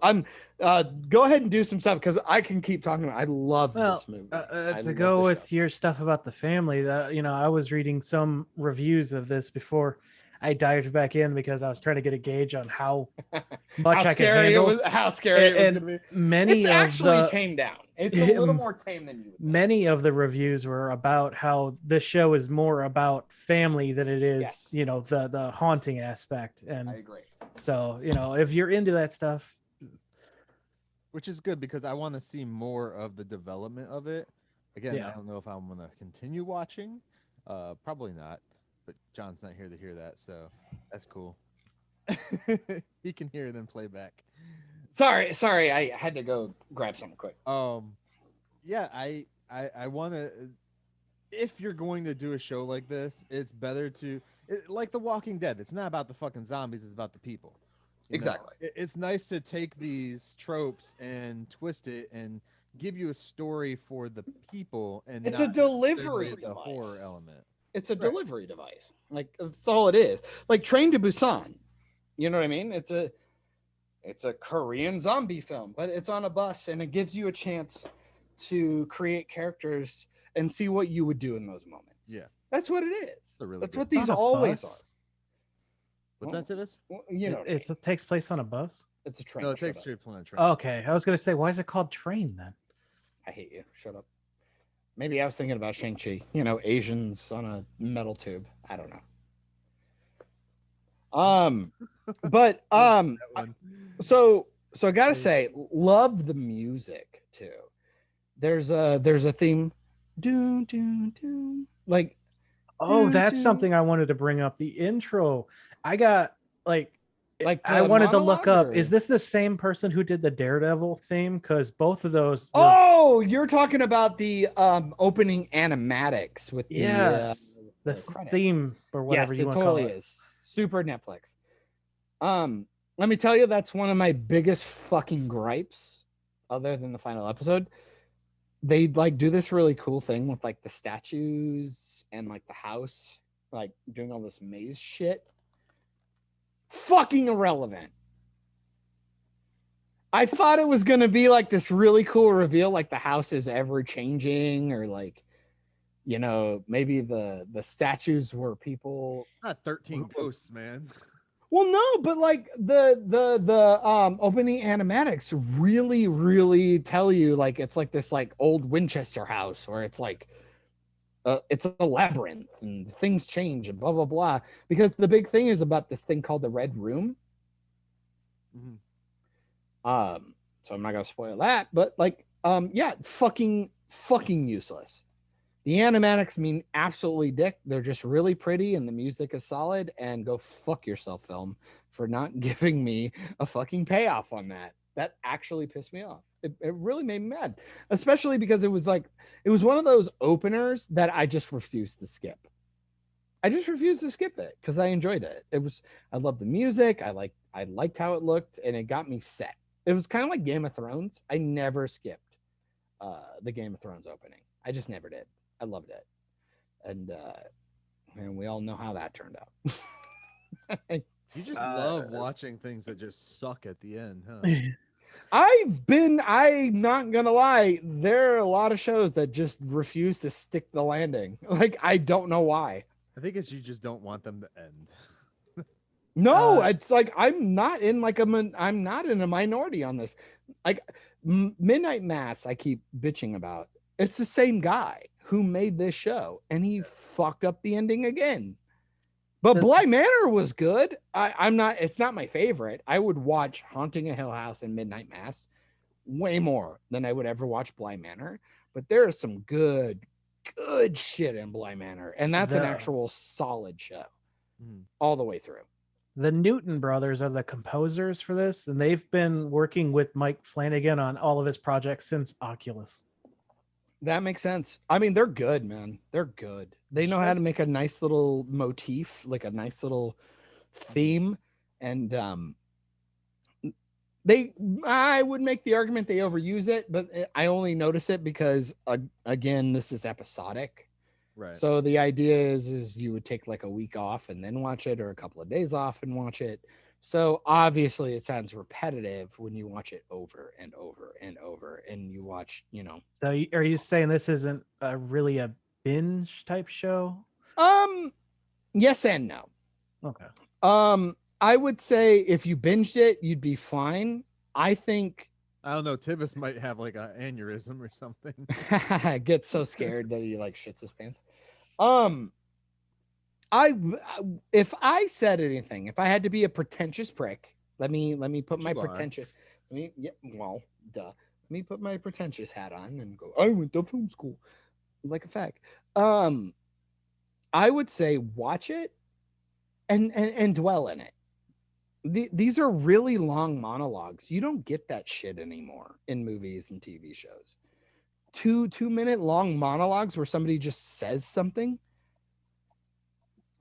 Go ahead and do some stuff, because I can keep talking about. I love this movie. To go with your stuff about the family, that I was reading some reviews of this before I dived back in, because I was trying to get a gauge on how much I could handle. How scary it was going to be. Many it's of actually tamed down. It's a little more tame than you would think. Many of the reviews were about how this show is more about family than it is, the haunting aspect. And I agree. So, if you're into that stuff, which is good, because I want to see more of the development of it. Again, I don't know if I'm going to continue watching. Probably not. But John's not here to hear that, so that's cool. He can hear it in playback. Sorry, I had to go grab something quick. Yeah, I want to. If you're going to do a show like this, it's better to. like The Walking Dead. It's not about the fucking zombies. It's about the people. You know? Exactly. It's nice to take these tropes and twist it and give you a story for the people, and It's a not delivery necessarily the device. horror element. It's a Right. delivery device. Like that's all it is. Like Train to Busan. You know what I mean? It's a Korean zombie film, but it's on a bus and it gives you a chance to create characters and see what you would do in those moments. Yeah. That's what it is. a really That's good- what these On a always bus? are. What's that, Tivis? Well, you know, It takes place on a bus. it's a train. No, it Shut takes up. straight on a train. Okay, I was gonna say, why is it called Train then? I hate you. Shut up. Maybe I was thinking about Shang-Chi. You know, Asians on a metal tube. I don't know. But That one. so I gotta say, love the music too. There's a theme. Doom, doom, doom. Like, Oh, doo, that's doo. something I wanted to bring up. The intro. I got like I the wanted to look up. monologue, Is or- this the same person who did the Daredevil theme? Because both of those. Were, Oh, you're talking about the opening animatics with yes, the credit. theme or whatever Yes, you it want to totally call it. is. Super Netflix. Let me tell you, that's one of my biggest fucking gripes, other than the final episode. They like do this really cool thing with like the statues and like the house, like doing all this maze shit. Fucking irrelevant. I thought it was gonna be like this really cool reveal, like the house is ever changing, or like, you know, maybe the statues were people. Not 13 ghosts, man. Well, no, but like the opening animatics really tell you like it's like this like old Winchester house where it's like it's a labyrinth and things change and blah blah blah. Because the big thing is about this thing called the Red Room. Mhm. So I'm not gonna spoil that, but like yeah, fucking useless. The animatics mean absolutely dick. They're just really pretty and the music is solid. And go fuck yourself, film, for not giving me a fucking payoff on that. That actually pissed me off. It really made me mad, especially because it was one of those openers that I just refused to skip. I just refused to skip it because I enjoyed it. I loved the music. I liked how it looked, and it got me set. It was kind of like Game of Thrones. I never skipped the Game of Thrones opening. I just never did. I loved it, and we all know how that turned out. You just love watching things that just suck at the end, huh? I'm not gonna lie, there are a lot of shows that just refuse to stick the landing. Like, I don't know why. I think it's you just don't want them to end. No, it's like I'm not in a minority on this. Like Midnight Mass, I keep bitching about. It's the same guy who made this show, and he fucked up the ending again. But Bly Manor was good. It's not my favorite. I would watch Haunting a Hill House and Midnight Mass way more than I would ever watch Bly Manor. But there is some good shit in Bly Manor, and that's an actual solid show all the way through. The Newton brothers are the composers for this, and they've been working with Mike Flanagan on all of his projects since Oculus. That makes sense. I mean, they're good, man. They're good. They know how to make a nice little motif, like a nice little theme. And I would make the argument they overuse it, but I only notice it because, again, this is episodic. Right. So the idea is you would take like a week off and then watch it, or a couple of days off and watch it. So obviously it sounds repetitive when you watch it over and over and over, and you watch, So are you saying this isn't really a binge type show? Yes and no. Okay. I would say if you binged it, you'd be fine. I think I don't know. Tivis might have like an aneurysm or something. gets so scared that he like shits his pants. If I said anything, if I had to be a pretentious prick, let me put my pretentious. Let me put my pretentious hat on and go. I went to film school, like a fact. I would say watch it and dwell in it. These are really long monologues. You don't get that shit anymore in movies and TV shows. 2 2-minute long monologues where somebody just says something.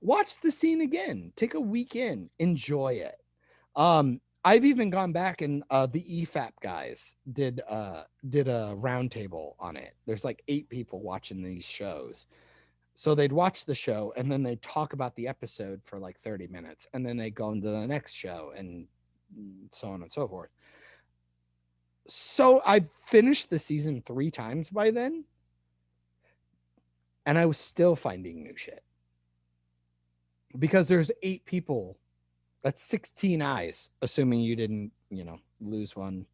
watch the scene again. Take a weekend, enjoy it. I've even gone back and the EFAP guys did a roundtable on it. There's like 8 people watching these shows. So they'd watch the show and then they'd talk about the episode for like 30 minutes and then they'd go into the next show and so on and so forth. So I've finished the season 3 times by then and I was still finding new shit because there's 8 people. That's 16 eyes, assuming you didn't, lose one,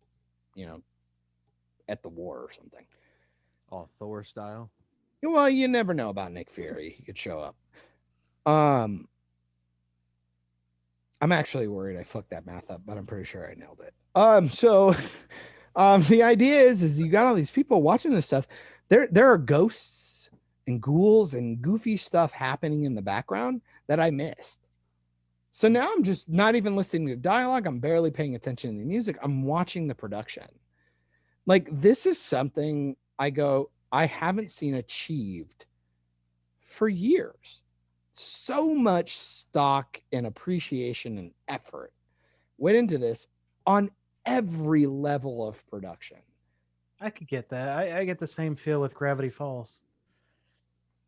at the war or something. Oh, Thor style. Well, you never know about Nick Fury. He could show up. I'm actually worried I fucked that math up, but I'm pretty sure I nailed it. So the idea is you got all these people watching this stuff. There are ghosts and ghouls and goofy stuff happening in the background that I missed. So now I'm just not even listening to dialogue. I'm barely paying attention to the music. I'm watching the production. Like, this is something I haven't seen achieved for years. So much stock and appreciation and effort went into this on every level of production. I could get that. I get the same feel with Gravity Falls.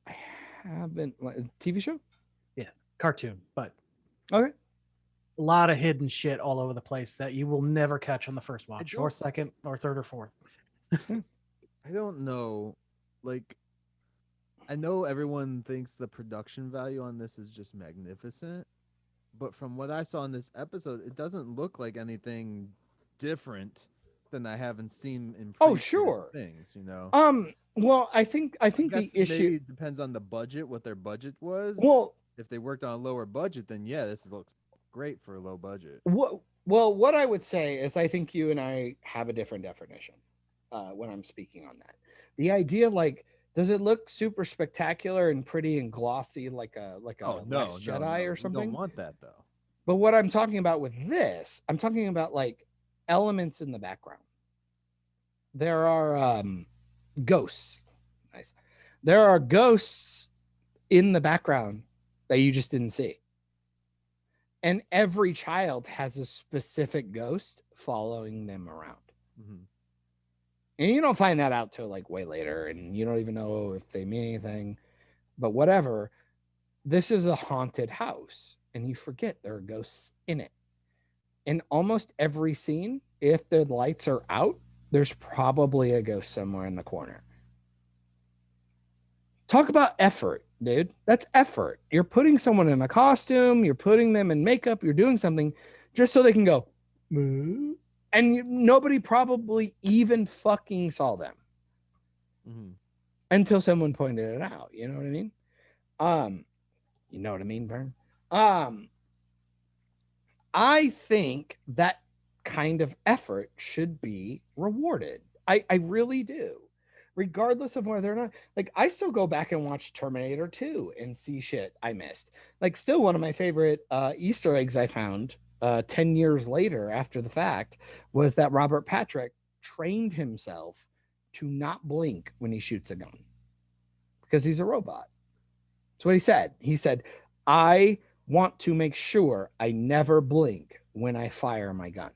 I haven't. TV show? Yeah, cartoon, but okay. A lot of hidden shit all over the place that you will never catch on the first watch, or second, or third, or fourth. I don't know. Like, I know everyone thinks the production value on this is just magnificent, but from what I saw in this episode, it doesn't look like anything different than I haven't seen in sure things, Well, I think the issue depends on the budget, what their budget was. Well, if they worked on a lower budget, then yeah, this looks great for a low budget. What I would say is I think you and I have a different definition when I'm speaking on that. The idea of, like, does it look super spectacular and pretty and glossy like a Last Jedi or something? I don't want that though. But what I'm talking about with this, I'm talking about like elements in the background. There are ghosts. Nice. There are ghosts in the background that you just didn't see. And every child has a specific ghost following them around. Mm-hmm. And you don't find that out till like way later, and you don't even know if they mean anything. But whatever, this is a haunted house, and you forget there are ghosts in it. In almost every scene, if the lights are out, there's probably a ghost somewhere in the corner. Talk about effort, dude. That's effort. You're putting someone in a costume, you're putting them in makeup, you're doing something just so they can go, moo. And nobody probably even fucking saw them until someone pointed it out. You know what I mean? You know what I mean, Vern? I think that kind of effort should be rewarded. I really do. Regardless of whether or not, like, I still go back and watch Terminator 2 and see shit I missed. Like, still one of my favorite Easter eggs I found 10 years later after the fact was that Robert Patrick trained himself to not blink when he shoots a gun because he's a robot. That's what he said. He said, I want to make sure I never blink when I fire my gun.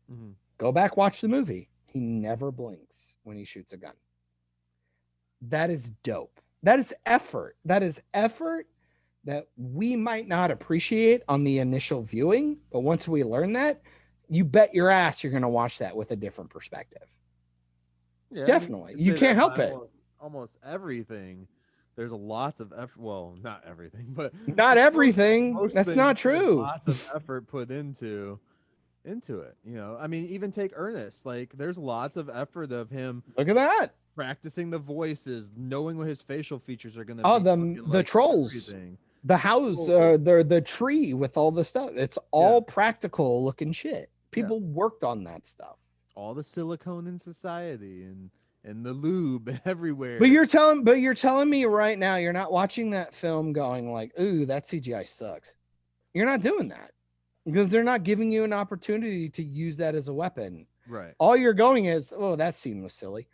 Mm-hmm. Go back, watch the movie. He never blinks when he shoots a gun. That is dope. That is effort. That is effort that we might not appreciate on the initial viewing, but once we learn that, you bet your ass you're going to watch that with a different perspective. Yeah, definitely. You can't help it. Almost everything. There's lots of effort. Well, not everything, but not everything. That's not true. Lots of effort put into it. I mean, even take Ernest. Like, there's lots of effort of him. Look at that. Practicing the voices, knowing what his facial features are going to be. Oh, the like trolls. Everything. The house, the tree with all the stuff. It's all practical looking shit. People worked on that stuff. All the silicone in society and the lube everywhere. But you're telling me right now you're not watching that film going like, ooh, that CGI sucks. You're not doing that because they're not giving you an opportunity to use that as a weapon. Right. All you're going is, oh, that scene was silly.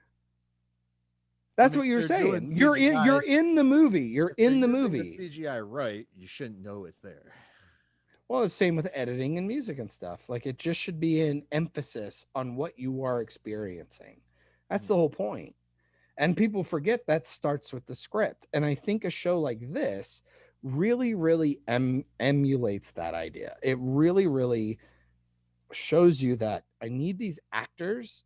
That's I mean, what you're they're doing saying. You're in. CGI. You're in the movie. You're If they're in the using movie. CGI right, you shouldn't know it's there. Well, it's same with editing and music and stuff. Like it just should be an emphasis on what you are experiencing. That's the whole point. And people forget that starts with the script. And I think a show like this really, really emulates that idea. It really, really shows you that I need these actors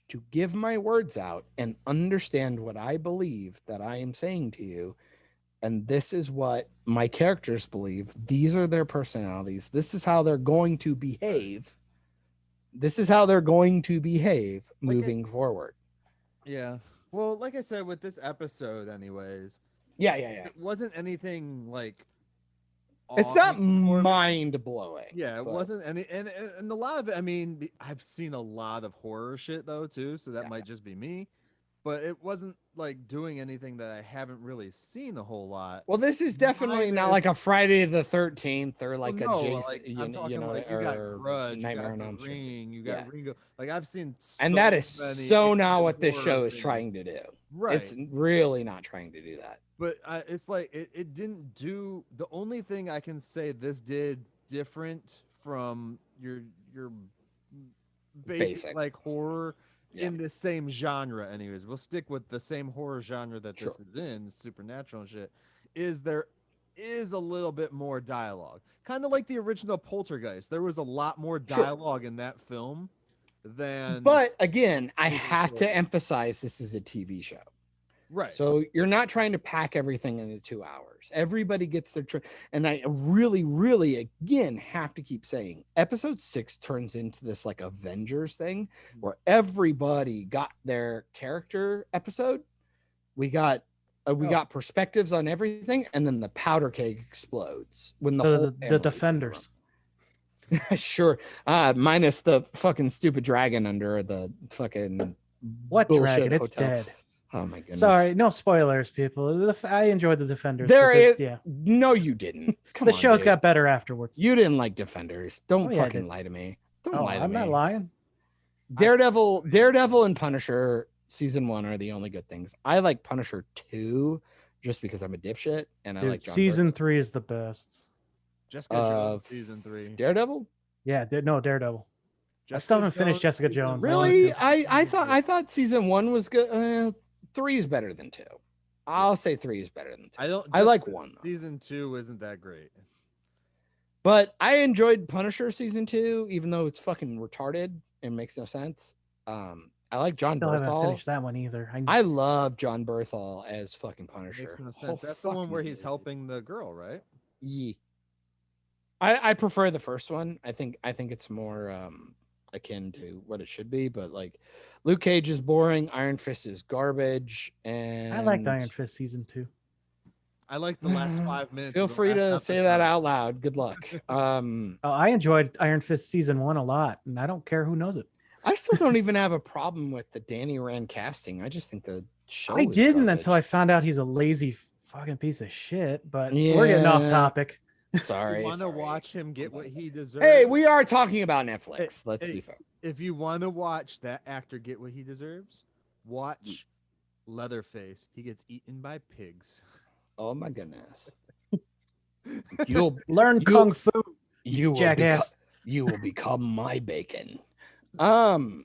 to give my words out and understand what I believe that I am saying to you. And this is what my characters believe. These are their personalities. This is how they're going to behave. This is how they're going to behave moving forward. Yeah. Well, like I said, with this episode, anyways, Yeah. it wasn't anything like. It's not awing for me. mind blowing. Yeah, it wasn't any, and a lot of it. I mean, I've seen a lot of horror shit though too, so that might just be me. But it wasn't like doing anything that I haven't really seen a whole lot. Well, this is definitely not like a Friday the 13th or like Well, a no, Jason, like, you I'm know, talking like you or got Grudge, Nightmare you on got Elm The Street. Ring, you got Ringo. Like I've seen, And that is many so not what indie this horror show is things. trying to do. Right. It's really not trying to do that. But it's like it didn't do. The only thing I can say this did different from your basic. Like horror in the same genre. Anyways, we'll stick with the same horror genre that this is in, supernatural and shit. Is there is a little bit more dialogue, kind of like the original Poltergeist. There was a lot more dialogue in that film than. But again, I have to emphasize this is a TV show. Right. So you're not trying to pack everything into 2 hours. Everybody gets their and I really, really again have to keep saying episode 6 turns into this like Avengers thing where everybody got their character episode. We got perspectives on everything, and then the powder keg explodes when the Defenders. Sure. Minus the fucking stupid dragon under the fucking what dragon? It's hotel. Dead. Oh my goodness. Sorry, no spoilers, people. I enjoyed the Defenders. Yeah. No, you didn't. Come the on, show's dude. got better afterwards. You didn't like Defenders. Don't yeah, fucking lie to me. Don't lie to me. I'm not lying. Daredevil and Punisher season 1 are the only good things. I like Punisher 2 just because I'm a dipshit and I like John season Burke. 3 is the best. Jessica Jones season 3. Daredevil? Yeah, Daredevil. I still haven't finished Jessica Jones. Really? I thought season 1 was good. 3 is better than 2. I'll say 3 is better than 2. I like 1 though. Season 2 isn't that great. But I enjoyed Punisher season 2, even though it's fucking retarded and makes no sense. I like John Still haven't Berthal. finished that one either. I love John Berthal as fucking Punisher. Makes no sense. That's the one where he's helping the girl, right? Yeah. I prefer the first one. I think it's more akin to what it should be, but like Luke Cage is boring, Iron Fist is garbage, and I liked Iron Fist season 2. I like the last 5 minutes. Feel free to say that out loud. Good luck. I enjoyed Iron Fist season 1 a lot, and I don't care who knows it. I still don't even have a problem with the Danny Rand casting. I just think the show. I didn't until I found out he's a lazy fucking piece of shit. But we're getting off topic. Sorry. You want to watch him get what he deserves? Hey, we are talking about Netflix. Let's be fair. If you want to watch that actor get what he deserves, watch Leatherface. He gets eaten by pigs. Oh my goodness. You'll learn kung fu. You jackass. You will become my bacon. Oh,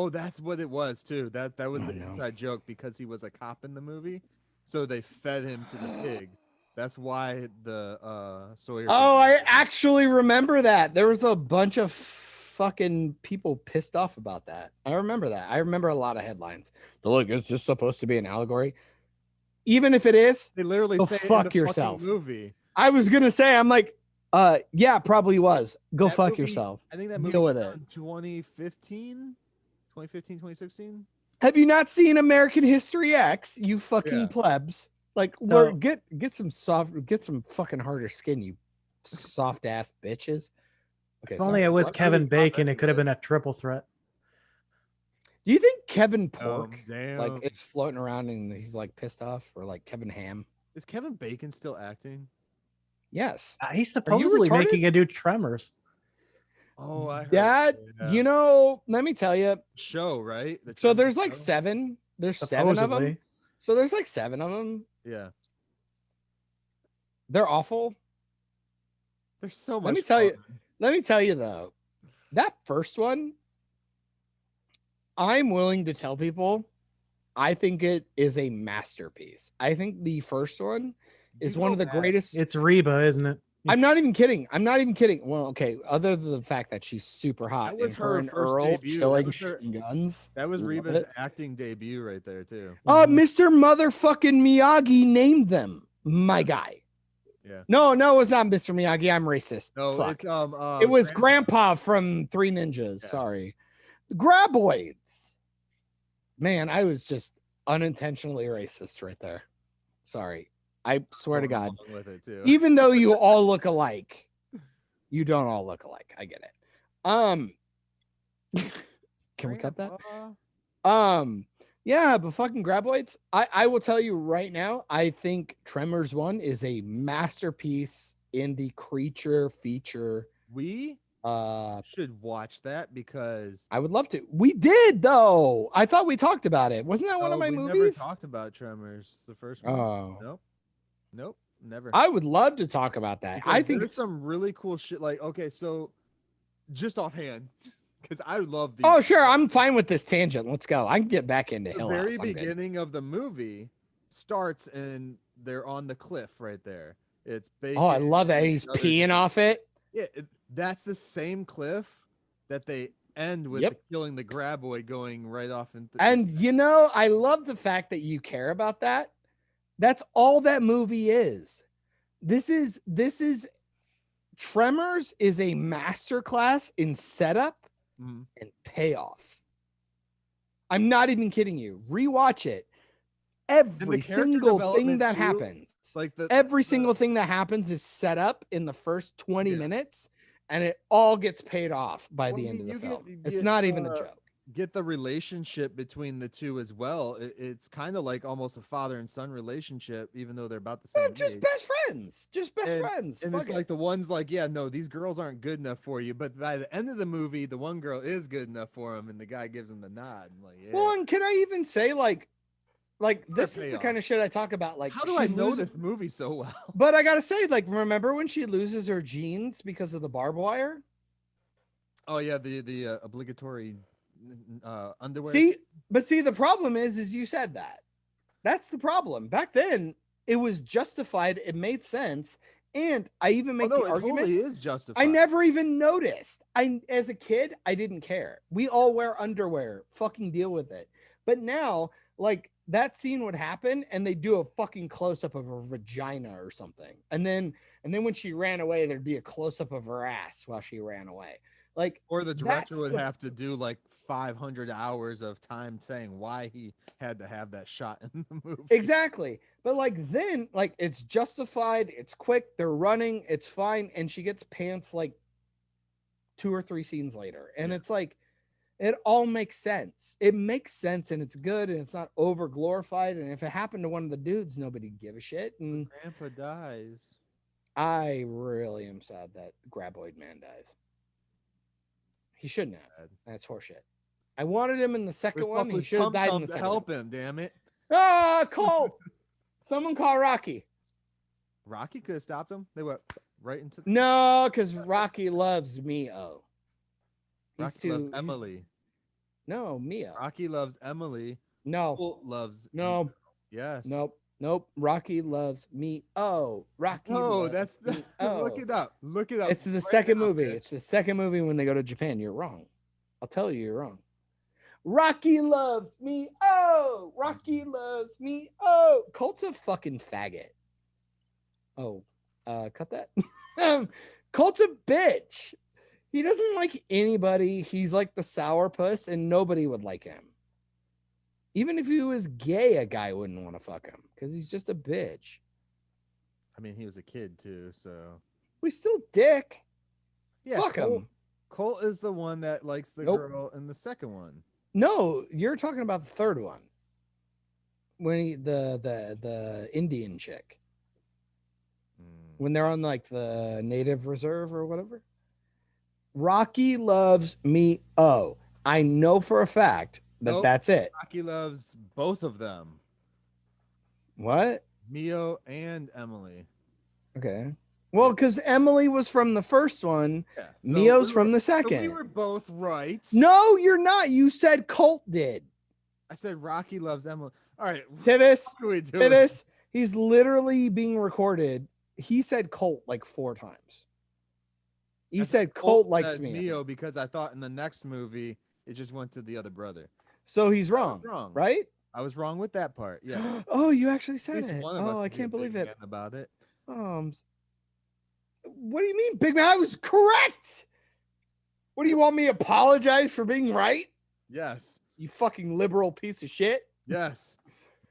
that's what it was too. That was the inside joke because he was a cop in the movie, so they fed him to the pig. That's why the Sawyer. Oh, I actually remember that. There was a bunch of fucking people pissed off about that. I remember that. I remember a lot of headlines. They're like, "Is this supposed to be an allegory?" Even if it is, they literally go say fuck it in the yourself. Movie. I was gonna say, I'm like, yeah, probably was. Go fuck movie, yourself. I think that movie deal with was it. 2015, 2016. Have you not seen American History X? You fucking plebs. Like, get some fucking harder skin, you soft ass bitches. Okay. If only it was Kevin Bacon, it could have been a triple threat. Do you think Kevin Pork damn. like it's floating around and he's like pissed off, or like Kevin Ham? Is Kevin Bacon still acting? Yes. He's supposedly making a new Tremors. Oh, I heard that. yeah. You know, let me tell you. Show, right? So there's like 7 There's 7 of them. Supposedly. So there's like 7 of them. Yeah. They're awful. There's so much. Let me tell you. fun. Let me tell you though, that first one, I'm willing to tell people, I think it is a masterpiece. I think the first one is You one go of the back. greatest. It's Reba, isn't it? I'm not even kidding. I'm not even kidding. Well, okay, other than the fact that she's super hot That was and her her and first Earl debut. That chilling was her- shooting guns. That was Love Reba's it. acting debut right there too. Mr. Motherfucking Miyagi named them. My guy. Yeah. No, it was not Mr. Miyagi. I'm racist. No, Fuck. it's It was Grandpa from Three Ninjas. Yeah. Sorry. The Graboids. Man, I was just unintentionally racist right there. Sorry. I swear to God. along with it too. Even though you all look alike, you don't all look alike. I get it. Can we cut that? Yeah, but fucking Graboids. I will tell you right now, I think Tremors 1 is a masterpiece in the creature feature. We should watch that because I would love to. We did though. I thought we talked about it. Wasn't that one of my we movies? never talked about Tremors, the first one. Oh, Nope, never. I would love to talk about that. Because I think there's some really cool shit. Like, okay, so just offhand, because I love the. Oh, sure. I'm fine with this tangent. Let's go. I can get back into The Hill very House. I'm good. beginning of the movie starts and they're on the cliff right there. It's Bacon. Oh, I love that. and He's another peeing dude. off it. Yeah, that's the same cliff that they end with Yep. the killing the graboid going right off into. And you know, I love the fact that you care about that. That's all that movie is. This is Tremors is a masterclass in setup Mhm. and payoff. I'm not even kidding you. Rewatch it. Every character single thing development, that too, happens, like every single thing that happens is set up in the first 20 Yeah. minutes, and it all gets paid off by Well, the I end of mean, the you film. get- It's get, not even a joke. get the relationship between the two as well. It's kind of like almost a father and son relationship, even though they're about the Yeah, same just age. best friends. Just best And- friends. And Fuck it's it. like the one's like, yeah, no, these girls aren't good enough for you. But by the end of the movie, the one girl is good enough for him, and the guy gives him the nod. I'm like, yeah. Well, and can I even say like this is the payoff. kind of shit I talk about. Like, How do she I know loses- this movie so well? But I gotta say, like, remember when she loses her jeans because of the barbed wire? Oh yeah, the obligatory underwear. See, the problem is you said that. That's the problem. Back then, it was justified. It made sense, and I even make no, the it argument. totally is justified. I never even noticed. As a kid, I didn't care. We all wear underwear. Fucking deal with it. But now, like, that scene would happen and they do a fucking close up of her vagina or something. And then when she ran away, there'd be a close up of her ass while she ran away. Like, Or the director that's would the- have to do like 500 hours of time saying why he had to have that shot in the movie. Exactly. But like then, like, it's justified, it's quick, they're running, it's fine, and she gets pants like 2 or 3 scenes later. And Yeah. it's like it all makes sense. It makes sense and it's good and it's not over glorified. And if it happened to one of the dudes, nobody'd give a shit. And Grandpa dies. I really am sad that Graboid Man dies. He shouldn't have. Sad. That's horseshit. I wanted him in the second Rip one. off He his should have died in tum-tum the to second help one. him. Damn it! Ah, Cole! Someone call Rocky. Rocky could have stopped him. They went right into. No, because Rocky loves Mio. Rocky loves Emily. No, Mio. Rocky loves Emily. No, Colt loves. no, Mio. Yes. nope. Rocky loves me. Oh, Rocky. No, loves that's the. me. Oh. Look it up. Look it up. It's the right second now, movie. bitch. It's the second movie when they go to Japan. You're wrong. I'll tell you, you're wrong. Rocky loves me. Oh, Rocky loves me. Oh, Colt's a fucking faggot. Oh, cut that. Colt's a bitch. He doesn't like anybody. He's like the sourpuss, and nobody would like him. Even if he was gay, a guy wouldn't want to fuck him because he's just a bitch. I mean, he was a kid too, so. We still dick. Yeah. Fuck him. Colt is the one that likes the Nope. girl in the second one. No, you're talking about the third one. When the Indian chick. When they're on like the native reserve or whatever. Rocky loves me. Oh, I know for a fact Nope. That's it. Rocky loves both of them, What? Mio and Emily. Okay. Well, because Emily was from the first one, Yeah. Mio's from the So second. we were both right. No, you're not. You said Colt did. I said Rocky loves Emily. All right. Tivis, What are we doing? Tivis, he's literally being recorded. He said Colt like 4 times. He I said Colt likes said Mio. Mio because I thought in the next movie it just went to the other brother. So he's I was wrong, wrong. right? I was wrong with that part. Yeah. Oh, you actually At said least it. one of us Oh, I would be a can't big believe it. man about it. What do you mean, big man? I was correct. What do you want me to apologize for being right? Yes. You fucking liberal piece of shit. Yes.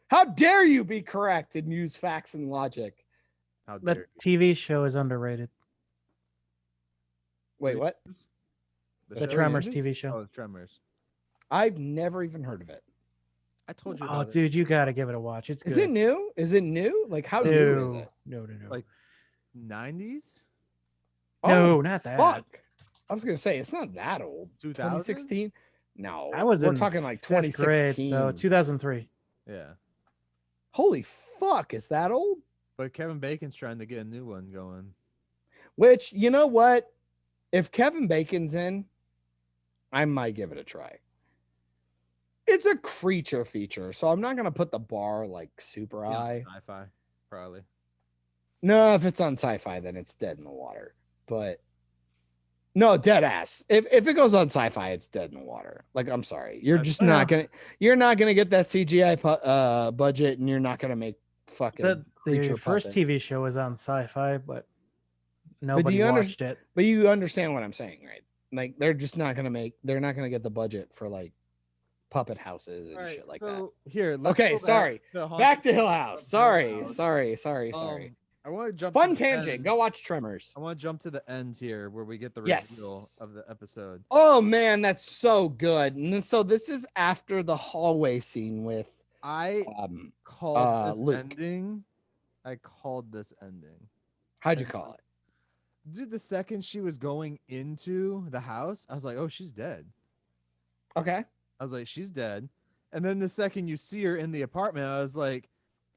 How dare you be correct and use facts and logic? How dare That TV show is underrated. Wait, what? The show Tremors Ninjas? TV show. Oh, Tremors. I've never even heard of it. I told you Oh, about it. dude, you got to give it a watch. It's good. Is it new? Is it new? Like, how new is it? No. Like 90s? No, Oh, not that. Fuck. I was gonna say it's not that old. 2000? 2016? No, I was we're in talking like 5th grade, 2016. so 2003. Yeah. Holy fuck, is that old? But Kevin Bacon's trying to get a new one going. Which, you know what? If Kevin Bacon's in, I might give it a try. It's a creature feature, so I'm not gonna put the bar like super Yeah, high. sci-fi, probably. No, if it's on sci-fi, then it's dead in the water. But no, dead ass. If it goes on sci-fi, it's dead in the water. Like, I'm sorry, you're That's just fair. not gonna get that CGI budget, and you're not gonna make fucking The creature first puppets. TV show was on Sci-Fi, but nobody you watched it. But you understand what I'm saying, right? Like, they're not gonna get the budget for like puppet houses and shit like that. Here, let's Okay, go sorry. Back to Hill House. Sorry. I want to jump. Fun to the tangent. end. Go watch Tremors. I want to jump to the end here where we get the Yes. reveal of the episode. Oh man, that's so good. And then, so this is after the hallway scene with I called this Luke. ending. I called this ending. How'd you call it? Dude, the second she was going into the house, I was like, oh, she's dead. Okay. I was like, she's dead. And then the second you see her in the apartment, I was like,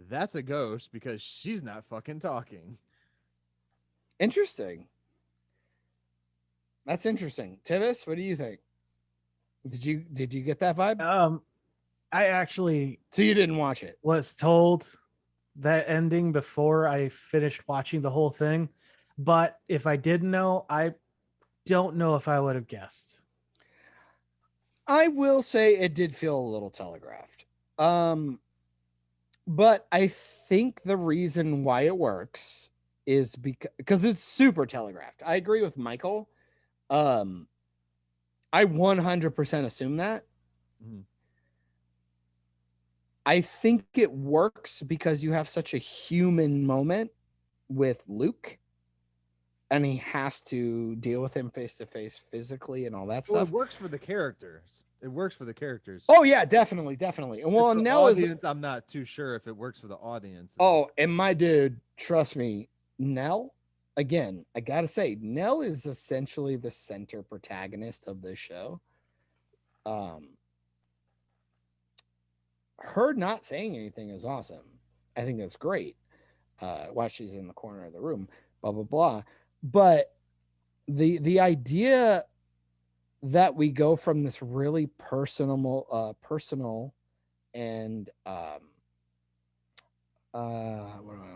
that's a ghost because she's not fucking talking. Interesting. That's interesting. Tivis, what do you think? Did you get that vibe? I actually So you didn't watch it. was told that ending before I finished watching the whole thing, but if I did know, I don't know if I would have guessed. I will say it did feel a little telegraphed. But I think the reason why it works is because it's super telegraphed. I agree with Michael. I 100% assume that. Mhm. I think it works because you have such a human moment with Luke, and he has to deal with him face to face physically and all that Well, stuff. it works for the characters. It works for the characters. Oh yeah, definitely. And well, It's the Nell is. audience, I'm not too sure if it works for the audience. Oh, and my dude, trust me, Nell. Again, I gotta say, Nell is essentially the center protagonist of this show. Her not saying anything is awesome. I think that's great. While she's in the corner of the room, blah blah blah. But the idea that we go from this really personal and what do I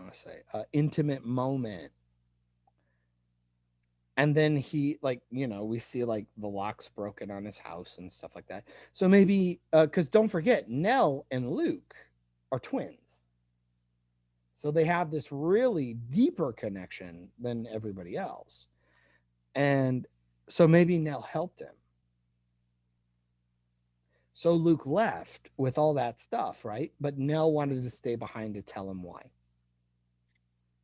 want to say? Intimate moment. And then he, like, we see like the locks broken on his house and stuff like that. So maybe, because don't forget, Nell and Luke are twins. So they have this really deeper connection than everybody else. And so maybe Nell helped him. So Luke left with all that stuff, right? But Nell wanted to stay behind to tell him why.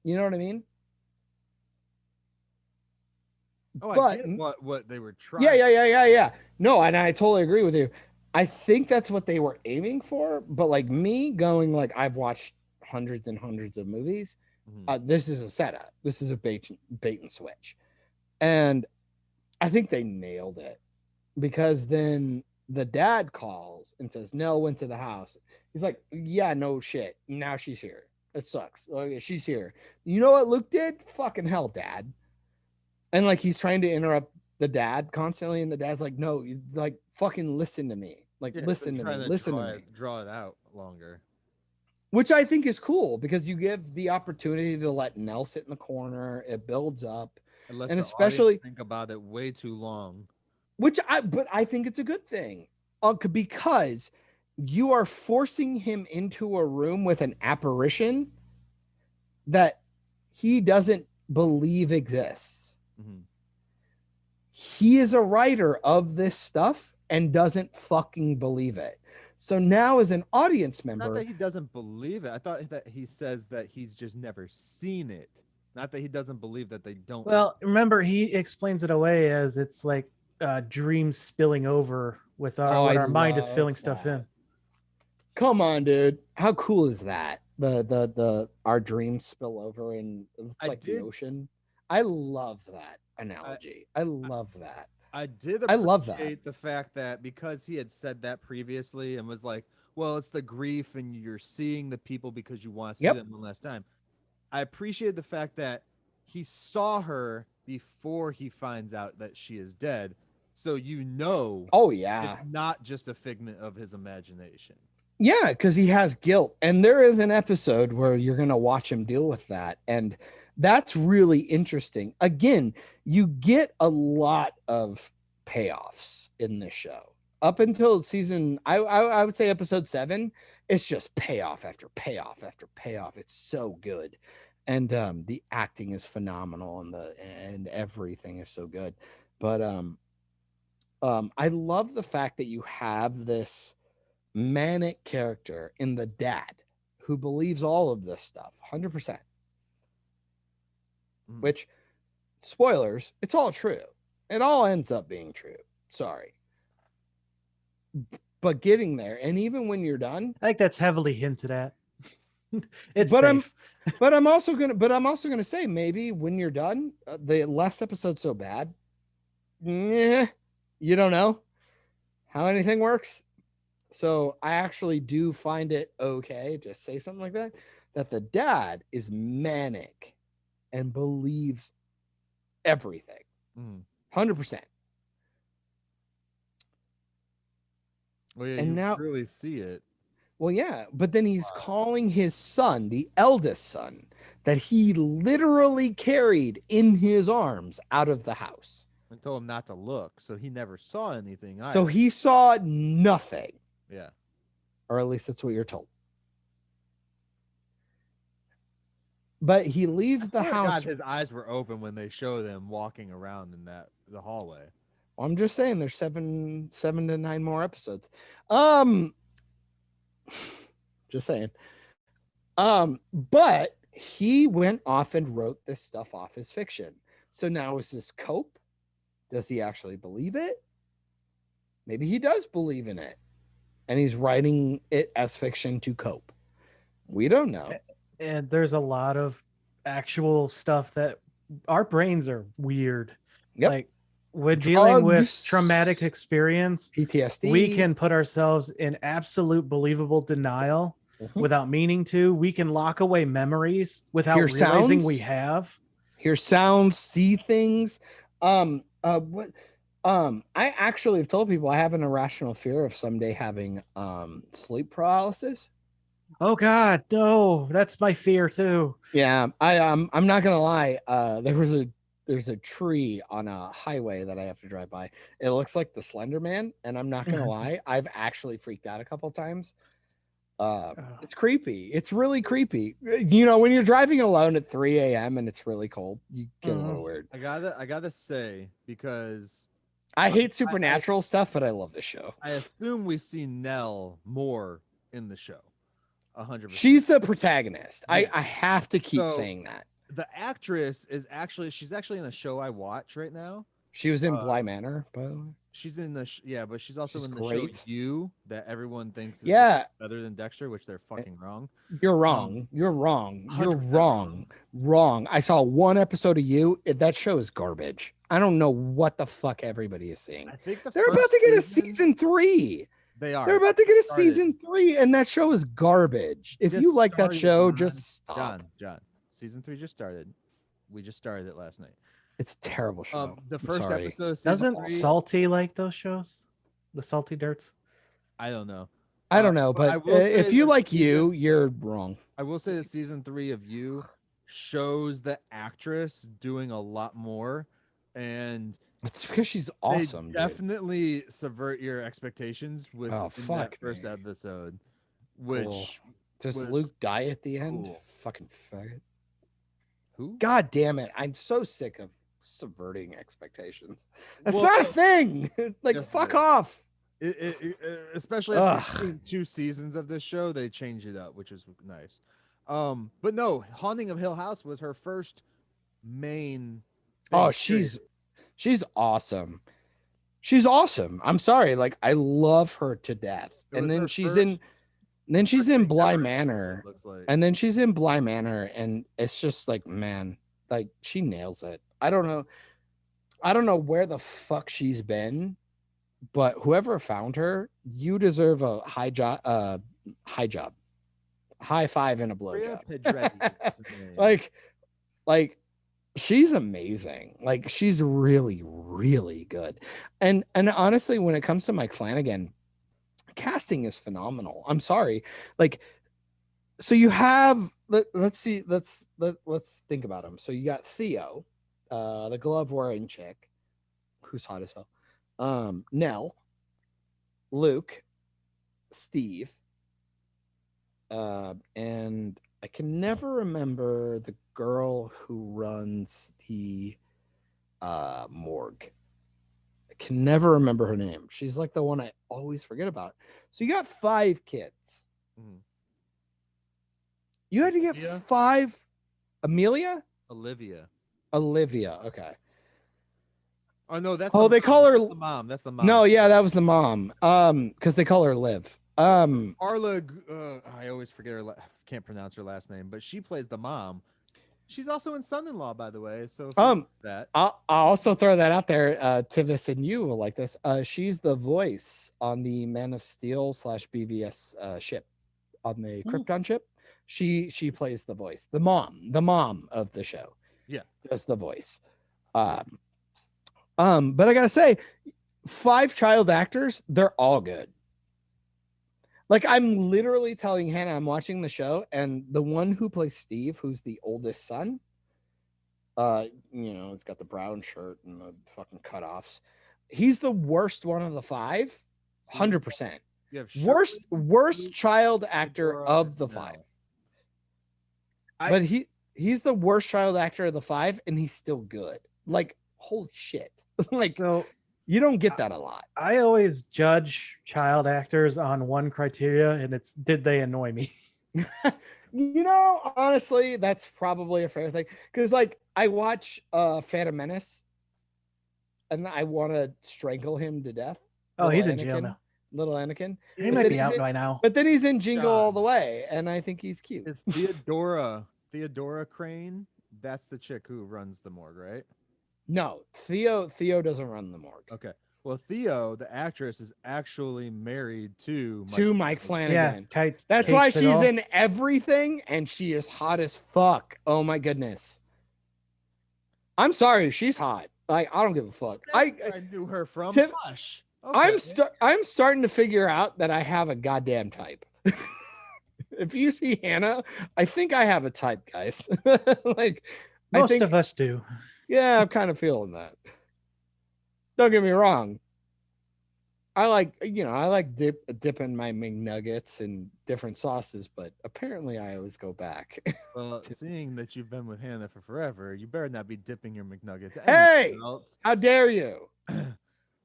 You know what I mean? Oh, but I get what they were trying. Yeah. No, and I totally agree with you. I think that's what they were aiming for. But like me going, like, I've watched hundreds and hundreds of movies. This is a setup. This is a bait and switch. And I think they nailed it, because then the dad calls and says, Nell went to the house. He's like, yeah, no shit. Now she's here. It sucks. Okay, she's here. You know what Luke did? Fucking hell, Dad. And like he's trying to interrupt the dad constantly, and the dad's like, no, you like fucking listen to me. Like Yeah, listen to me. Listen to me. Draw it out longer. Which I think is cool because you give the opportunity to let Nell sit in the corner. It builds up. And especially think about it way too long. But I think it's a good thing because you are forcing him into a room with an apparition that he doesn't believe exists. Mm-hmm. He is a writer of this stuff and doesn't fucking believe it. So now as an audience member, not that he doesn't believe it. I thought that he says that he's just never seen it. Not that he doesn't believe that they don't. Well, remember, he explains it away as it's like dreams spilling over with our mind is filling stuff in. Come on, dude. How cool is that? The our dreams spill over and it's like the ocean. I love that analogy. I love that. I did appreciate I love that. The fact that because he had said that previously and was like, well, it's the grief and you're seeing the people because you want to see them one last time. I appreciate the fact that he saw her before he finds out that she is dead. So oh yeah, it's not just a figment of his imagination. Yeah, because he has guilt. And there is an episode where you're going to watch him deal with that. And that's really interesting. Again, you get a lot of payoffs in this show. Up until season, I would say episode 7, it's just payoff after payoff after payoff. It's so good. And the acting is phenomenal and everything is so good. But I love the fact that you have this manic character in the dad who believes all of this stuff 100%, which, spoilers, it's all true. It all ends up being true. Sorry, but getting there, and even when you're done, I think that's heavily hinted at. It's but safe. I'm also gonna say maybe when you're done, the last episode's so bad, you don't know how anything works. So I actually do find it okay to say something like that the dad is manic and believes everything 100%. Well, yeah, and you now really see it. Well, yeah, but then he's calling his son, the eldest son, that he literally carried in his arms out of the house. I told him not to look, so he never saw anything either. So he saw nothing. Yeah. Or at least that's what you're told. But he leaves the house. God, his eyes were open when they showed him walking around in the hallway. I'm just saying there's 7 to 9 more episodes. Just saying. But he went off and wrote this stuff off as fiction. So now is this cope? Does he actually believe it? Maybe he does believe in it. And he's writing it as fiction to cope. We don't know. And there's a lot of actual stuff that our brains are weird. Yep. Like we're dealing with traumatic experience, PTSD. We can put ourselves in absolute believable denial without meaning to. We can lock away memories without realizing we have. Hear sounds, see things. I actually have told people I have an irrational fear of someday having sleep paralysis. Oh God, no, that's my fear too. Yeah, I'm not gonna lie. There's a tree on a highway that I have to drive by. It looks like the Slender Man, and I'm not gonna lie, I've actually freaked out a couple of times. It's creepy. It's really creepy. You know, when you're driving alone at 3 a.m. and it's really cold, you get a little weird. I gotta say, because I hate supernatural stuff, but I love this show. I assume we see Nell more in the show. 100%. She's the protagonist. Yeah. I have to keep saying that. The actress she's actually in the show I watch right now. She was in Bly Manor, by the way. She's in the but she's also in the great. show You that everyone thinks is better than Dexter, which they're fucking wrong. You're wrong. You're wrong. You're 100% wrong. Wrong. I saw one episode of You. That show is garbage. I don't know what the fuck everybody is seeing. I think They're about to get a season 3. They are. They're about to get a Started. season 3, and that show is garbage. If Just you like that started, show, John. just stop. John. Season 3 just started. We just started it last night. It's a terrible show. The I'm first sorry. episode of season Doesn't 3, Salty like those shows? The Salty Dirts? I don't know. I don't know, I but will say if you that like season- you're wrong. I will say that season 3 of You shows the actress doing a lot more, and It's because she's awesome, they dude. definitely subvert your expectations with Oh, in that fuck first me. episode. Which Cool. Does was Luke die at the end? cool. Fucking faggot. who? God damn it. I'm so sick of subverting expectations. That's Well, not a thing. Like, Yes, fuck it is. off. Especially after 2 seasons of this show, they changed it up, which is nice. But no, Haunting of Hill House was her first main. Oh, thing, she's awesome. She's awesome. I'm sorry. Like, I love her to death. It And was then her she's first- in she's thing in ever, Bly Manor. it looks like. And then she's in Bly Manor, and it's just like, man, like, she nails it. I don't know where the fuck she's been, but whoever found her, you deserve a high job, high five and a Maria blowjob. Pedretti is her name. like she's amazing. Like, she's really, really good. And honestly, when it comes to Mike Flanagan, casting is phenomenal. I'm sorry. Like, so you have let's think about him. So you got Theo, the glove wearing chick, who's hot as hell. Nell, Luke, Steve, and I can never remember the girl who runs the morgue. I can never remember her name. She's like the one I always forget about. So you got 5 kids. Mhm. You had to get Olivia? 5. Olivia? Olivia. Okay. Oh no, that's Oh, the they mom. call her- That's the mom. That's the mom. No, yeah, that was the mom. Because they call her Liv. Arla. I always forget her. Can't pronounce her last name, but she plays the mom. She's also in Son-in-Law, by the way. So if you like that. I'll also throw that out there. Tivis and you will like this. She's the voice on the Man of Steel / BVS ship on the Krypton ship. She plays the voice. The mom of the show. Yeah, does the voice. But I gotta say, 5 child actors, they're all good. Like, I'm literally telling Hannah, I'm watching the show, and the one who plays Steve, who's the oldest son, it's got the brown shirt and the fucking cutoffs. He's the worst one of the 5, 100%. you have Worst Shirley, child actor Deborah, of the and 5. I- But he's the worst child actor of the 5, and he's still good. Like, holy shit. Like, So you don't get that a lot. I always judge child actors on one criteria, and it's did they annoy me? Honestly, that's probably a fair thing. Because, like, I watch Phantom Menace, and I want to strangle him to death. Oh, Little he's in jail Anakin- now. Little Anakin. He But might then be he's out in- by now. But then he's in Jingle All John. the Way, and I think he's cute. It's Theodora Crane. That's the chick who runs the morgue, right? No, Theo doesn't run the morgue. Okay. Well, Theo, the actress, is actually married to To Mike Yeah, Flanagan. Kate, That's Kate why she's Siegel. in everything, and she is hot as fuck. Oh my goodness. I'm sorry, she's hot. Like, I don't give a fuck. I knew her from Tim- Hush. I'm Okay. I'm starting to figure out that I have a goddamn type. If you see Hannah, I think I have a type, guys. Like, I Most think, of us do. yeah, I'm kind of feeling that. Don't get me wrong. I like dipping my McNuggets in different sauces, but apparently I always go back. Well, seeing that you've been with Hannah for forever, you better not be dipping your McNuggets. Hey! anywhere else. How dare you?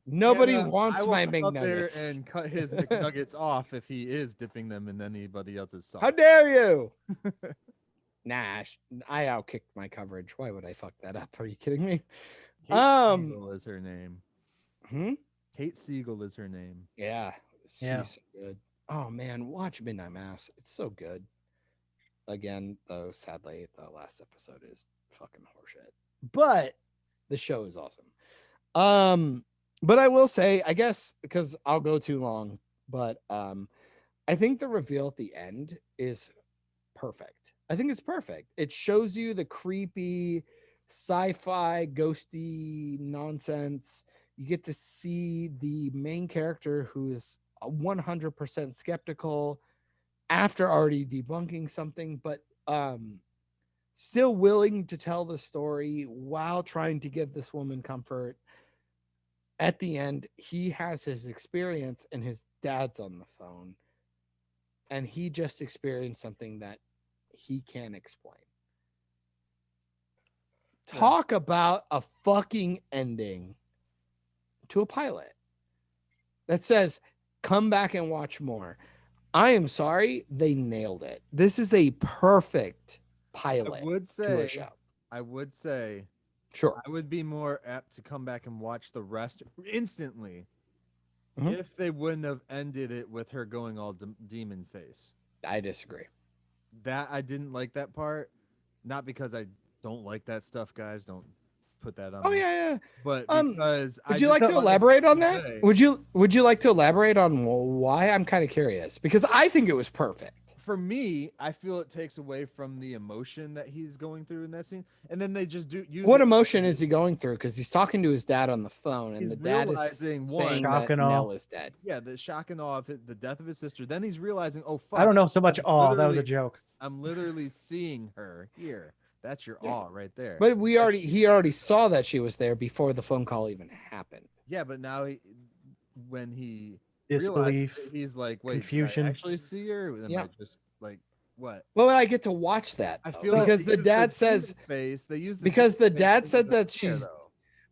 Nobody Hannah, wants I will my come up there McNuggets. and cut his McNuggets off if he is dipping them in anybody else's sauce. How dare you? Nah, I outkicked my coverage. Why would I fuck that up? Are you kidding me? Kate Siegel is her name. Hmm? Kate Siegel is her name. Yeah. She's Yeah. so good. Oh man, watch Midnight Mass. It's so good. Again, though, sadly, the last episode is fucking horseshit. But the show is awesome. But I will say, I guess, because I'll go too long, but I think the reveal at the end is perfect. I think it's perfect. It shows you the creepy sci-fi ghosty nonsense. You get to see the main character who is 100% skeptical after already debunking something, but still willing to tell the story while trying to give this woman comfort. At the end, he has his experience and his dad's on the phone, and he just experienced something that he can't explain. Talk about a fucking ending to a pilot that says, come back and watch more. I am sorry, they nailed it. This is a perfect pilot to a show. I would say, sure, I would be more apt to come back and watch the rest instantly Mhm. if they wouldn't have ended it with her going all demon face. I disagree. That I didn't like that part, not because I don't like that stuff, guys. Don't put that on. Oh me. yeah. But because would you like to elaborate on that? Would you like to elaborate on why? I'm kind of curious because I think it was perfect. For me, I feel it takes away from the emotion that he's going through in that scene, and then they just use what emotion is he going through? Because he's talking to his dad on the phone, and he's the dad is realizing, saying shock that and awe. Nell is dead. Yeah, the shock and awe of the death of his sister. Then he's realizing, oh fuck, I don't know so much I'm awe. That was a literally- joke. I'm literally seeing her here. That's your awe right there. But he already saw that she was there before the phone call even happened. Yeah, but now when he Disbelief, realized it, he's like, wait, confusion. did I actually see her? Am Yeah. I just like what? Well, I get to watch that I though, feel because like the dad says face. They use because the dad said that she's.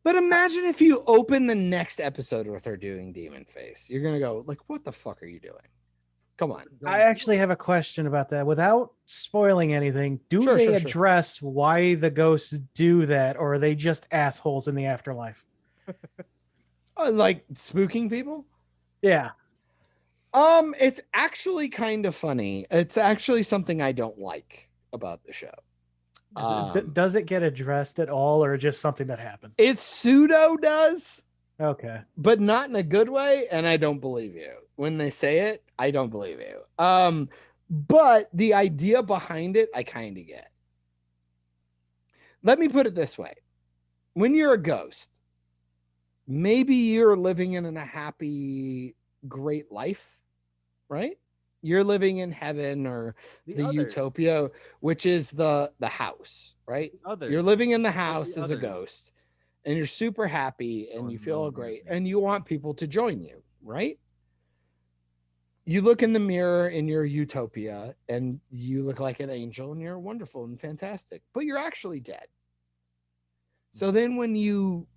But imagine if you open the next episode with her doing demon face. You're gonna go like, what the fuck are you doing? Come on. I actually have a question about that. Without spoiling anything, do Sure, they sure. address why the ghosts do that, or are they just assholes in the afterlife? Like spooking people? Yeah. It's actually kind of funny. It's actually something I don't like about the show. Does it get addressed at all, or just something that happens? It pseudo does, Okay. but not in a good way, and I don't believe you. When they say it, I don't believe you. But the idea behind it, I kind of get. Let me put it this way. When you're a ghost, maybe you're living in a happy, great life, right? You're living in heaven or the utopia, which is the house, right? You're living in the house as a ghost, and you're super happy and you feel great, and you want people to join you, right? You look in the mirror in your utopia and you look like an angel and you're wonderful and fantastic, but you're actually dead. So then when you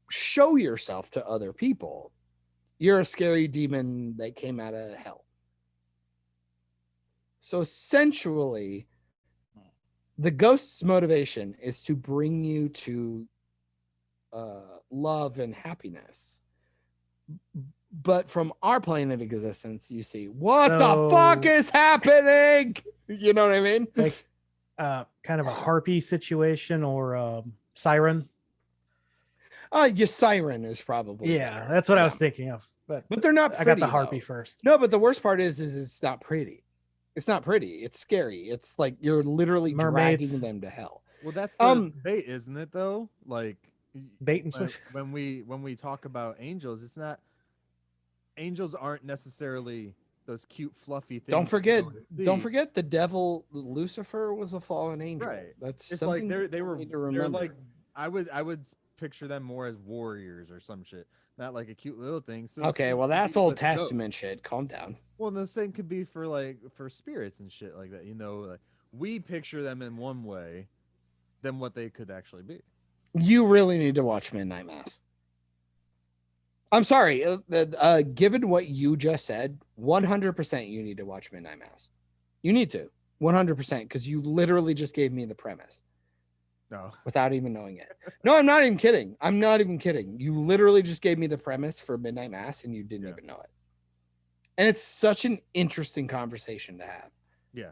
show yourself to other people, you're a scary demon that came out of hell. So essentially, the ghost's motivation is to bring you to love and happiness. But from our plane of existence, you see, what the fuck is happening? You know what I mean? Like kind of a harpy situation or siren. Your siren is probably better. That's what I was thinking of. But they're not pretty, I got the harpy though. first. No, but the worst part is it's not pretty. It's not pretty. It's scary. It's like you're literally Mermaids. dragging them to hell. Well, that's the bait, isn't it? Though, like bait and switch. When we talk about angels, it's not. Angels aren't necessarily those cute, fluffy things. Don't forget the devil Lucifer was a fallen angel. Right. That's it's something like they're remember. like I would picture them more as warriors or some shit, not like a cute little thing. So okay, well that's Old Testament shit. Calm down. Well, the same could be for spirits and shit like that. You know, like we picture them in one way than what they could actually be. You really need to watch Midnight Mass. I'm sorry. Given what you just said, 100% you need to watch Midnight Mass. You need to. 100% because you literally just gave me the premise. No. Without even knowing it. No, I'm not even kidding. I'm not even kidding. You literally just gave me the premise for Midnight Mass and you didn't even know it. And it's such an interesting conversation to have. Yeah.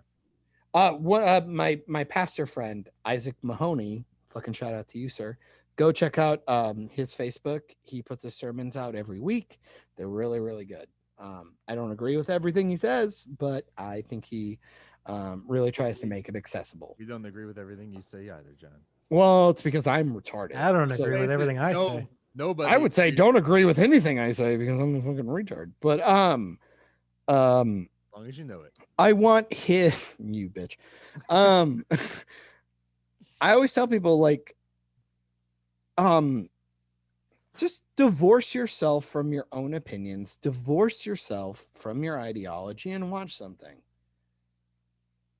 My pastor friend, Isaac Mahoney, fucking shout out to you, sir, go check out his Facebook. He puts his sermons out every week. They're really, really good. I don't agree with everything he says, but I think he really tries to make it accessible. You don't agree with everything you say either, John. Well, it's because I'm retarded. I don't So agree with everything I say. Nobody. I would say don't agree with anything I say because I'm a fucking retard. But As long as you know it. I want his you bitch. I always tell people like just divorce yourself from your own opinions, divorce yourself from your ideology and watch something.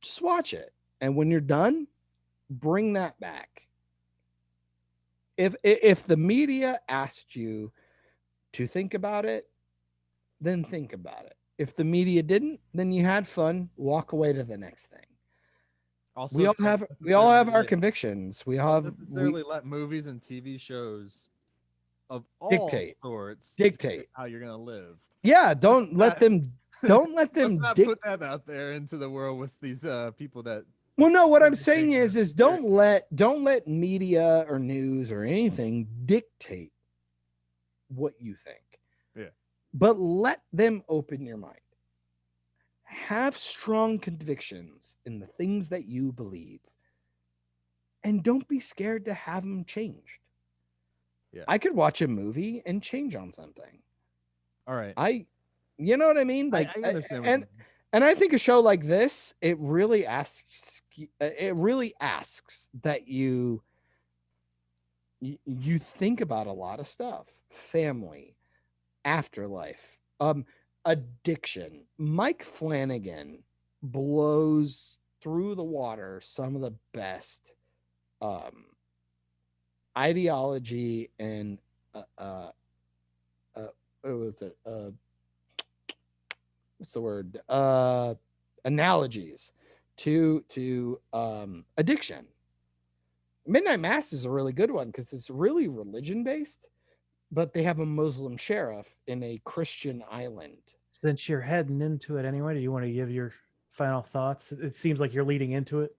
Just watch it. And when you're done, bring that back. If the media asked you to think about it, then think about it. If the media didn't, then you had fun, walk away to the next thing. Also, We all have our convictions. We all have necessarily let movies and TV shows of all Dictate. sorts dictate. how you're gonna live. Yeah, don't let them Let's not put that out there into the world with these people that. Well, no, what I'm saying is don't let media or news or anything dictate what you think. Yeah. But let them open your mind. Have strong convictions in the things that you believe. And don't be scared to have them changed. Yeah. I could watch a movie and change on something. All right. You know what I mean? Like, I understand what you mean. and I think a show like this, it really asks that you think about a lot of stuff. Family, afterlife, addiction. Mike Flanagan blows through the water some of the best ideology and what was it? What's the word? Analogies to addiction. Midnight Mass is a really good one because it's really religion based, but they have a Muslim sheriff in a Christian island. Since you're heading into it anyway, do you want to give your final thoughts? It seems like you're leading into it.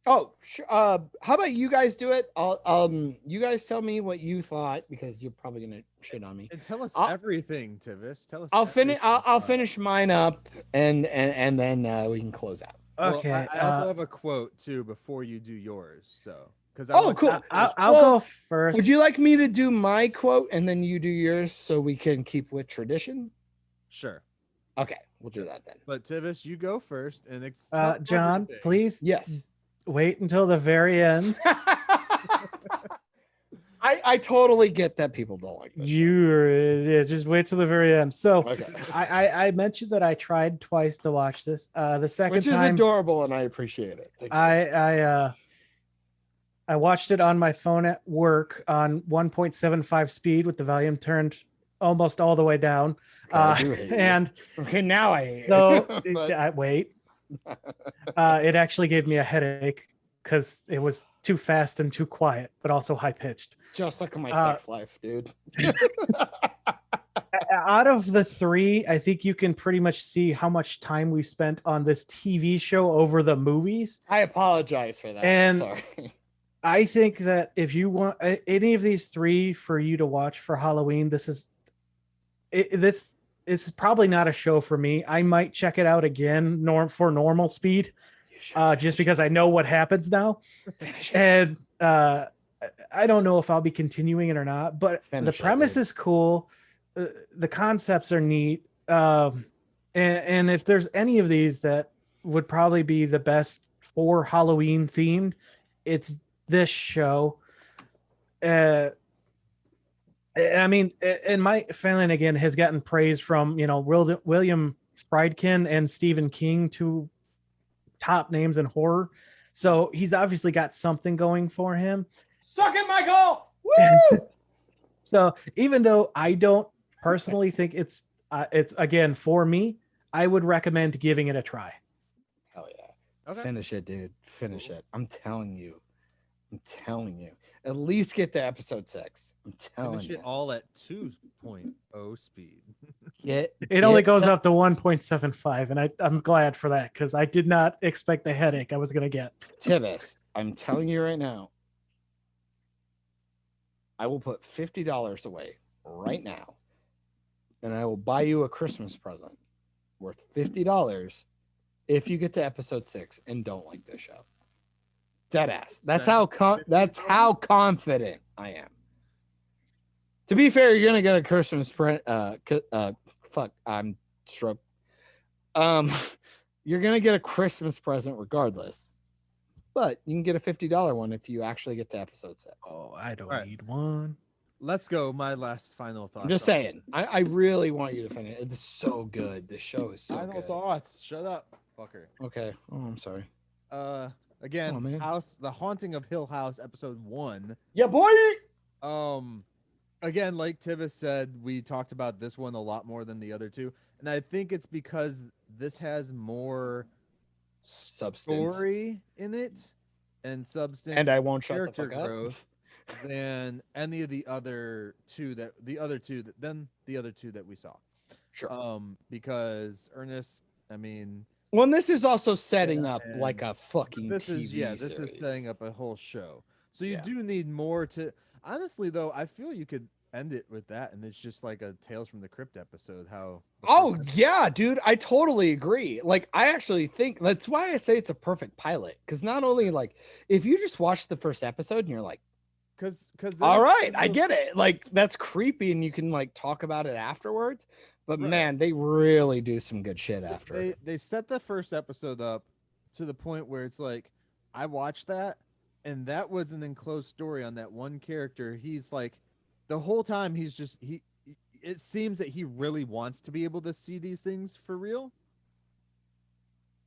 Oh, sure. How about you guys do it? You guys tell me what you thought because you're probably gonna shit on me. And tell us everything, Tivis. Tell us. I'll finish mine up, and then we can close out. Okay. Well, I also have a quote too before you do yours. So because cool. I'll go first. Would you like me to do my quote and then you do yours so we can keep with tradition? Sure. Okay, we'll do that then. But Tivis, you go first, and John, everything. please. Yes. Wait until the very end. I totally get that people don't like this. Yeah, just wait till the very end. So Okay. I mentioned that I tried twice to watch this. The second Which is time, adorable, and I appreciate it. Thank you. I watched it on my phone at work on 1.75 speed with the volume turned almost all the way down. I do hate you. And Okay, now I hate so it. But- wait. It actually gave me a headache because it was too fast and too quiet, but also high pitched. just like my sex life, dude. Out of the three, I think you can pretty much see how much time we spent on this TV show over the movies. I apologize for that. And- Sorry. I think that if you want any of these three for you to watch for Halloween, this is probably not a show for me. I might check it out again for normal speed, just because I know what happens now. And I don't know if I'll be continuing it or not, but the premise is cool. The concepts are neat. And if there's any of these that would probably be the best for Halloween themed, it's this show. I mean, and Myke Flanagan has gotten praise from, William Friedkin and Stephen King, two top names in horror. So he's obviously got something going for him. Suck it, Michael! Woo! So even though I don't personally think it's again for me, I would recommend giving it a try. Hell yeah. Okay. Finish it, dude. Finish it. I'm telling you. At least get to episode 6. I'm telling Finish you. it all at 2.0 speed. It only goes up to 1.75, and I'm glad for that because I did not expect the headache I was gonna get. Tivis, I'm telling you right now. I will put $50 away right now, and I will buy you a Christmas present worth $50 if you get to episode 6 and don't like this show. Dead ass. That's how confident I am. To be fair, you're gonna get a Christmas fuck, I'm stroke. You're gonna get a Christmas present regardless, but you can get a $50 one if you actually get to episode 6. Oh, I don't Right. need one. Let's go. My last final thoughts. I'm just saying. I really want you to finish it. It's so good. This show is so Final good. thoughts. Shut up, fucker. Okay. Oh, I'm sorry. Again, Oh, man. The Haunting of Hill House, episode 1. Yeah, boy. Again, like Tivis said, we talked about this one a lot more than the other two, and I think it's because this has more Substance. story in it and substance, And I won't shut the character fuck up. growth than any of the other two that we saw. Sure. Because Ernest, I mean, Well, and this is also setting Yeah, up and like a fucking this TV is this series. is setting up a whole show. So you Yeah. do need more to. Honestly, though, I feel you could end it with that, and it's just like a Tales from the Crypt episode. How? the Oh first yeah, dude, I totally agree. Like, I actually think that's why I say it's a perfect pilot. Because not only like if you just watch the first episode and you're like, because all right, I get it. Like, that's creepy, and you can like talk about it afterwards. But Right. man, they really do some good shit after. They set the first episode up to the point where it's like I watched that, and that was an enclosed story on that one character. He's like the whole time he's just he. It seems that he really wants to be able to see these things for real.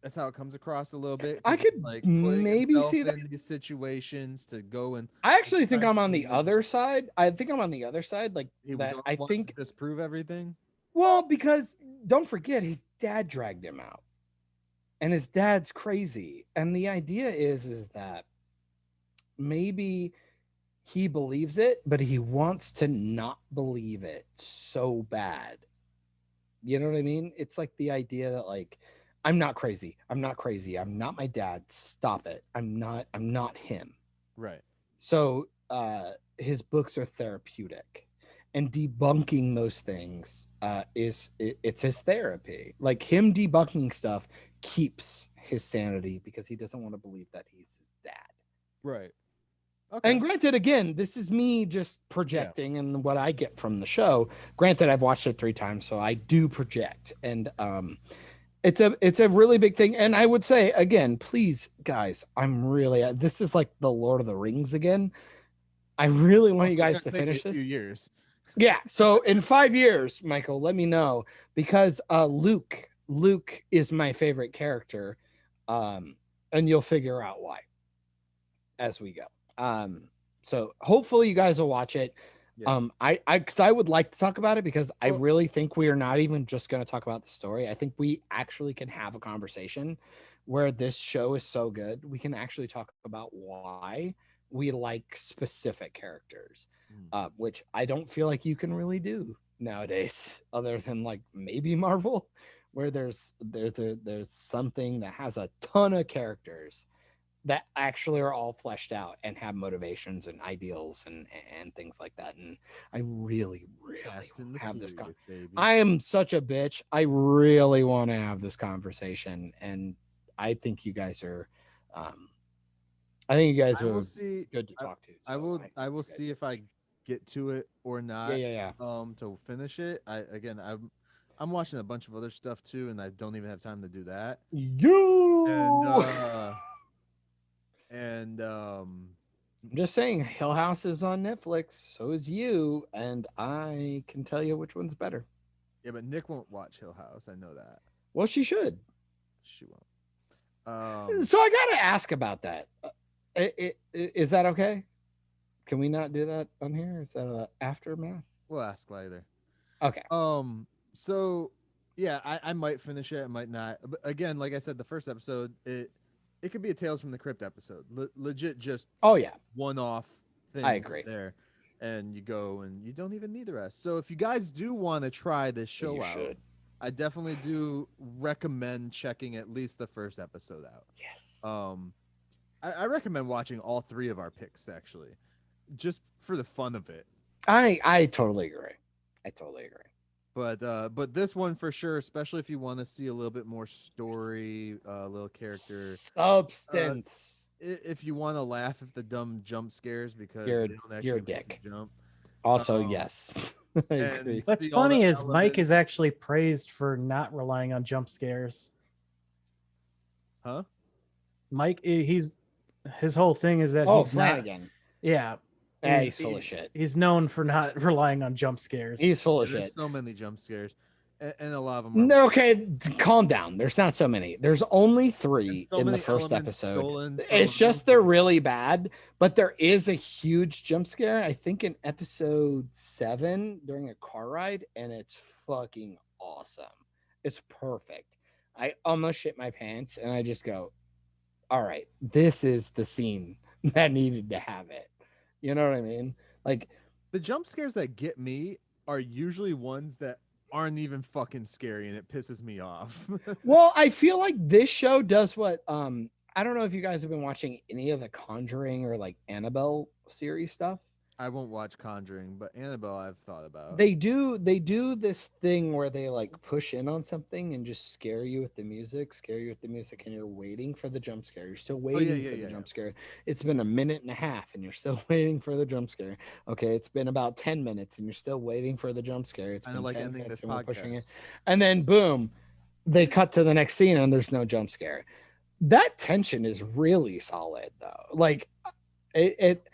That's how it comes across a little bit. I could putting maybe himself see that. in these situations to go and I actually think try I'm to on the make- other side. I think I'm on the other side. Like he that. wants I to think. disprove everything. Well, because don't forget, his dad dragged him out, and his dad's crazy. And the idea is that maybe he believes it, but he wants to not believe it so bad. You know what I mean? It's like the idea that like, I'm not crazy. I'm not crazy. I'm not my dad. Stop it. I'm not him. Right. So his books are therapeutic, and debunking those things it's his therapy. Like him debunking stuff keeps his sanity because he doesn't want to believe that he's his dad. Right. Okay. And granted, again, this is me just projecting and what I get from the show. Granted, I've watched it 3 times, so I do project, and it's a really big thing. And I would say again, please, guys, I'm really this is like the Lord of the Rings again. I really want you guys to finish A this. few years. Yeah. So in 5 years, Michael, let me know, because Luke is my favorite character, and you'll figure out why as we go. So hopefully you guys will watch it. Yeah. Because I would like to talk about it, because I Well- really think we are not even just going to talk about the story. I think we actually can have a conversation where this show is so good. We can actually talk about why we like specific characters, which I don't feel like you can really do nowadays, other than like maybe Marvel, where there's something that has a ton of characters that actually are all fleshed out and have motivations and ideals and things like that. And I really Fast and the have this Furious, baby. I am such a bitch. I really want to have this conversation, and I think you guys are I think you guys I are will see. good to talk to. I so will. think I will you guys see are if I good. get to it or not. Yeah. To finish it. I'm watching a bunch of other stuff too, and I don't even have time to do that. You And I'm just saying, Hill House is on Netflix. So is you, and I can tell you which one's better. yeah, but Nick won't watch Hill House. I know that Well, she should. she won't. So I gotta ask about that. Is that okay? Can we not do that on here? Is that a aftermath? We'll ask later. Okay. So yeah, I might finish it. I might not. But again, like I said, the first episode, it could be a Tales from the Crypt episode. Legit, just Oh yeah. one-off thing. I agree. There, and you go and you don't even need the rest. So if you guys do want to try this show You out, should. I definitely do recommend checking at least the first episode out. Yes. I recommend watching all 3 of our picks actually. just for the fun of it. I totally agree. But this one for sure, especially if you want to see a little bit more story, little character Substance. if you want to laugh at the dumb jump scares because You're they don't you're a actually make dick. you jump. Also, Um, yes. I and agree. What's see all the funny is Myke is elements- actually praised for not relying on jump scares. huh? Myke, his whole thing is that Oh, he's not. Flanagan. Yeah, He's full of shit. He's known for not relying on jump scares. He's full of There's shit. so many jump scares, and a lot of them are No, okay, calm down. There's not so many. There's only 3 so in the many first elements episode. stolen from It's a just they're movie. really bad, but there is a huge jump scare, I think in episode 7 during a car ride, and it's fucking awesome. It's perfect. I almost shit my pants and I just go, all right, this is the scene that needed to have it. You know what I mean? Like, The jump scares that get me are usually ones that aren't even fucking scary, and it pisses me off. well, I feel like this show does what I don't know if you guys have been watching any of the Conjuring or like Annabelle series stuff. I won't watch Conjuring, but Annabelle I've thought about. They do this thing where they like push in on something and just scare you with the music, and you're waiting for the jump scare. You're still waiting for the jump scare. It's been a minute and a half and you're still waiting for the jump scare. Okay, it's been about 10 minutes and you're still waiting for the jump scare. It's Kinda been like 10 ending minutes this and we're pushing podcast. it. And then boom, they cut to the next scene and there's no jump scare. That tension is really solid though. Like it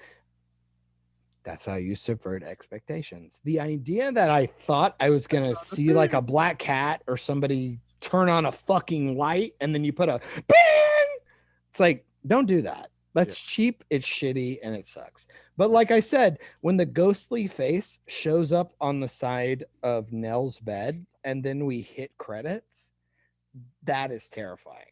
that's how you subvert expectations. The idea that I thought I was gonna see like a black cat or somebody turn on a fucking light and then you put a bang, it's like, don't do that. That's cheap, it's shitty, and it sucks. But like I said, when the ghostly face shows up on the side of Nell's bed and then we hit credits, that is terrifying.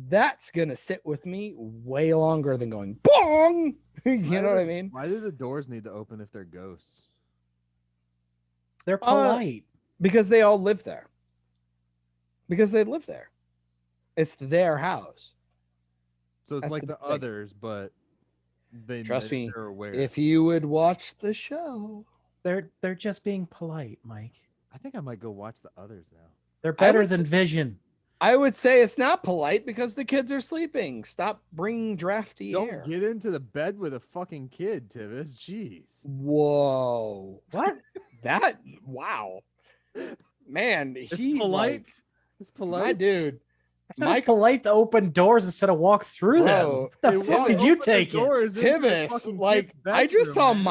That's gonna sit with me way longer than going bong. You know what I mean? Why do the doors need to open if they're ghosts? They're polite. Because they all live there. Because they live there. It's their house. So it's That's like the the thing. others, but they Trust me, they're aware. if you would watch the show. They're just being polite, Myke. I think I might go watch the others now. They're better would than s- Vision. I would say it's not polite because the kids are sleeping. Stop bringing drafty Don't air. get into the bed with a fucking kid, Tivis. Jeez. Whoa. What? Wow. Man, It's he polite. like, It's my polite. dude. I thought Myke- it's polite to open doors instead of walk through them. Bro, What the it fuck was- did you Open the take it? doors into the Tivis, fucking like kid's I just saw bedroom,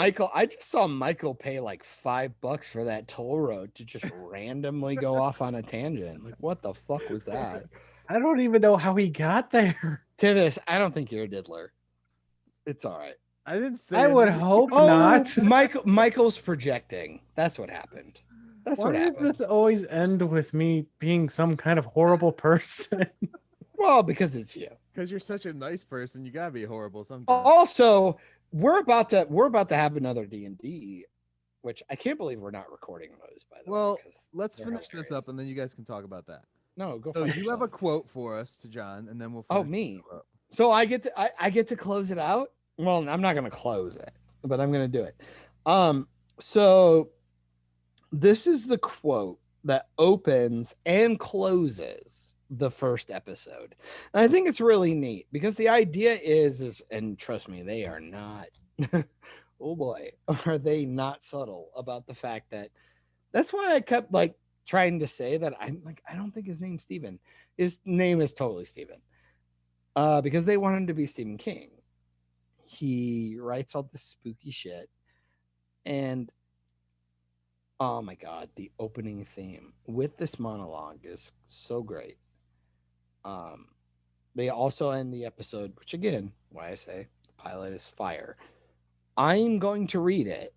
man. Michael pay like $5 for that toll road to just randomly go off on a tangent. Like, what the fuck was that? I don't even know how he got there. Tivis, I don't think you're a diddler. It's all right. I didn't say. I would anything. hope Oh, not. Michael's projecting. That's what happened. That's Why what does happened. this always end with me being some kind of horrible person? Well, because it's you. Because you're such a nice person, you gotta be horrible sometimes. Also, we're about to have another D&D, which I can't believe we're not recording those, by the way. Well, 'cause let's they're finish this hilarious. up, and then you guys can talk about that. No, go So fuck you have a yourself. quote for us to John, and then we'll. Oh, finish me. the show up. So I get to close it out. Well, I'm not gonna close it, but I'm gonna do it. So this is the quote that opens and closes the first episode. And I think it's really neat because the idea is, and trust me, they are not, oh boy, are they not subtle about the fact that that's why I kept like trying to say that I'm like, I don't think his name's Steven. His name is totally Steven. Because they want him to be Stephen King. He writes all this spooky shit. And oh my God, the opening theme with this monologue is so great. They also end the episode, which again, why I say the pilot is fire. I'm going to read it.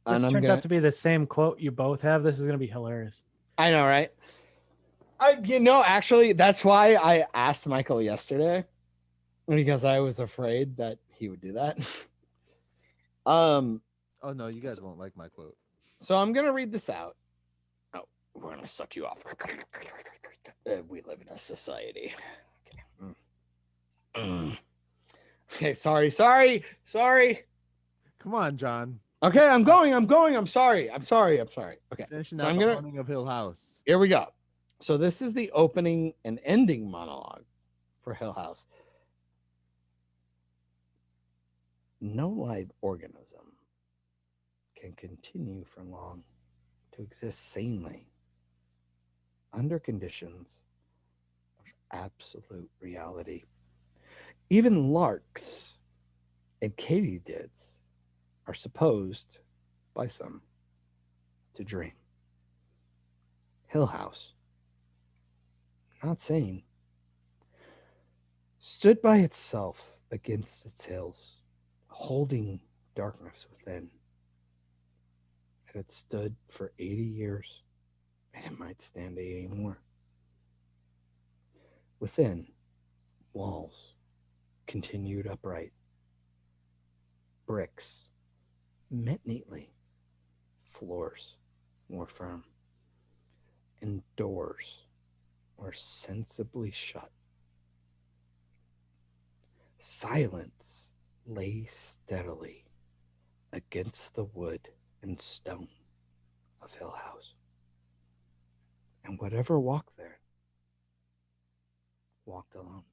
This And turns out to be the same quote you both have. This is going to be hilarious. I know, right? Actually, that's why I asked Michael yesterday because I was afraid that he would do that. Oh no, you guys won't like my quote. So I'm gonna read this out. Oh, we're gonna suck you off. We live in a society. Okay. Okay, sorry. Come on, John. Okay, I'm going. I'm sorry. Okay, Finishing so out I'm the gonna. haunting of Hill House. Here we go. So this is the opening and ending monologue for Hill House. No live organism can continue for long to exist sanely under conditions of absolute reality. Even larks and katydids are supposed by some to dream. Hill House, not sane, stood by itself against its hills, holding darkness within. It had stood for 80 years, and it might stand 80 more. Within, walls continued upright, bricks met neatly, floors more firm, and doors were sensibly shut. Silence lay steadily against the wood and stone of Hill House. And whatever walked there walked alone.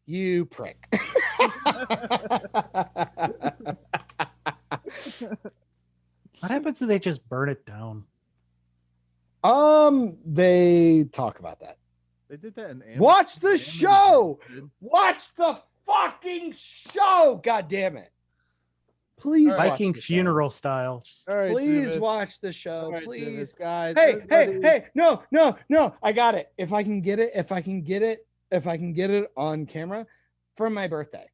You prick. What happens if they just burn it down? They talk about that. They did that in Watch the Amazon show. did. Watch the fucking show. God damn it. Please watch Viking the show. funeral style. Just- All right, Please Tivis. watch the show. All right, Please. Tivis, guys. Hey, everybody- no. I got it. If I can get it on camera for my birthday.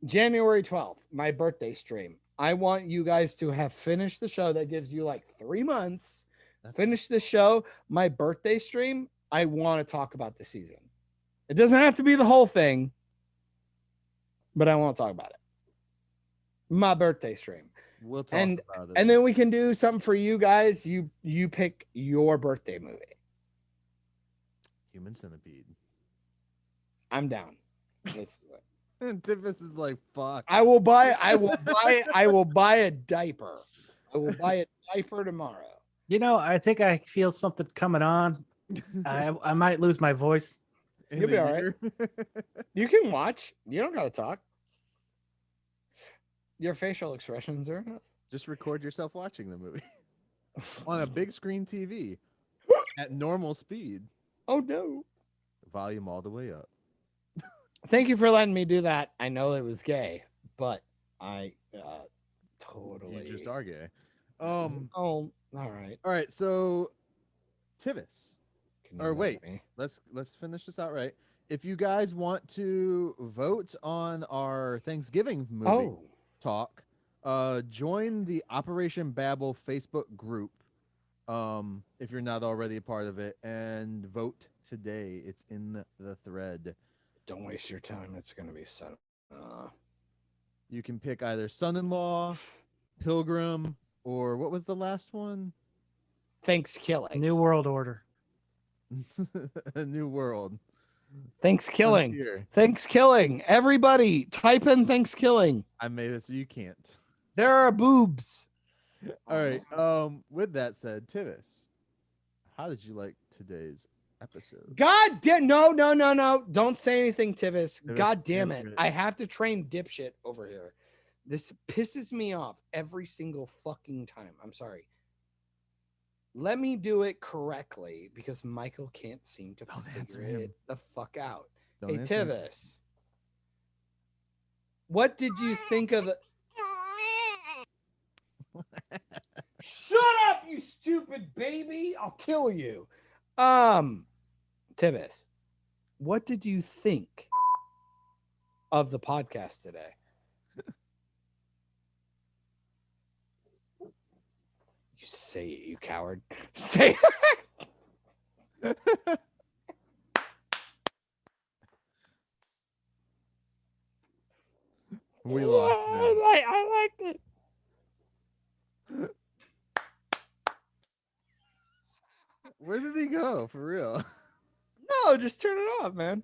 January 12th, my birthday stream. I want you guys to have finished the show. That gives you like 3 months. That's- Finish the show. My birthday stream, I want to talk about the season. It doesn't have to be the whole thing, but I want to talk about it. My birthday stream. We'll talk And about it. and then we can do something for you guys. You pick your birthday movie. Human Centipede. I'm down. Let's do it. And Tivis is like, fuck. I will buy a diaper. I will buy a diaper tomorrow. You know, I think I feel something coming on. I might lose my voice. In You'll be a all right. year. You can watch. You don't gotta talk. Your facial expressions are enough. Just record yourself watching the movie on a big screen TV at normal speed. Oh no. Volume all the way up. Thank you for letting me do that. I know it was gay, but I totally You just are gay. Oh, all right. All right. So, Tivis. Can you Or let wait. me? Let's finish this out right. If you guys want to vote on our Thanksgiving movie Oh, talk, join the Operation Babble Facebook group. If you're not already a part of it, and vote today. It's in the thread. don't waste your time. It's gonna be so. You can pick either son-in-law, pilgrim, or what was the last one? Thanks killing. New World Order. A New World. Thanks killing. Here. Thanks killing. Everybody, type in thanks killing. I made it so you can't. There are boobs. All right. With that said, Tivis, how did you like today's episode? God damn! No! Don't say anything, Tivis. Tivis, God damn damn it! it. I have to train dipshit over here. This pisses me off every single fucking time. I'm sorry. Let me do it correctly because Michael can't seem to Don't answer figure him. it the fuck out. Don't Hey, answer me. Tivis, what did you think of the? Shut up, you stupid baby! I'll kill you. Tivis, what did you think of the podcast today? You say it, you coward. Say it. We lost. him. I liked it. Where did he go? For real? No, just turn it off, man.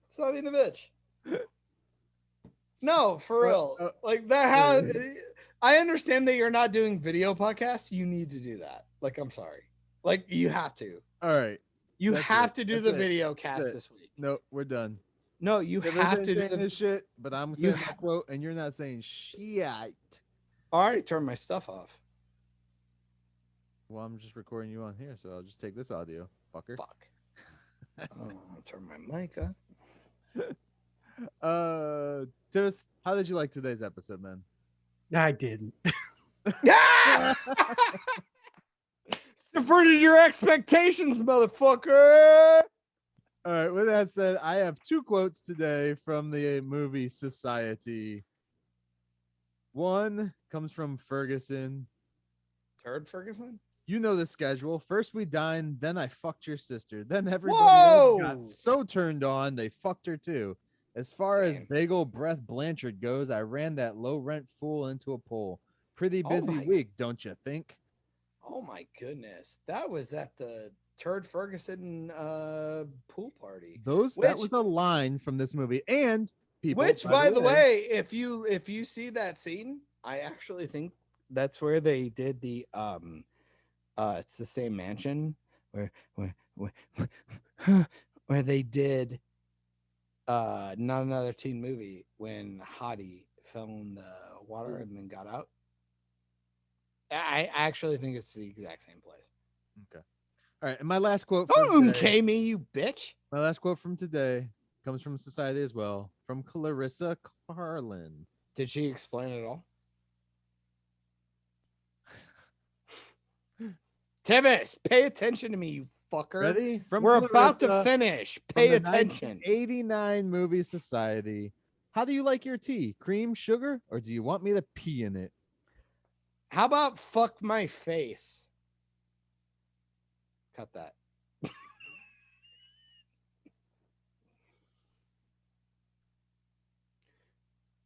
Stop being the bitch. No, for real. Like that. How I understand that you're not doing video podcasts. You need to do that. Like, I'm sorry. Like, you have to. All right. You That's have it. to do That's the it. video cast it. this week. No, we're done. No, you have to do the this shit. But I'm You saying my quote, and you're not saying shit. I already turned my stuff off. Well, I'm just recording you on here, so I'll just take this audio, fucker. Fuck. I'll turn my mic on. Tivis, how did you like today's episode, man? I didn't. Subverted your expectations, motherfucker. All right, with that said, I have 2 quotes today from the movie Society. One comes from Ferguson. Turd Ferguson? You know the schedule. First we dined, then I fucked your sister. Then everybody Whoa! else got so turned on, they fucked her too. As far Same. as Bagel Breath Blanchard goes, I ran that low-rent fool into a pool. Pretty busy my- week, don't you think? Oh my goodness. That was at the Turd Ferguson pool party. That was a line from this movie. And people, Which, by the way, if you see that scene, I actually think that's where they did the it's the same mansion where they did not another teen movie when Hottie fell in the water and then got out. I actually think it's the exact same place. Okay. All right, and my last quote Don't from today, okay me, you bitch. my last quote from today comes from Society as well, from Clarissa Carlin. Did she explain it all? Tivis, pay attention to me, you fucker. Ready? From We're about to Clarissa, finish. from Pay the attention. 1989 movie Society. How do you like your tea? Cream, sugar, or do you want me to pee in it? How about fuck my face? Cut that.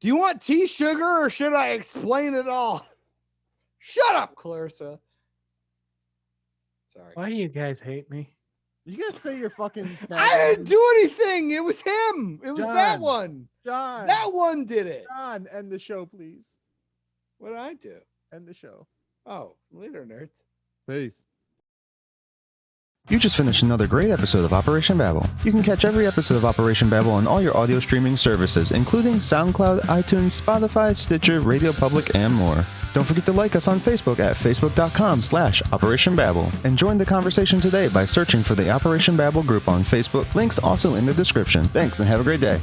Do you want tea, sugar, or should I explain it all? Shut up, Clarissa. Sorry. Why do you guys hate me? You guys say you're fucking. I didn't do anything. It was him. It was that John. one. John. That one did it. John, end the show, please. What did I do? End the show. Oh, later, nerds. Peace. You just finished another great episode of Operation Babble. You can catch every episode of Operation Babble on all your audio streaming services, including SoundCloud, iTunes, Spotify, Stitcher, Radio Public, and more. Don't forget to like us on Facebook at facebook.com/Operation Babble, and join the conversation today by searching for the Operation Babble group on Facebook. Links also in the description. Thanks and have a great day.